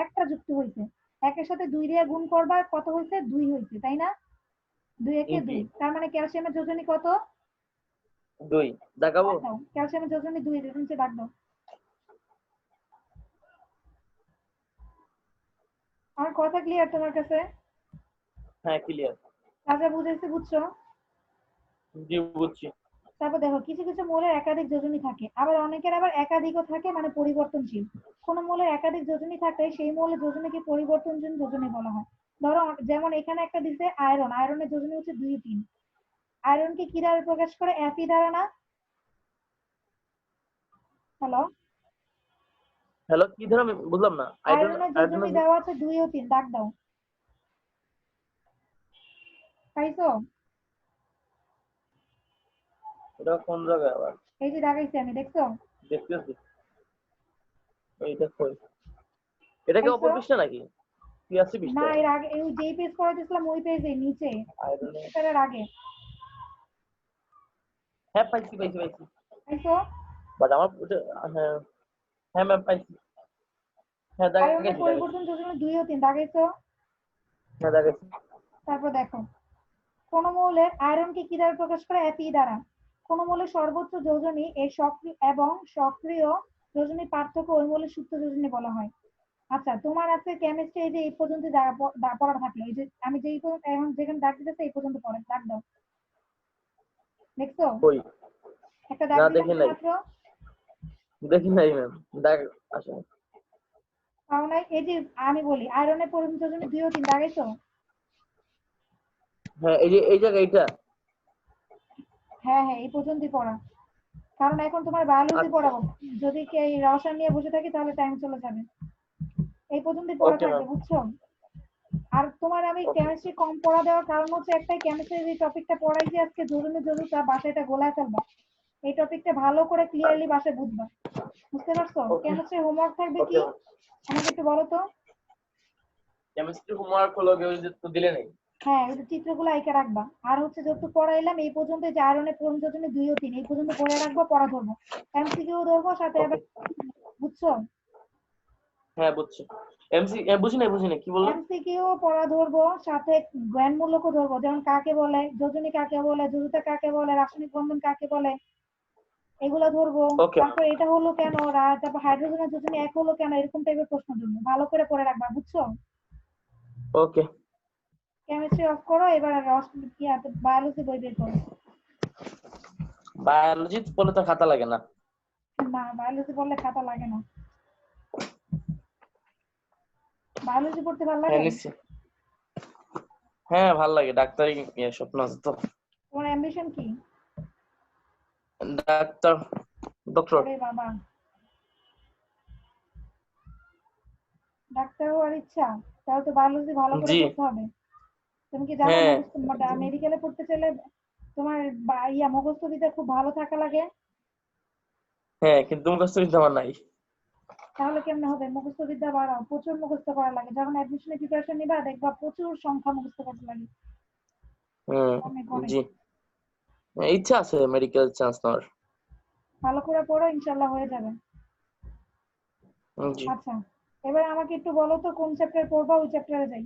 A: একটা যুক্ত হয়েছে, একের সাথে 2 দিয়ে গুণ করবা, কত হয়েছে? 2 হয়েছে, তাই না? 2 একে
B: জি
A: 2, তার মানে ক্যালসিয়ামের যোজনী কত?
B: 2 দেখাবো।
A: দাগ দাও, ক্যালসিয়ামের যোজনী 2, এর নিচে দাগ দাও। আমার কথা ক্লিয়ার তোমার কাছে?
B: হ্যাঁ ক্লিয়ার।
A: রাজা বুঝেছি, বুঝছো?
B: জি বুঝছি।
A: তারপর দেখো কিছু কিছু মৌলের একাধিক যোজনী থাকে, আবার অনেকের আবার একাধিকও থাকে, মানে পরিবর্তনশীল। কোন মৌলের একাধিক যোজনী থাকলে সেই মৌলের যোজনীকে পরিবর্তনশীল যোজনী বলা হয়। ধরো যেমন এখানে একটা দিছে আয়রন, আয়রনের যোজনী হচ্ছে 2 3। আয়রনকে কি দ্বারা প্রকাশ করে? Fe দ্বারা না? হ্যালো?
B: হ্যালো কি ধরো আমি বুঝলাম না। আইডন
A: আয়রনের
B: আইডন।
A: যোজনী দেওয়া আছে 2 ও 3, দাগ দাও। পাইছো?
B: এটা কোন জায়গায় আবার?
A: এই যে দাগাইছি আমি, দেখছো?
B: দেখতেছি। এইটা কই? এটা কি
A: পাইছো?
B: অপর পৃষ্ঠা নাকি? 83
A: না,
B: পৃষ্ঠা।
A: এর আগে ওই যেই পেজ করাইতেছিলাম ওই পেজে নিচে,
B: আইডনে।
A: এটার আগে।
B: হ্যাঁ পাইছি পাইছি পাইছি।
A: পাইছো?
B: বাট আমার হ্যাঁ। হ্যাঁ ম্যাম পাইছি। হ্যাঁ
A: আয়রনের
B: দেখাইছি দেখাইছি।
A: পরিবর্তন যোজনী 2 ও 3, দাগাইছো?
B: হ্যাঁ দেখাইছি।
A: তারপর দেখো কোন মৌলের আয়রনকে কি দ্বারা প্রকাশ করে? Fe দ্বারা। কোন মৌলের সর্বোচ্চ যোজনী এর সক্রিয় এবং সক্রিয় যোজনীর পার্থক্য ওই মৌলের সুপ্ত যোজনী বলা হয়। আচ্ছা, তোমার আছে কেমিস্ট্রি, এই যে এই পর্যন্ত পড়া থাকলো, এই যে আমি যেই এখন যেখানে দাগ দিতেছে এই পর্যন্ত পড়ে, দাগ দাও। দেখছো?
B: কই?
A: একটা দাগ
B: না
A: দিলাম
B: দেখি
A: তো
B: নাই।
A: মাত্র।
B: দেখি নাই ম্যাম। দেখ আসলে।
A: তাও নাই, এই যে আমি বলি আয়রনের পরিবর্তন যোজনী 2 ও 3, দাগাইছো?
B: হ্যাঁ এই যে এই জায়গা এইটা।
A: হ্যাঁ হ্যাঁ, এই পর্যন্তই পড়া, কারণ এখন তোমার বায়োলজি
B: আচ্ছা।
A: পড়াবো। যদি কি এই রসায়ন নিয়ে বসে থাকি তাহলে টাইম চলে যাবে। এই পর্যন্তই পড়া
B: ওকে
A: থাকবে,
B: ম্যাম।
A: বুঝছো? আর তোমার আমি
B: ওকে।
A: কেমিস্ট্রি কম পড়া দেওয়ার কারণ হচ্ছে একটাই, কেমিস্ট্রির যে টপিকটা পড়াইছি আজকে জরুরি জরুরটা বাসায় এটা গোলায় ফেলবা। এই টপিকটা ভালো করে ক্লিয়ারলি বাসায় বুঝবা। বুঝতে পারছো?
B: ওকে।
A: কেমিস্ট্রি হোমওয়ার্ক থাকবে
B: ওকে
A: কি
B: ম্যাম।
A: আমাকে একটু বলো তো?
B: কেমিস্ট্রি হোমওয়ার্ক হলো কেউ যে তো দিলে নাই।
A: হ্যাঁ, ওই যে চিত্রগুলো আঁকে রাখবা। আর হচ্ছে যতটুকু পড়াইলাম এই পর্যন্ত, যে আয়রনের পরিচর্যা 2 ও 3 এই পর্যন্ত পড়ে রাখবো, পড়া ধরবো, এমসিকিউ ধরবো সাথে
B: ওকে।
A: আবার। বুঝছো?
B: হ্যাঁ বুঝছি। বুঝি নাই কি বললেন?
A: এমসিকিউ পড়া ধরবো, সাথে জ্ঞানমূলকও ধরবো, যেমন কাকে বলে যোজনী, কাকে বলে যোজিতা, কাকে বলে রাসায়নিক বন্ধন, কাকে বলে, এগুলো ধরবো।
B: Okay ma'am.
A: তারপর এটা হলো কেন, তারপর হাইড্রোজেনের যোজনী 1 হলো কেন, এরকম টাইপের প্রশ্ন ধরবো, ভালো করে পড়ে রাখবা। বুঝছো?
B: ওকে।
A: কেমিস্ট্রি অফ করো, এবার রস কি বায়োলজি বই বের করো।
B: বায়োলজি বলে তো খাতা লাগে না।
A: না, বায়োলজি পড়লে খাতা লাগে না। বায়োলজি পড়তে ভালো
B: হ্যাঁ
A: লাগে?
B: নিশ্চয়, হ্যাঁ ভাল লাগে। ডাক্তারি স্বপ্ন আছে তো।
A: তোমার অ্যাম্বিশন কি?
B: Doctor, doctor.
A: ওরে বাবা, ডাক্তার হওয়ার ইচ্ছা? তাহলে তো বায়োলজি ভালো করে
B: জি
A: পড়তে হবে। তুমি কি জানো
B: হ্যাঁ।
A: মুখস্থ মেডিকেলে পড়তে চাইলে তোমার মুখস্থ বিদ্যা খুব ভালো থাকা লাগে?
B: হ্যাঁ কিন্তু মুখস্থ বিদ্যা আমার নাই।
A: তাহলে কেমনে হবে? মুখস্থ বিদ্যা বাড়াও, প্রচুর মুখস্থ করা লাগে। যখন অ্যাডমিশনের প্রিপারেশন নিবা দেখবা প্রচুর সংখ্যা মুখস্থ করতে লাগে,
B: হুম।
A: অনেক অনেক।
B: জি, ইচ্ছা আছে মেডিকেল চান্স নেওয়ার।
A: ভালো করে পড়ো, ইনশাল্লাহ হয়ে যাবে।
B: জি।
A: আচ্ছা, এবার আমাকে একটু বলো তো কোন চ্যাপ্টার পড়বা, ওই চ্যাপ্টারে যাই।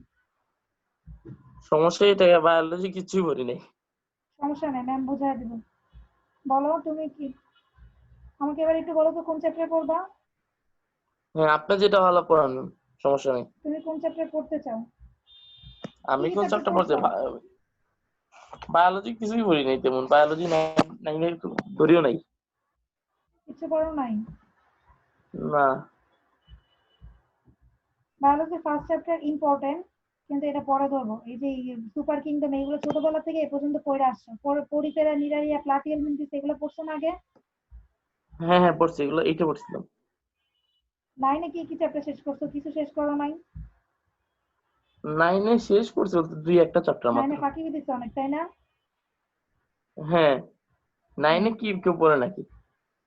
B: সমস্যা এটা, বায়োলজি কিছুই পড়ি নাই।
A: সমস্যা নেই, ম্যাম বুঝাই দিব। বলো তুমি কি, আমাকে এবার একটু বলো তো কোন চ্যাপ্টার পড়বা।
B: হ্যাঁ আপনার যেটা ভালো পড়ান, সমস্যা নেই।
A: তুমি কোন চ্যাপ্টার পড়তে চাও? কি
B: আমি
A: কি
B: কোন
A: চ্যাপ্টার
B: চ্যাপ্টার পড়তে,
A: পড়ছো?
B: বায়োলজি কিছুই পড়ি নাই তেমন। বায়োলজি নাইনে ধরিও নাই।
A: কিছু পড়ো নাই?
B: না।
A: বায়োলজি ফার্স্ট চ্যাপ্টার ইম্পর্টেন্ট, কিন্তু এটা পরে ধরবো। এই যে সুপার কিংডম এইগুলো ছোটবেলা থেকে এ পর্যন্ত পড়ে আসছো, পরে পরিফেরা নিরারিয়া প্লাটিয়াল মেন্টিস এগুলো পড়ছো না আগে?
B: হ্যাঁ হ্যাঁ পড়ছি, এগুলো এইটা পড়ছিলাম।
A: নাইনে কি কি চ্যাপ্টার শেষ করছো? কিছু শেষ করো নাই?
B: নাইনে শেষ করছি বলতে দুই একটা চ্যাপ্টার মাত্র।
A: নাইনে ফাঁকি দিছো অনেক, তাই না?
B: হ্যাঁ, নাইনে
A: হুম,
B: কি কেউ পড়ে নাকি?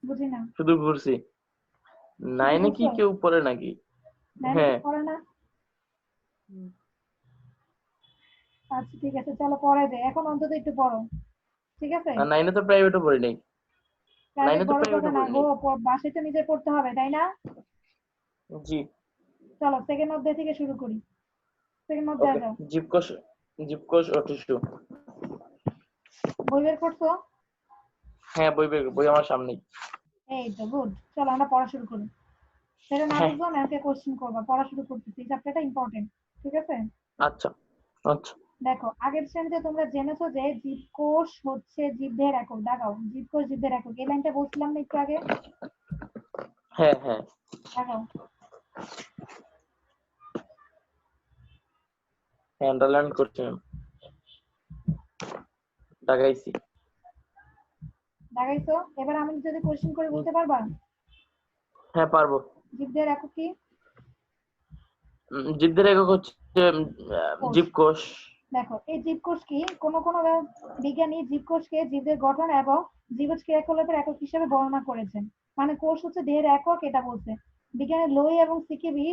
A: বুঝি না।
B: শুধু ঘুরছি।
A: শুধু
B: নাইনে কি
A: ঘুরছো?
B: কেউ পড়ে নাকি?
A: নাইনে
B: হ্যাঁ।
A: কেউ পড়ে না? আচ্ছা ঠিক আছে, চলো পরে যাই, এখন অন্তত একটু পড়ো, ঠিক আছে?
B: আর নাইনে তো প্রাইভেটও পড়ি নাই।
A: প্রাইভেট
B: নাইনে তো
A: বড় কথা
B: প্রাইভেটও
A: না
B: পড়ি
A: গো,
B: নাই।
A: বাসায় তো নিজে পড়তে হবে, তাই না?
B: জি।
A: চলো সেকেন্ড অধ্যায় থেকে শুরু করি। সেকেন্ড অধ্যায়
B: ওকে।
A: যাও।
B: জীবকোষ, জীবকোষ ও টিস্যু।
A: বই বের করছো?
B: হ্যাঁ বই আমার সামনেই।
A: এই তো গুড, চলো আমরা পড়া শুরু করি। সেটা না
B: হ্যাঁ।
A: বুঝবো ম্যামকে কোশ্চেন করবা, পড়া শুরু করতেছি, চ্যাপ্টারটা ইম্পর্টেন্ট, ঠিক আছে?
B: আচ্ছা আচ্ছা।
A: দেখো, আগের শ্রেণীতে তোমরা জেনেছো যে জীবকোষ হচ্ছে জীবদের একক। দেখাও, জীবকোষ জীবদের একক, এই লাইনটা বলছিলাম না একটু আগে?
B: হ্যাঁ হ্যাঁ
A: দেখাও।
B: হ্যাঁ আন্ডারলাইন করছি ম্যাম, লাগাইছি।
A: দেখাইছো? এবার আমি যদি কোশ্চেন করে বলতে পারবা
B: হ্যাঁ পারবো।
A: জীবদের একক কি?
B: জীবদের একক হচ্ছে
A: কোষ।
B: জীবকোষ।
A: দেখো, এই জীবকোষ কি, কোন কোন বিজ্ঞানী জীবকোষকে জীবদের গঠন এবং জীবজ ক্রিয়াকলাপের একক হিসেবে বর্ণনা করেছেন। মানে কোষ হচ্ছে দেহের একক, এটা বলছে। বিজ্ঞানী লোই এবং সিকিবি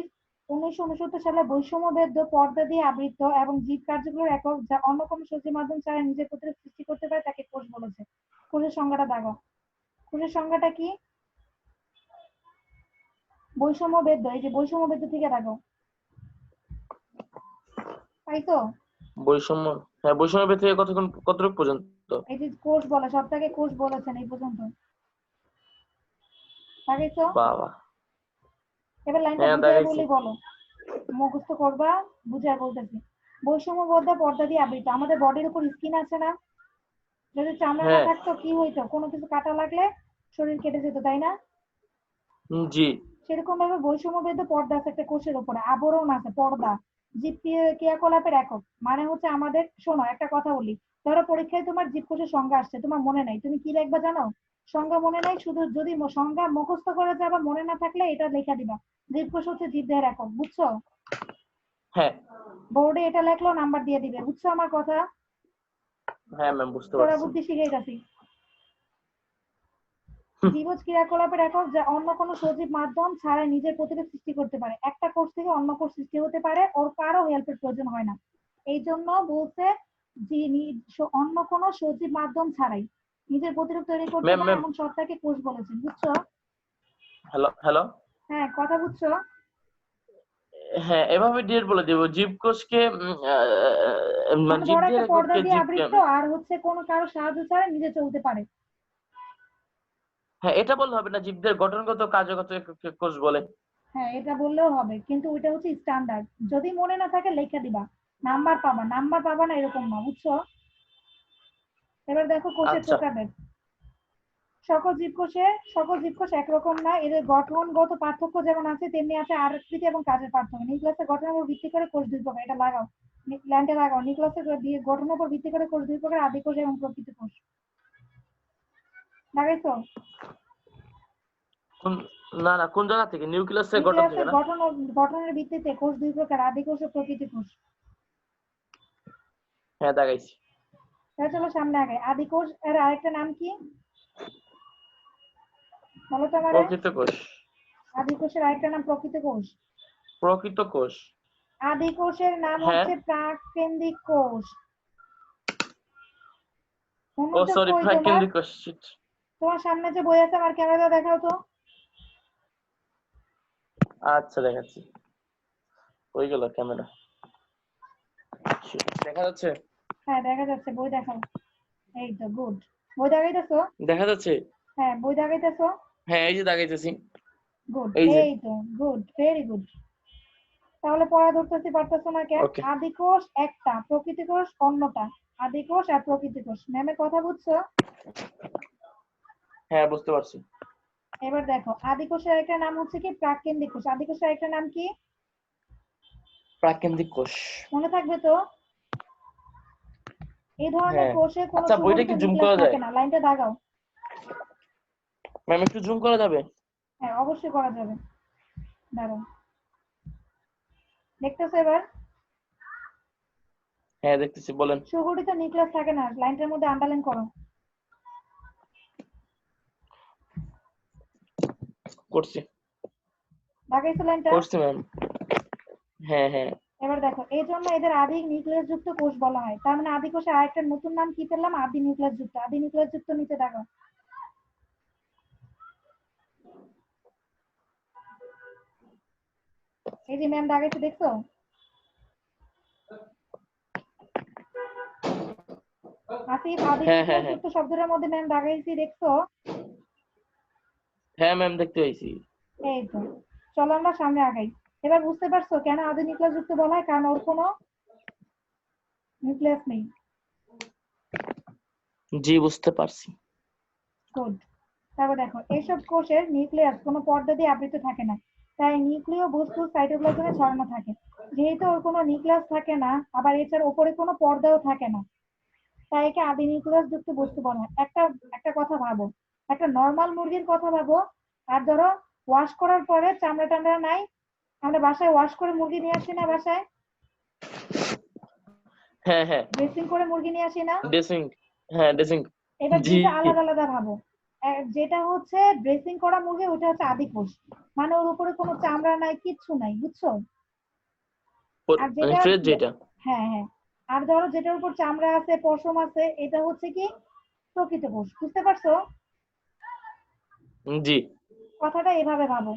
A: 1969 সালে বৈষম্যবেদ্য পর্দা দিয়ে আবৃত এবং জীব কার্যগুলোর একক যা অন্য কোনো সজ্জির মাধ্যম ছাড়া নিজের প্রতিরূপ সৃষ্টি করতে পারে তাকে কোষ বলেছে। কোষের সংজ্ঞাটা দেখো, কোষের সংজ্ঞাটা কি? বৈষম্যবেদ্য, এই যে বৈষম্যবেদ্য থেকে দেখো, পাইতো?
B: বৈষম্য, হ্যাঁ বৈষম্য থেকে কতটুকু পর্যন্ত?
A: এই যে কোষ বলে, সবটাকে কোষ বলেছেন এই পর্যন্ত, পাইছো?
B: বাবা।
A: এবার লাইনটা
B: হ্যাঁ
A: বুঝায়
B: দেখাইছি।
A: বলি, বলো, মুখস্থ করবা, বুঝায় বলতেছি। বৈষম্যবদ্ধ পর্দা দিয়ে আবৃত। আমাদের বডির উপর স্কিন আছে না? যদি চামড়া না
B: হ্যাঁ।
A: থাকতো কি হইতো? কোনো কিছু কাটা লাগলে শরীর কেটে যেত, তাই না?
B: জি।
A: সেরকম ভাবে বৈষম্যবদ্ধ পর্দা আছে একটা কোষের উপরে, আবরণ আছে, পর্দা। জীব ক্রিয়াকলাপের একক মানে হচ্ছে আমাদের, শোনো একটা কথা বলি। ধরো পরীক্ষায় তোমার জীবকোষের সংজ্ঞা আসছে, তোমার মনে নাই, তুমি কি লিখবা জানো? সংজ্ঞা মনে নাই, শুধু যদি সংজ্ঞা মুখস্থ করে যাবা, মনে না থাকলে এটা লেখা দিবা, জীবকোষ হচ্ছে জীবদেহের একক, বুঝছো?
B: হ্যাঁ
A: বোর্ডে এটা লেখলো, নাম্বার দিয়ে দিবে, বুঝছো আমার কথা?
B: হ্যাঁ ম্যাম বুঝতে
A: চোরা
B: পারছি।
A: বুদ্ধি শিখে গেছি। জীবজ ক্রিয়াকলাপের একক যা অন্য কোনো সজীব মাধ্যম ছাড়াই নিজের প্রতিরূপ সৃষ্টি করতে পারে। একটা কোষ থেকে অন্য কোষ সৃষ্টি হতে পারে, ওর কারো হেল্পের প্রয়োজন হয় না। এই জন্য বলছে যে অন্য কোনো সজীব মাধ্যম ছাড়াই নিজের প্রতিরূপ তৈরি করতে
B: ম্যাম
A: পারে
B: ম্যাম
A: এমন সত্তাকে কোষ বলেছেন, বুঝছো?
B: Hello hello.
A: হ্যাঁ, কথা বুঝছো?
B: হ্যাঁ এভাবে ডিরেক্ট বলে দেবো জীবকোষকে মানে
A: মানে ধরো
B: জীবদের
A: একটা পর্দা
B: এককে
A: দিয়ে
B: জীবকে।
A: আবৃত আর হচ্ছে কোনো কারো সাহায্য ছাড়া নিজে চলতে পারে।
B: হ্যাঁ এটা বললে হবে না, জীবদের গঠনগত কার্যগত এককে কোষ বলে।
A: হ্যাঁ, এটা বললেও হবে, কিন্তু ওইটা হচ্ছে স্ট্যান্ডার্ড। যদি মনে না থাকে লেখা দিবা, নাম্বার পাবা, নাম্বার পাবা না এরকম না, বুঝছো? এবার দেখো কোষের
B: আচ্ছা।
A: প্রকারভেদ। সকল জীবকোষ একরকম না, এদের গঠনগত পার্থক্য যেমন আছে তেমনি আছে আকৃতি এবং কাজের পার্থক্য। নিউক্লিয়াসের গঠনের উপর ভিত্তি করে কোষ দুই প্রকার। এটা লাগাও, লাইনটা লাগাও। নিউক্লিয়াসের গঠনের উপর ভিত্তি করে কোষ দুই প্রকার, আদি কোষ এবং প্রকৃত কোষ। লাগাইছো?
B: না না, কোন জায়গা থেকে? নিউক্লিয়াসের গঠন থেকে
A: নিউক্লিয়াসের
B: না?
A: গঠনের ভিত্তিতে কোষ দুই প্রকার, আদি কোষ ও প্রকৃতি কোষ।
B: হ্যাঁ, দেখাইছি।
A: তাহলে চলো সামনে আগে। আদি কোষ এর আরেকটা নাম কি বলো তো আমারে?
B: প্রকৃত কোষ।
A: আদি কোষের আরেকটা নাম প্রকৃত কোষ।
B: প্রকৃত কোষ।
A: আদি কোষের নাম
B: হ্যাঁ।
A: হচ্ছে প্রাককেন্দ্রিক কোষ।
B: ও
A: মনোযোগ
B: সরি,
A: কই তোমার?
B: প্রাককেন্দ্রিক কোষ। Shit.
A: তোমার সামনে যে বই আছে আমার ক্যামেরা দেখাও তো।
B: আচ্ছা, দেখাচ্ছি। ওই গেল ক্যামেরা। দেখা যাচ্ছে?
A: হ্যাঁ দেখা যাচ্ছে, বই দেখাও। এই তো গুড। বই দেখাইতেছো?
B: দেখা যাচ্ছে?
A: হ্যাঁ বই দেখাইতেছো।
B: হ্যাঁ, এই যে দেখাইতেছি।
A: গুড,
B: এই যে।
A: এই তো গুড, ভেরি গুড। তাহলে পড়া ধরতেছি পারতেছো না কেন?
B: ওকে।
A: আদি কোষ একটা, প্রকৃতি কোষ অন্যটা। আদি কোষ আর প্রকৃতি কোষ। ম্যামের কথা বুঝছো?
B: হ্যাঁ, বুঝতে পারছি।
A: এবার দেখো, আদি কোষের একটা নাম হচ্ছে কি প্রাককেন্দ্রিক কোষ। আদি কোষের একটা নাম কি
B: প্রাককেন্দ্রিক কোষ।
A: মনে থাকবে তো? এই ধরনের
B: হ্যাঁ।
A: কোষে কোনো
B: আচ্ছা, বইটা
A: সুগঠিত
B: কি জুম
A: নিউক্লিয়াস
B: করা যায়?
A: থাকে না। লাইনটা দাগাও।
B: ম্যাম, একটু জুম করা যাবে?
A: হ্যাঁ অবশ্যই করা যাবে, দাঁড়াও। দেখতেছো এবার?
B: হ্যাঁ, দেখতেছি, বলেন।
A: সুগঠিত নিউক্লিয়াস থাকে না, লাইনটার মধ্যে আন্ডারলাইন করো।
B: করছি।
A: দাগাইছো লাইনটা?
B: করছি ম্যাম। হ্যাঁ হ্যাঁ।
A: এবার দেখো, এই জন্য এদের আদি নিউক্লিয়াস যুক্ত কোষ বলা হয়। তার মানে আদি কোষে আরেকটা নতুন নাম কি পেলাম? আদি নিউক্লিয়াস যুক্ত। আদি নিউক্লিয়াস যুক্ত নিচে দেখো। এই যে ম্যাম দাগাইছে, দেখছো? আসিফ, আদি
B: হ্যাঁ হ্যাঁ
A: নিউক্লিয়াস
B: হ্যাঁ।
A: যুক্ত শব্দটার মধ্যে ম্যাম দাগাইছি, দেখছো?
B: হ্যাঁ ম্যাম, দেখতে পাইছি।
A: এই তো। চলো আমরা সামনে আগাই। এবার বুঝতে পারছো কেন আদি নিউক্লিয়াস যুক্ত বলা হয়? কারণ ওর কোনো নিউক্লিয়াস নেই।
B: জি, বুঝতে পারছি।
A: গুড। তারপর দেখো, এইসব কোষের নিউক্লিয়াস কোনো পর্দা দিয়ে আবৃত থাকে না, তাই নিউক্লিয় বস্তু সাইটোপ্লাজমে ছড়ানো থাকে। যেহেতু ওর কোনো নিউক্লিয়াস থাকে না, আবার এছাড়া উপরে কোনো পর্দাও থাকে না, তাই একে আদি নিউক্লিয়াস যুক্ত বস্তু বলা হয়। একটা একটা কথা ভাবো, একটা নর্মাল মুরগির কথা ভাবো। আর ধরো ওয়াশ করার পরে চামড়া টামড়া নাই, আমরা বাসায় ওয়াশ করে মুরগি নিয়ে আসি না বাসায়?
B: হ্যাঁ হ্যাঁ।
A: ড্রেসিং করে মুরগি নিয়ে আসি না?
B: ড্রেসিং। হ্যাঁ, ড্রেসিং।
A: এবার
B: জি।
A: দুইটা আলাদা আলাদা ভাবো। যেটা হচ্ছে ড্রেসিং করা মুরগি, ওটা হচ্ছে আদি কোষ। মানে ওর উপরে কোনো চামড়া নাই, কিচ্ছু নাই, বুঝছো? আর
B: মানে
A: যেটা,
B: ফ্রেশ যেটা।
A: হ্যাঁ হ্যাঁ, আর ধরো যেটার উপর চামড়া আছে, পশম আছে, এটা হচ্ছে কি প্রকৃত কোষ। বুঝতে পারছো?
B: জি।
A: কথাটা এভাবে ভাবো।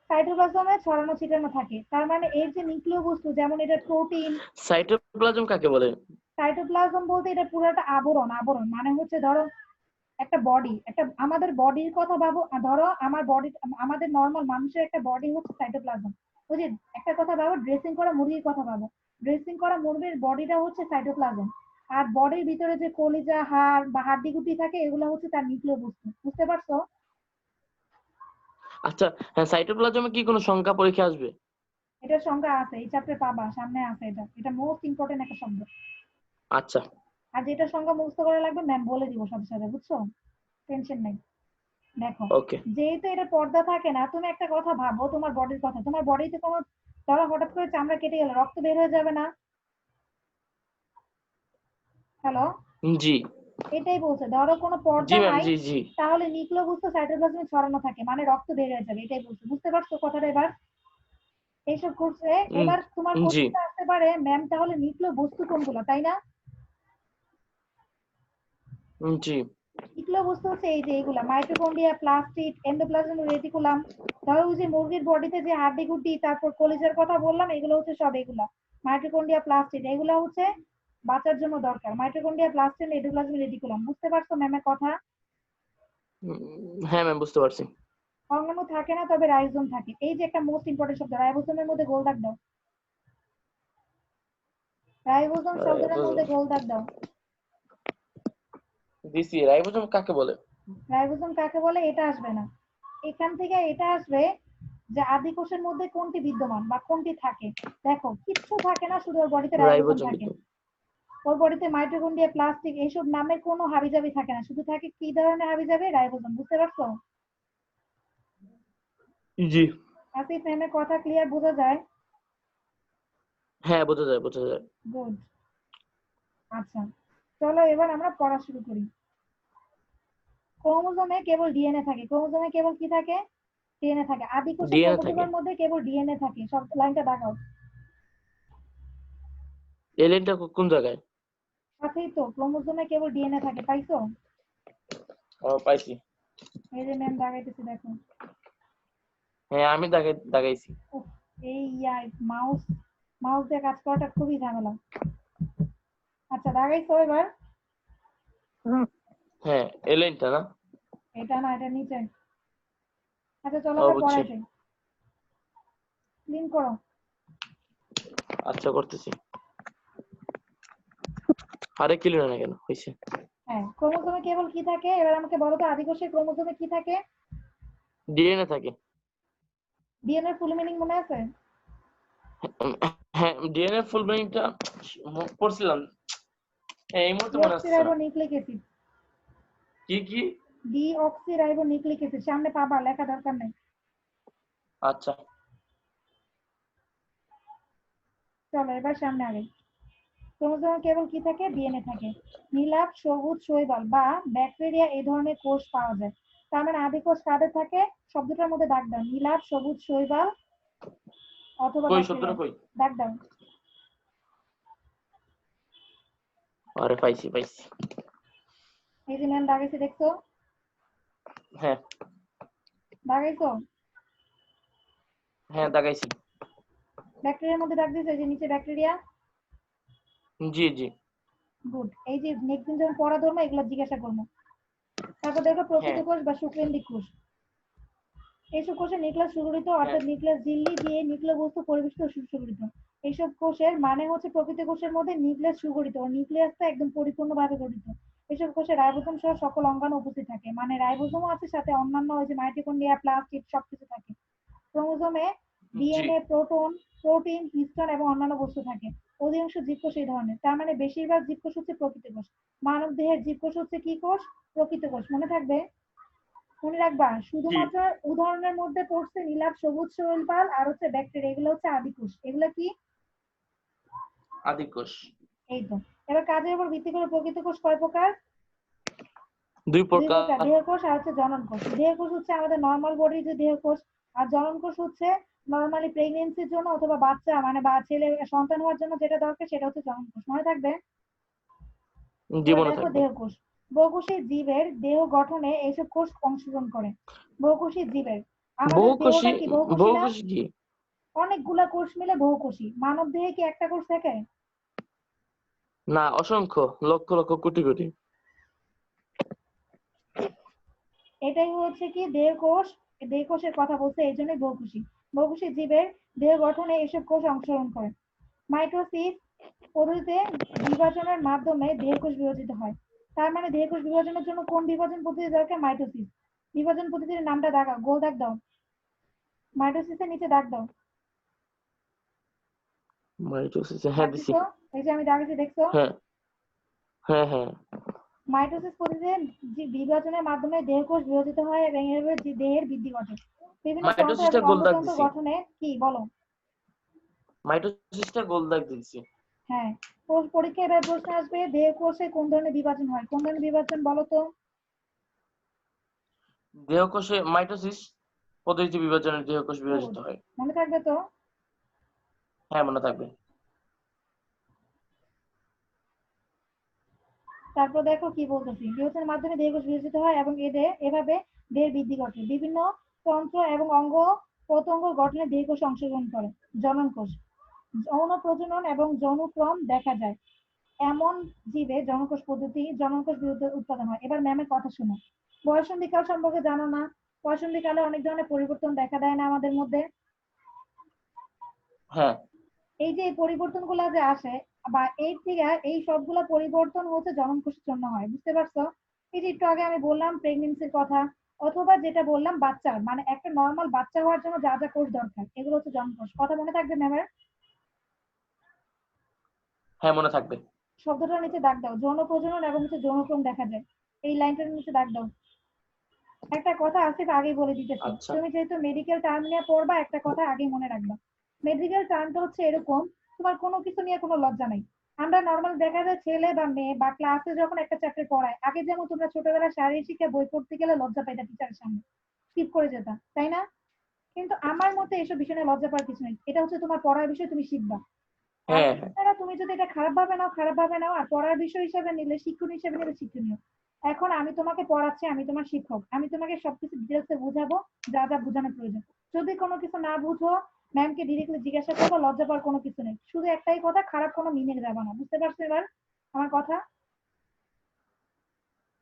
A: সাইটোপ্লাজমে ছড়ানো ছিটানো থাকে, তার মানে এর যে নিউক্লিয় বস্তু, যেমন এটা প্রোটিন।
B: সাইটোপ্লাজম কাকে বলে?
A: সাইটোপ্লাজম বলতে এটা পুরো একটা আবরণ। আবরণ মানে হচ্ছে ধরো একটা বডি, একটা আমাদের বডির কথা ভাবো। ধরো আমার বডি, আমাদের নর্মাল মানুষের একটা বডি হচ্ছে সাইটোপ্লাজম। ওই যে একটা কথা ভাবো, ড্রেসিং করা মুরগির কথা ভাবো। ড্রেসিং করা মুরগির বডিটা হচ্ছে সাইটোপ্লাজম। আর বডির ভিতরে যে কলিজা, হাড় বা হাড্ডি গুটি থাকে, এগুলো হচ্ছে তার নিউক্লিয় বস্তু। বুঝতে পারছো?
B: আচ্ছা। হ্যাঁ, সাইটোপ্লাজমে কি কোনো সংখ্যা পরীক্ষা আসবে?
A: এটার সংজ্ঞা আছে, এই চ্যাপ্টারে পাবা, সামনে আছে। এটা এটা মোস্ট ইম্পর্টেন্ট একটা শব্দ।
B: আচ্ছা।
A: আর যেটা সংজ্ঞা মুখস্থ করা লাগবে ম্যাম বলে দিব সাথে সাথে, বুঝছো? টেনশন নেই। দেখো,
B: ওকে।
A: যেহেতু এটা পর্দা থাকে না, তুমি একটা কথা ভাবো, তোমার বডির কথা। তোমার বডিতে কোনো, ধরো হঠাৎ করে চামড়া কেটে গেল, রক্ত বের হয়ে যাবে না? হ্যালো,
B: জি।
A: এটাই বলছে। ধরো কোনো
B: জি
A: পর্দা
B: ম্যাম,
A: নাই,
B: জি জি।
A: তাহলে নিউক্লিয় বস্তু সাইটোপ্লাজমে ছড়ানো থাকে, মানে রক্ত বের হয়ে যাবে, এটাই বলছে। বুঝতে পারছো কথাটা এবার? এইসব করছে।
B: উম,
A: এবার তোমার
B: জি।
A: কোশ্চেনটা আসতে পারে, ম্যাম তাহলে নিউক্লিয় বস্তু কোনগুলো, তাই না?
B: জি।
A: নিউক্লিয় বস্তু হচ্ছে এই যে এইগুলা: মাইটোকন্ড্রিয়া, প্লাস্টিড, এন্ডোপ্লাজম, রেটিকুলাম। ধরো ওই যে মুরগির বডিতে যে হাড্ডি গুড্ডি, তারপর কলিজার কথা বললাম, এগুলো হচ্ছে সব এগুলা মাইটোকন্ড্রিয়া, প্লাস্টিড। এগুলো হচ্ছে বাঁচার জন্য দরকার। Mitochondria, plastid, endoplasm, reticulum. বুঝতে পারছো ম্যামের কথা?
B: হ্যাঁ ম্যাম, বুঝতে পারছি।
A: অঙ্গাণু থাকে না, তবে রাইজোম থাকে। এই যে একটা মোস্ট ইম্পর্টেন্ট শব্দ, রাইবোসোমের মধ্যে গোল দাগ দাও। রাইবোসোম শব্দটার মধ্যে গোল দাগ দাও।
B: দিছি। রাইবোসোম কাকে বলে?
A: রাইবোজোম কাকে বলে এটা আসবে না, এখান থেকে এটা আসবে যে আদি কোষের মধ্যে কোনটি বিদ্যমান বা কোনটি থাকে। দেখো কিচ্ছু থাকে না, শুধু ওর বডিতে রাইবোজোম
B: রাইবোজোম
A: থাকে।
B: বিদ্যমান।
A: ওর বডিতে মাইটোকন্ড্রিয়া, প্লাস্টিক এইসব নামের কোনো হাবিজাবি থাকে না, শুধু থাকে কি ধরনের হাবিজাবি, রাইবোজোম। বুঝতে পারছো?
B: জি।
A: আসিফ ম্যামের কথা ক্লিয়ার বোঝা যায়?
B: হ্যাঁ, বোঝা যায়, বোঝা যায়।
A: গুড। আচ্ছা, চলো এবার আমরা পড়া শুরু করি। ক্রোমোজোমে কেবল ডিএনএ থাকে। ক্রোমোজোমে কেবল কি থাকে? ডিএনএ থাকে। আদি কোষের
B: ডিএনএ থাকে।
A: ক্রোমোজোমের মধ্যে কেবল ডিএনএ থাকে। সব লাইনটা দেখাও।
B: এই লাইনটা কোন জায়গায়?
A: সাথেই তো, ক্রোমোজোমে কেবল ডিএনএ থাকে, পাইছো?
B: ও, পাইছি।
A: এই যে ম্যাম দাগাইতেছে, দেখো।
B: হ্যাঁ, আমি দাগাইছি।
A: উফ, এই মাউস মাউস দিয়ে কাজ করাটা খুবই ঝামেলা। আচ্ছা, দাগাইছো এবার?
B: হ্যাঁ, এই লাইনটা না?
A: এটা না, এটা নিচে। আচ্ছা চলো
B: ও,
A: এবার
B: বুঝছি।
A: পড়াই যাই। ক্লিন করো।
B: আচ্ছা, করতেছি। আরে ক্লিন হয় না কেন? হয়েছে।
A: হ্যাঁ, ক্রোমোজোমে কেবল কি থাকে এবার আমাকে বলো তো, আদি কোষের ক্রোমোজোমে কি থাকে?
B: ডিএনএ থাকে।
A: ডিএনএ ফুল মিনিং মনে আছে?
B: হ্যাঁ, ডিএনএ ফুল মিনিংটা পড়ছিলাম। হ্যাঁ, এই মুহূর্তে মনে আসছে না।
A: Deoxyribo nucleic acid.
B: কি কি?
A: ডিঅক্সিরাইবো নিউক্লিক অ্যাসিড, সামনে পাবা, লেখা দরকার নেই।
B: আচ্ছা।
A: চলো এবার সামনে আগে। ক্রোমোজোমে কেবল কি থাকে? ডিএনএ থাকে। নীলাভ, সবুজ শৈবাল বা ব্যাকটেরিয়া এই ধরনের কোষ পাওয়া যায়। তার মানে আদি কোষ কাদের থাকে? শব্দটার মধ্যে দাগ দাও, নীলাভ, সবুজ শৈবাল অথবা
B: কই শব্দটা
A: ব্যাকটেরিয়া।
B: কই?
A: দাগ দাও।
B: আরে, পাইছি পাইছি।
A: এই যে ম্যাম দাগাইছে, দেখছো?
B: হ্যাঁ।
A: দাগাইছো?
B: হ্যাঁ, দাগাইছি।
A: ব্যাকটেরিয়ার মধ্যে দাগ দিয়েছো, এই যে নিচে ব্যাকটেরিয়া।
B: জি জি।
A: গুড। এই যে নেক্সট দিন যখন পড়া ধরবো এগুলো জিজ্ঞাসা করবো। তারপর দেখো প্রকৃত
B: হ্যাঁ
A: কোষ বা শুক্রেন্দ্রিক কোষ। এইসব কোষে নিউক্লিয়াস সুগঠিত,
B: হ্যাঁ।
A: অর্থাৎ নিউক্লিয়াস ঝিল্লি দিয়ে নিউক্লিয় বস্তু পরিবেষ্টিত ও সুগঠিত। এইসব কোষের মানে হচ্ছে প্রকৃত কোষের মধ্যে নিউক্লিয়াস সুগঠিত ও নিউক্লিয়াসটা একদম পরিপূর্ণভাবে গঠিত। এসব কোষে রাইবোজোম সহ সকল অঙ্গাণু উপস্থিত থাকে, মানে রাইবোজোমও আছে, সাথে অন্যান্য ওই যে মাইটোকন্ড্রিয়া, প্লাস্টিড সবকিছু থাকে। ক্রোমোজোমে
B: জি
A: ডিএনএ, প্রোটিন, হিস্টোন এবং অন্যান্য বস্তু থাকে। অধিকাংশ জীবকোষ এই ধরনের, তার মানে বেশিরভাগ জীবকোষ হচ্ছে প্রকৃত কোষ। মানব দেহের জীবকোষ হচ্ছে কি কোষ? প্রকৃত কোষ। মনে থাকবে, মনে রাখবা।
B: জি।
A: শুধুমাত্র উদাহরণের মধ্যে পড়ছে নীলাভ, সবুজ শৈবাল আর হচ্ছে ব্যাকটেরিয়া, এগুলো হচ্ছে আদি কোষ। এগুলো কি?
B: আদি কোষ।
A: এই তো। এবার কাজের উপর ভিত্তি করে প্রকৃত কোষ কয় প্রকার?
B: দুই
A: দুই প্রকার,
B: প্রকার।
A: দেহকোষ আর হচ্ছে জনন কোষ। দেহকোষ হচ্ছে আমাদের নর্মাল বডির যে দেহকোষ, আর জনন কোষ হচ্ছে নর্মালি প্রেগনেন্সির জন্য অথবা বাচ্চা মানে বা ছেলে সন্তান হওয়ার জন্য যেটা দরকার সেটা হচ্ছে জনন কোষ। মনে থাকবে।
B: জি,
A: এবার
B: মনে
A: দেখো
B: থাকবে।
A: দেহকোষ। বহুকোষী জীবের দেহ গঠনে এইসব কোষ অংশগ্রহণ করে। বহুকোষী জীবের, আমাদের
B: বহুকোষী।
A: দেহটা কি বহুকোষী না?
B: বহুকোষী কি?
A: অনেকগুলা কোষ মিলে বহুকোষী। মানব দেহে কি একটা কোষ থাকে?
B: না, অসংখ্য, লক্ষ লক্ষ, কোটি কোটি।
A: এটাই হচ্ছে কি দেহকোষ। দেহকোষের কথা বলছে, এই জন্যই বহুকোষী। বহুকোষী জীবের দেহ গঠনে এসব কোষ অংশগ্রহণ করে। মাইটোসিস পদ্ধতিতে বিভাজনের মাধ্যমে দেহকোষ বিভাজিত হয়। তার মানে দেহকোষ বিভাজনের জন্য কোন বিভাজন পদ্ধতি দরকার? মাইটোসিস। বিভাজন পদ্ধতির নামটা দাগাও, গোল দাগ দাও। মাইটোসিসের নিচে দাগ দাও।
B: মাইটোসিস, হ্যাঁ
A: দাগ
B: দিছি।
A: দিছো? এই যে আমি দাগেছি, দেখছো?
B: হ্যাঁ হ্যাঁ হ্যাঁ।
A: মাইটোসিস পদ্ধতিতে বিভাজনের মাধ্যমে দেহকোষ বিভাজিত হয় এবং এভাবে দেহের বৃদ্ধি ঘটে। বিভিন্ন তন্ত্র
B: মাইটোসিসটা
A: এবং
B: গোল দাগ
A: অঙ্গতন্ত্র
B: দিছি।
A: গঠনে কি বলো?
B: মাইটোসিসটা গোল দাগ দিছি।
A: হ্যাঁ। পরীক্ষায় এবার প্রশ্ন আসবে, দেহকোষে কোন ধরনের বিভাজন হয়? কোন ধরনের বিভাজন বলো তো?
B: দেহকোষে মাইটোসিস পদ্ধতি বিভাজনের দেহকোষ
A: গুড।
B: বিভাজিত হয়।
A: মনে থাকবে তো?
B: হ্যাঁ, মনে থাকবে।
A: তারপর দেখো কি বলতেছি, বিভাজনের মাধ্যমে দেহকোষ বিভাজিত হয় এবং এভাবে দেহের বৃদ্ধি ঘটে। বিভিন্ন তন্ত্র এবং অঙ্গ প্রত্যঙ্গ গঠনে দেহকোষ অংশগ্রহণ করে। জনন কোষ, যৌন প্রজনন এবং যৌনক্রম দেখা যায় এমন জীবে জননকোষ উৎপাদন হয়। এবার ম্যামের কথা শুনো। বয়ঃসন্ধিকাল সম্পর্কে জানো না? বয়ঃসন্ধিকালে অনেক ধরনের পরিবর্তন দেখা দেয় না আমাদের মধ্যে?
B: হ্যাঁ।
A: এই যে এই পরিবর্তনগুলো যে আসে বা এই থেকে এই সবগুলা পরিবর্তন হচ্ছে জনন কোষের জন্য হয়। বুঝতে পারছো? এই যে একটু আগে আমি বললাম প্রেগন্যান্সির কথা, অথবা যেটা বললাম বাচ্চার, মানে একটা নর্মাল বাচ্চা হওয়ার জন্য যা যা কোষ দরকার, এগুলো হচ্ছে জন্মকোষ। কথা মনে থাকবে ম্যামের?
B: হ্যাঁ মনে থাকবে।
A: শব্দটার নিচে দাগ দাও, যৌন প্রজনন এবং হচ্ছে যৌনক্রম দেখা যায়, এই লাইনটার নিচে দাগ দাও। একটা কথা আসিফ আগেই বলে দিতেছি,
B: আচ্ছা
A: তুমি যেহেতু মেডিকেল টার্ম নিয়ে পড়বা, একটা কথা আগেই মনে রাখবা। মেডিকেল টার্মটা হচ্ছে এরকম, তোমার কোনো কিছু নিয়ে কোনো লজ্জা নাই। আমরা নর্মাল দেখা যায় ছেলে বা মেয়ে বা ক্লাসে যখন একটা চ্যাপ্টার পড়ায়, আগে যেমন তোমরা ছোটবেলায় শারীরিক শিক্ষা বই পড়তে গেলে লজ্জা পাইতা টিচারের সামনে, স্কিপ করে যেতা, তাই না? কিন্তু আমার মতে এসব বিষয় নিয়ে লজ্জা পাওয়ার কিছু নেই, এটা হচ্ছে তোমার পড়ার বিষয়, তুমি শিখবা। আর
B: হ্যাঁ হ্যাঁ
A: এছাড়া তুমি যদি এটা খারাপ ভাবে নাও, খারাপ ভাবে নাও, আর পড়ার বিষয় হিসেবে নিলে, শিক্ষণ হিসেবে নিলে শিক্ষণীয়। এখন আমি তোমাকে পড়াচ্ছি, আমি তোমার শিক্ষক, আমি তোমাকে সবকিছু ডিটেলসে বুঝাবো, যা যা বোঝানোর প্রয়োজন। যদি কোনো কিছু না বুঝো, ম্যামকে ডিরেক্টলি জিজ্ঞাসা করবো, লজ্জা পাওয়ার কোনো কিছু নেই। শুধু একটাই কথা, খারাপ কোনো মিনিং যাবে না, বুঝতে পারছো এবার আমার কথা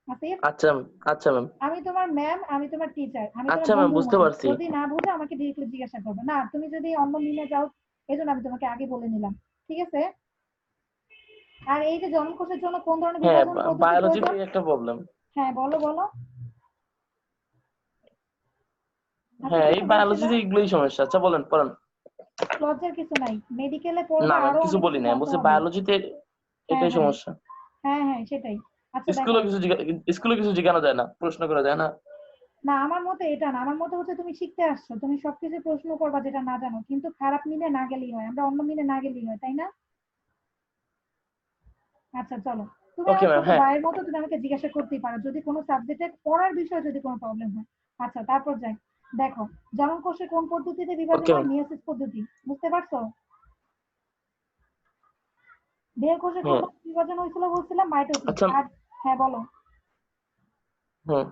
A: আসিফ?
B: আচ্ছা আচ্ছা ম্যাম।
A: আমি তোমার ম্যাম, আমি তোমার টিচার, আমি তোমার
B: আচ্ছা ম্যাম
A: বন্ধুর
B: বুঝতে
A: মতো।
B: পারছি।
A: যদি না বুঝো আমাকে ডিরেক্টলি জিজ্ঞাসা করবে, না তুমি যদি অন্য মিনে যাও, এই জন্য আমি তোমাকে আগে বলে নিলাম, ঠিক আছে? আর এই যে জন্মকোষের জন্য কোন ধরনের
B: হ্যাঁ
A: বিভাজন পদ্ধতি প্রয়োজন?
B: বায়োলজিতে একটা প্রবলেম।
A: হ্যাঁ বলো বলো। আচ্ছা
B: হ্যাঁ এই
A: কিছু বলছিলা?
B: বায়োলজিতে এগুলোই সমস্যা। আচ্ছা বলেন পড়েন।
A: লজ্জার কিছু নাই, মেডিকেলে
B: না
A: পড়বা,
B: ম্যাম
A: আরো
B: কিছু
A: অনেক
B: বলি
A: কিছু
B: না, আমি
A: জানতে
B: বলছি
A: হবে।
B: বায়োলজিতে
A: হ্যাঁ
B: এটাই
A: হ্যাঁ
B: সমস্যা।
A: হ্যাঁ হ্যাঁ সেটাই। আচ্ছা দেখো,
B: স্কুলে কিছু জিজ্ঞানো যায় না, প্রশ্ন করা যায় না।
A: না আমার মতে এটা না, আমার মতে হচ্ছে তুমি শিখতে আসছো, তুমি সবকিছু প্রশ্ন করবা যেটা না জানো, কিন্তু খারাপ মিলে না গেলেই হয়, আমরা অন্য মিলে না গেলেই হয়, তাই না? আচ্ছা চলো, তুমি
B: ওকে
A: আমার
B: ম্যাম
A: ছোট
B: হ্যাঁ।
A: ভাইয়ের মতো তুমি আমাকে জিজ্ঞাসা করতেই পারো যদি কোনো সাবজেক্টে পড়ার বিষয়ে যদি কোনো প্রবলেম হয়। আচ্ছা তারপর যাই। দেখো, জনন কোষে কোন পদ্ধতিতে বিভাজন
B: ওকে
A: হয়?
B: ম্যাম।
A: মিয়োসিস পদ্ধতি, বুঝতে পারছো? দেহকোষে কোন
B: হ্যাঁ
A: বিভাজন হয়েছিল বলছিলাম? মাইটোসিস।
B: আচ্ছা।
A: আর হ্যাঁ বলো
B: হ্যাঁ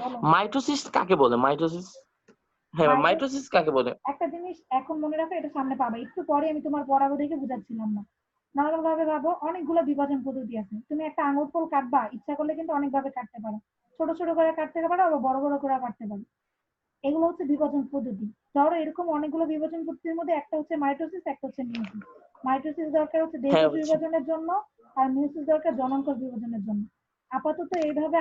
A: বলো।
B: মাইটোসিস কাকে বলে? মাইটোসিস, হ্যাঁ ম্যাম
A: মাইটোসিস,
B: মাইটোসিস কাকে বলে?
A: একটা জিনিস এখন মনে রাখো, এটা সামনে পাবে, একটু পরে আমি তোমার পড়াবো দেখে বুঝাচ্ছিলাম না। নর্মাল ভাবে ভাবো, অনেকগুলো বিভাজন পদ্ধতি আছে। তুমি একটা আঙুর ফল কাটবা, ইচ্ছা করলে কিন্তু অনেক ভাবে কাটতে পারো, ছোট ছোট করে কাটতে পারো, আবার বড় বড় করে কাটতে পারো। এগুলো হচ্ছে বিভাজন পদ্ধতি। ধরো এরকম অনেকগুলো বিভাজন পদ্ধতির মধ্যে একটা হচ্ছে মাইটোসিস, একটা হচ্ছে মিয়োসিস। মাইটোসিস দরকার হচ্ছে
B: হ্যাঁ
A: দেহকোষ
B: বুঝছি।
A: বিভাজনের জন্য, আর মিয়োসিস দরকার জননকোষ বিভাজনের জন্য। আপাতত এইভাবে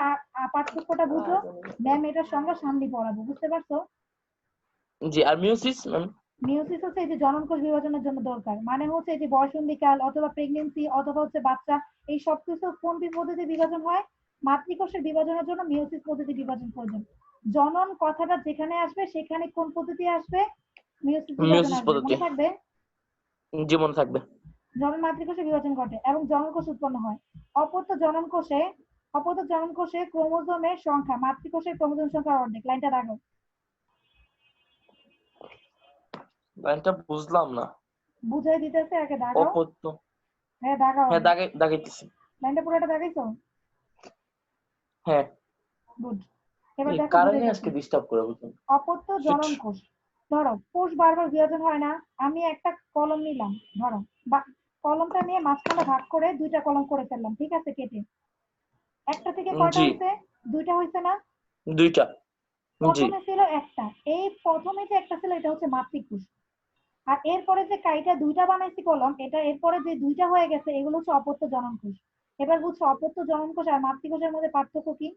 A: পার্থক্যটা বুঝো, ম্যাম এটার সংজ্ঞা সামনে পড়াবো, বুঝতে পারছো?
B: জি আর মিওসিস ম্যাম?
A: মিয়োসিস হচ্ছে এই যে জননকোষ বিভাজনের জন্য দরকার, মানে হচ্ছে এই যে বয়সন্ধিকাল অথবা প্রেগনেন্সি অথবা হচ্ছে বাচ্চা, এই সবকিছু কোন পদ্ধতি বিভাজন হয়? মাতৃকোষের বিভাজনের জন্য মিয়োসিস পদ্ধতি বিভাজন প্রয়োজন। জনন কথাটা যেখানে আসবে সেখানে কোন পদ্ধতি আসবে? মিয়োসিস বিভাজন
B: মিওসিস
A: আসবে,
B: পদ্ধতি।
A: মনে থাকবে?
B: জি মনে থাকবে।
A: জনন মাতৃকোষে বিভাজন ঘটে এবং জননকোষ উৎপন্ন হয়। অপত্য জনন কোষে, অপত্য জনন কোষে ক্রোমোজোমের সংখ্যা মাতৃকোষের ক্রোমোজোম সংখ্যার অর্ধেক। লাইনটা দাগো।
B: লাইনটা বুঝলাম না।
A: বুঝাই দিতেছে, আগে দাগাও।
B: অপত্য।
A: হ্যাঁ দাগাও
B: হ্যাঁ
A: আগে।
B: দাগাইতেছি।
A: লাইনটা পুরোটা দাগাইছো?
B: হ্যাঁ।
A: গুড। এবার
B: এই
A: দেখো
B: কারেন্টই
A: বুঝাইতেছি।
B: আজকে ডিস্টার্ব করে বুঝুন।
A: অপত্য জনন কোষ, ধরো কোষ বারবার বিভাজন হয় না, আমি একটা কলম নিলাম, ধরো বা কলমটা নিয়ে মাঝখানে ভাগ করে দুইটা কলম করে ফেললাম, ঠিক আছে, কেটে। একটা থেকে কয়টা
B: জি
A: হয়েছে? দুইটা হয়েছে না?
B: দুইটা। জি
A: প্রথমে ছিল একটা, এই প্রথমে যে একটা ছিল এটা হচ্ছে মাতৃকোষ। আর এরপরে যে কাইটা দুইটা বানাইছি কলম, এটা এরপরে যে দুইটা হয়ে গেছে এগুলো হচ্ছে অপত্য জনন কোষ। এবার বুঝছো অপত্য জনন কোষ আর মাতৃকোষের মধ্যে পার্থক্য কি?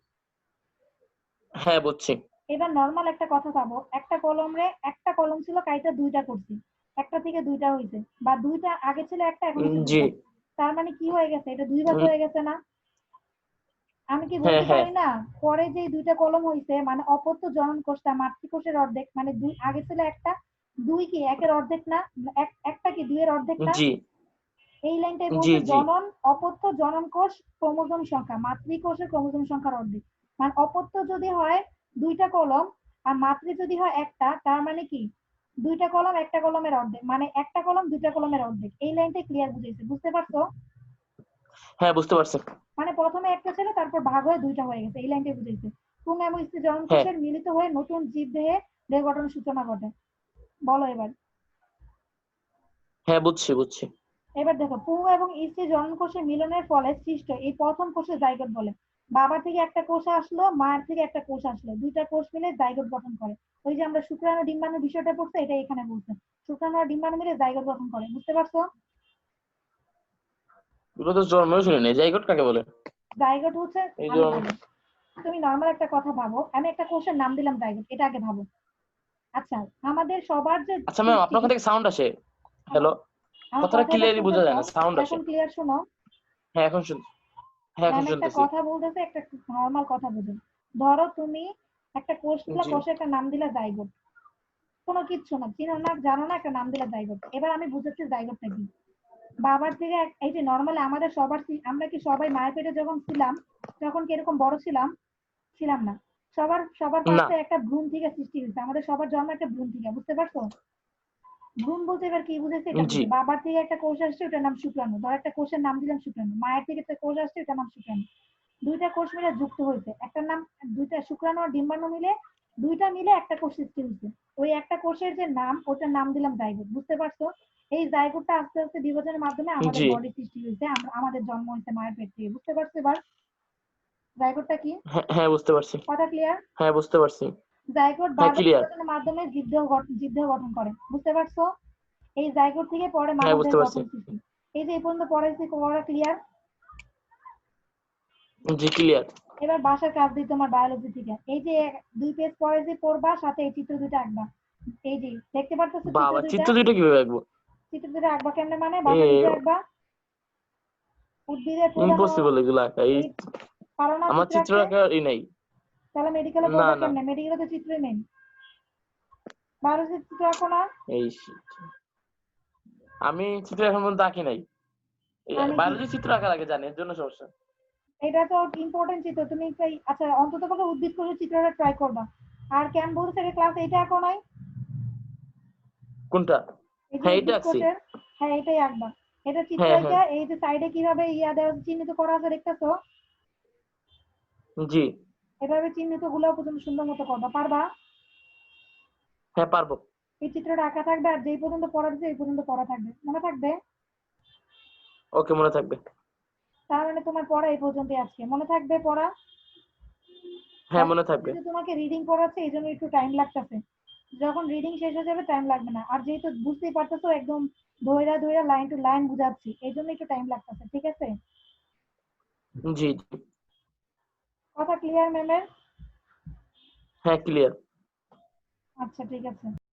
B: হ্যাঁ বুঝছি।
A: এবার নর্মাল একটা কথা পাবো, একটা কলম রে, একটা কলম ছিল কাইটা দুইটা করছি, একটা থেকে দুইটা হয়েছে, বা দুইটা আগে ছিল একটা এখন হচ্ছে
B: জি।
A: দুইটা। তার মানে কি হয়ে গেছে? এটা দুই ভাগ
B: উম,
A: হয়ে গেছে না? আমি কি
B: হ্যাঁ
A: বলতে
B: হ্যাঁ।
A: পারি না পরে যে দুইটা কলম হয়েছে মানে অপত্য জনন কোষটা মাতৃকোষের অর্ধেক, মানে দুই আগে ছিল একটা, দুই কি একের অর্ধেক না? একটা কি দুইয়ের অর্ধেক না?
B: জি
A: এই লাইনটাই
B: জি
A: বলছে
B: জি।
A: জনন অপত্য জনন কোষ ক্রোমোজোম সংখ্যা মাতৃকোষের ক্রোমোজোম সংখ্যার অর্ধেক। মানে অপত্য যদি হয় দুইটা কলম আর মাতৃ যদি হয় একটা, তার মানে কি দুইটা কলম একটা কলমের অর্ধেক, মানে একটা কলম দুইটা কলমের অর্ধেক। এই লাইনটাই ক্লিয়ার বুঝেছে, বুঝতে পারছো?
B: হ্যাঁ বুঝতে পারছি।
A: মানে প্রথমে একটা ছিল তারপর ভাগ হয়ে দুইটা হয়ে গেছে, এই লাইনটাই বুঝেছে। পুং এবং স্ত্রী জনন
B: হ্যাঁ
A: কোষের মিলিত হয়ে নতুন জীব দেহে দেহ গঠনের সূচনা ঘটে। বলো এবার।
B: হ্যাঁ বুঝছি বুঝছি।
A: এবার দেখো, পুং এবং স্ত্রী জনন কোষের মিলনের ফলে সৃষ্ট এই প্রথম কোষে জাইগোট বলে। বাবা থেকে একটা কোষ আসলো, মায়ের থেকে একটা কোষ আসলো, দুইটা কোষ মিলে জাইগোট গঠন করে। ওই যে আমরা শুক্রাণু ডিম্বাণু বিষয়টা পড়ছি, এটা এখানে বলছে। শুক্রাণু আর ডিম্বাণু মিলে জাইগোট গঠন করে, বুঝতে পারছো?
B: এগুলো তো জন্মই শুনি নাই, জাইগোট কাকে বলে?
A: জাইগোট হচ্ছে
B: এই
A: আমি
B: ধরনের।
A: বলি, তুমি নর্মাল একটা কথা ভাবো, আমি একটা কোষের নাম দিলাম জাইগোট, এটা আগে ভাবো। আচ্ছা, আমাদের সবার যে
B: আচ্ছা ম্যাম,
A: সৃষ্টি,
B: আপনার ওখান থেকে সাউন্ড আসে।
A: আমার
B: হ্যালো,
A: আমার
B: কথাটা
A: কথাটা
B: ক্লিয়ারলি বোঝা
A: শুনতেছো?
B: যায় না, সাউন্ড আসে।
A: এখন ক্লিয়ার শোনো।
B: হ্যাঁ এখন শুন, হ্যাঁ এখন
A: ম্যাম একটা
B: শুনতেছি।
A: কথা বলতেছে, একটা নর্মাল কথা বুঝো। ধরো তুমি একটা কোষ নিলা,
B: জি
A: কোষে একটা নাম দিলা জাইগোট, কোনো কিচ্ছু না, চিনো না জানো না, একটা নাম দিলা জাইগোট। এবার আমি বুঝাচ্ছি জাইগোটটা কি। বাবার থেকে এই যে নর্মালি আমাদের সবার আমরা কি সবাই মায়ের পেটে যখন ছিলাম, তখন কি এরকম বড় ছিলাম? ছিলাম না। সবার সবার
B: না।
A: পাশে একটা ভ্রূণ থেকে সৃষ্টি হয়েছে, আমাদের সবার জন্ম একটা ভ্রূণ থেকে, বুঝতে পারছো? ভ্রূণ বলতে এবার কি বুঝেছে এটা
B: জি
A: বুঝে। বাবার থেকে একটা কোষ আসছে, ওটার নাম শুক্রাণু, ধর একটা কোষের নাম দিলাম শুক্রাণু। মায়ের থেকে একটা কোষ আসছে, ওটার নাম শুক্রাণু। দুইটা কোষ মিলে যুক্ত হয়েছে, একটা নাম, দুইটা শুক্রাণু আর ডিম্বাণু মিলে, দুইটা মিলে একটা কোষ সৃষ্টি হয়েছে। ওই একটা কোষের যে নাম, ওটার নাম দিলাম জাইগোট, বুঝতে পারছো? এই জাইগোটটা আস্তে আস্তে বিভাজনের মাধ্যমে আমাদের
B: জি।
A: বডি সৃষ্টি হয়েছে, আমাদের জন্ম হয়েছে মায়ের পেট থেকে, বুঝতে পারছো এবার জাইগোটটা কি?
B: হ্যাঁ হ্যাঁ বুঝতে পারছি।
A: কথা ক্লিয়ার?
B: হ্যাঁ বুঝতে পারছি।
A: জাইগোট
B: হ্যাঁ
A: বারবার
B: ক্লিয়ার।
A: বিভাজনের মাধ্যমে জীবদেহ গঠন করে, বুঝতে পারছো? এই জাইগোট থেকে পরে
B: হ্যাঁ
A: মানবদেহ
B: বুঝতে পারছি।
A: গঠন সৃষ্টি। এই যে এই পর্যন্ত পড়াইছি, পড়া ক্লিয়ার?
B: জি ক্লিয়ার।
A: এবার বাসার কাজ দিই তোমার বায়োলজি থেকে। এই যে 2 পেজ পরে যে পড়বা, সাথে এই চিত্র দুইটা আঁকবা। এই যে দেখতে পারতেছো চিত্র
B: বাবা,
A: দুইটা?
B: চিত্র দুইটা কিভাবে আঁকবো?
A: চিত্র দুইটা আঁকবা কেমনে মানে,
B: এ
A: বাসায় নিজে আঁকবা। উদ্ভিদের প্রধান
B: ইম্পসিবল এগুলো আঁকা। এই
A: এই পারো না
B: আমার
A: চিত্র
B: চিত্র
A: আঁকতে?
B: আঁকার নাই।
A: তাহলে মেডিকেলে
B: না
A: পড়বা
B: না।
A: কেমনে? মেডিকেলে তো চিত্রই নেই। বায়োলজি চিত্র আঁকো না?
B: এই shit। আমি চিত্র এখন পর্যন্ত আঁকি নাই।
A: মানে কি,
B: বায়োলজি চিত্র আঁকার আগে জানি, এর জন্য সমস্যা।
A: এটা তো ইম্পর্টেন্ট চিত্র, তুমি আচ্ছা অন্তত পক্ষে উদ্ভিদ কোষের চিত্রটা ট্রাই করবা। আর কেন বলছে ক্লাস এইটা আঁকো নাই?
B: কোনটা?
A: এই যে
B: হ্যাঁ এটা
A: উদ্ভিদ
B: আঁকছি।
A: কোষের, হ্যাঁ এটাই আঁকবা। এটা চিত্র
B: হ্যাঁ হ্যাঁ।
A: আঁকা, এই যে সাইডে কিভাবে ইয়া দেওয়া চিহ্নিত করা আছে দেখতেছো?
B: জি।
A: এভাবে চিহ্নিত গুলো পর্যন্ত সুন্দর মতো করবা, পারবা?
B: হ্যাঁ পারবো।
A: এই চিত্রটা আঁকা থাকবে, আর যেই পর্যন্ত পড়া দিচ্ছে এই পর্যন্ত পড়া থাকবে, মনে থাকবে?
B: ওকে মনে থাকবে।
A: তার মানে তোমার পড়া এই পর্যন্তই আজকে, মনে থাকবে পড়া?
B: হ্যাঁ মনে থাকবে।
A: যেহেতু তোমাকে রিডিং পড়াচ্ছে এই জন্য একটু টাইম লাগতেছে, যখন রিডিং শেষ হয়ে যাবে টাইম লাগবে না। আর যেহেতু বুঝতেই পারতেছো একদম ধইরা ধইরা লাইন টু লাইন বুঝাচ্ছি, এই জন্য একটু টাইম লাগতেছে, ঠিক আছে?
B: জি জি।
A: কথা ক্লিয়ার ম্যামের?
B: হ্যাঁ ক্লিয়ার।
A: আচ্ছা ঠিক আছে।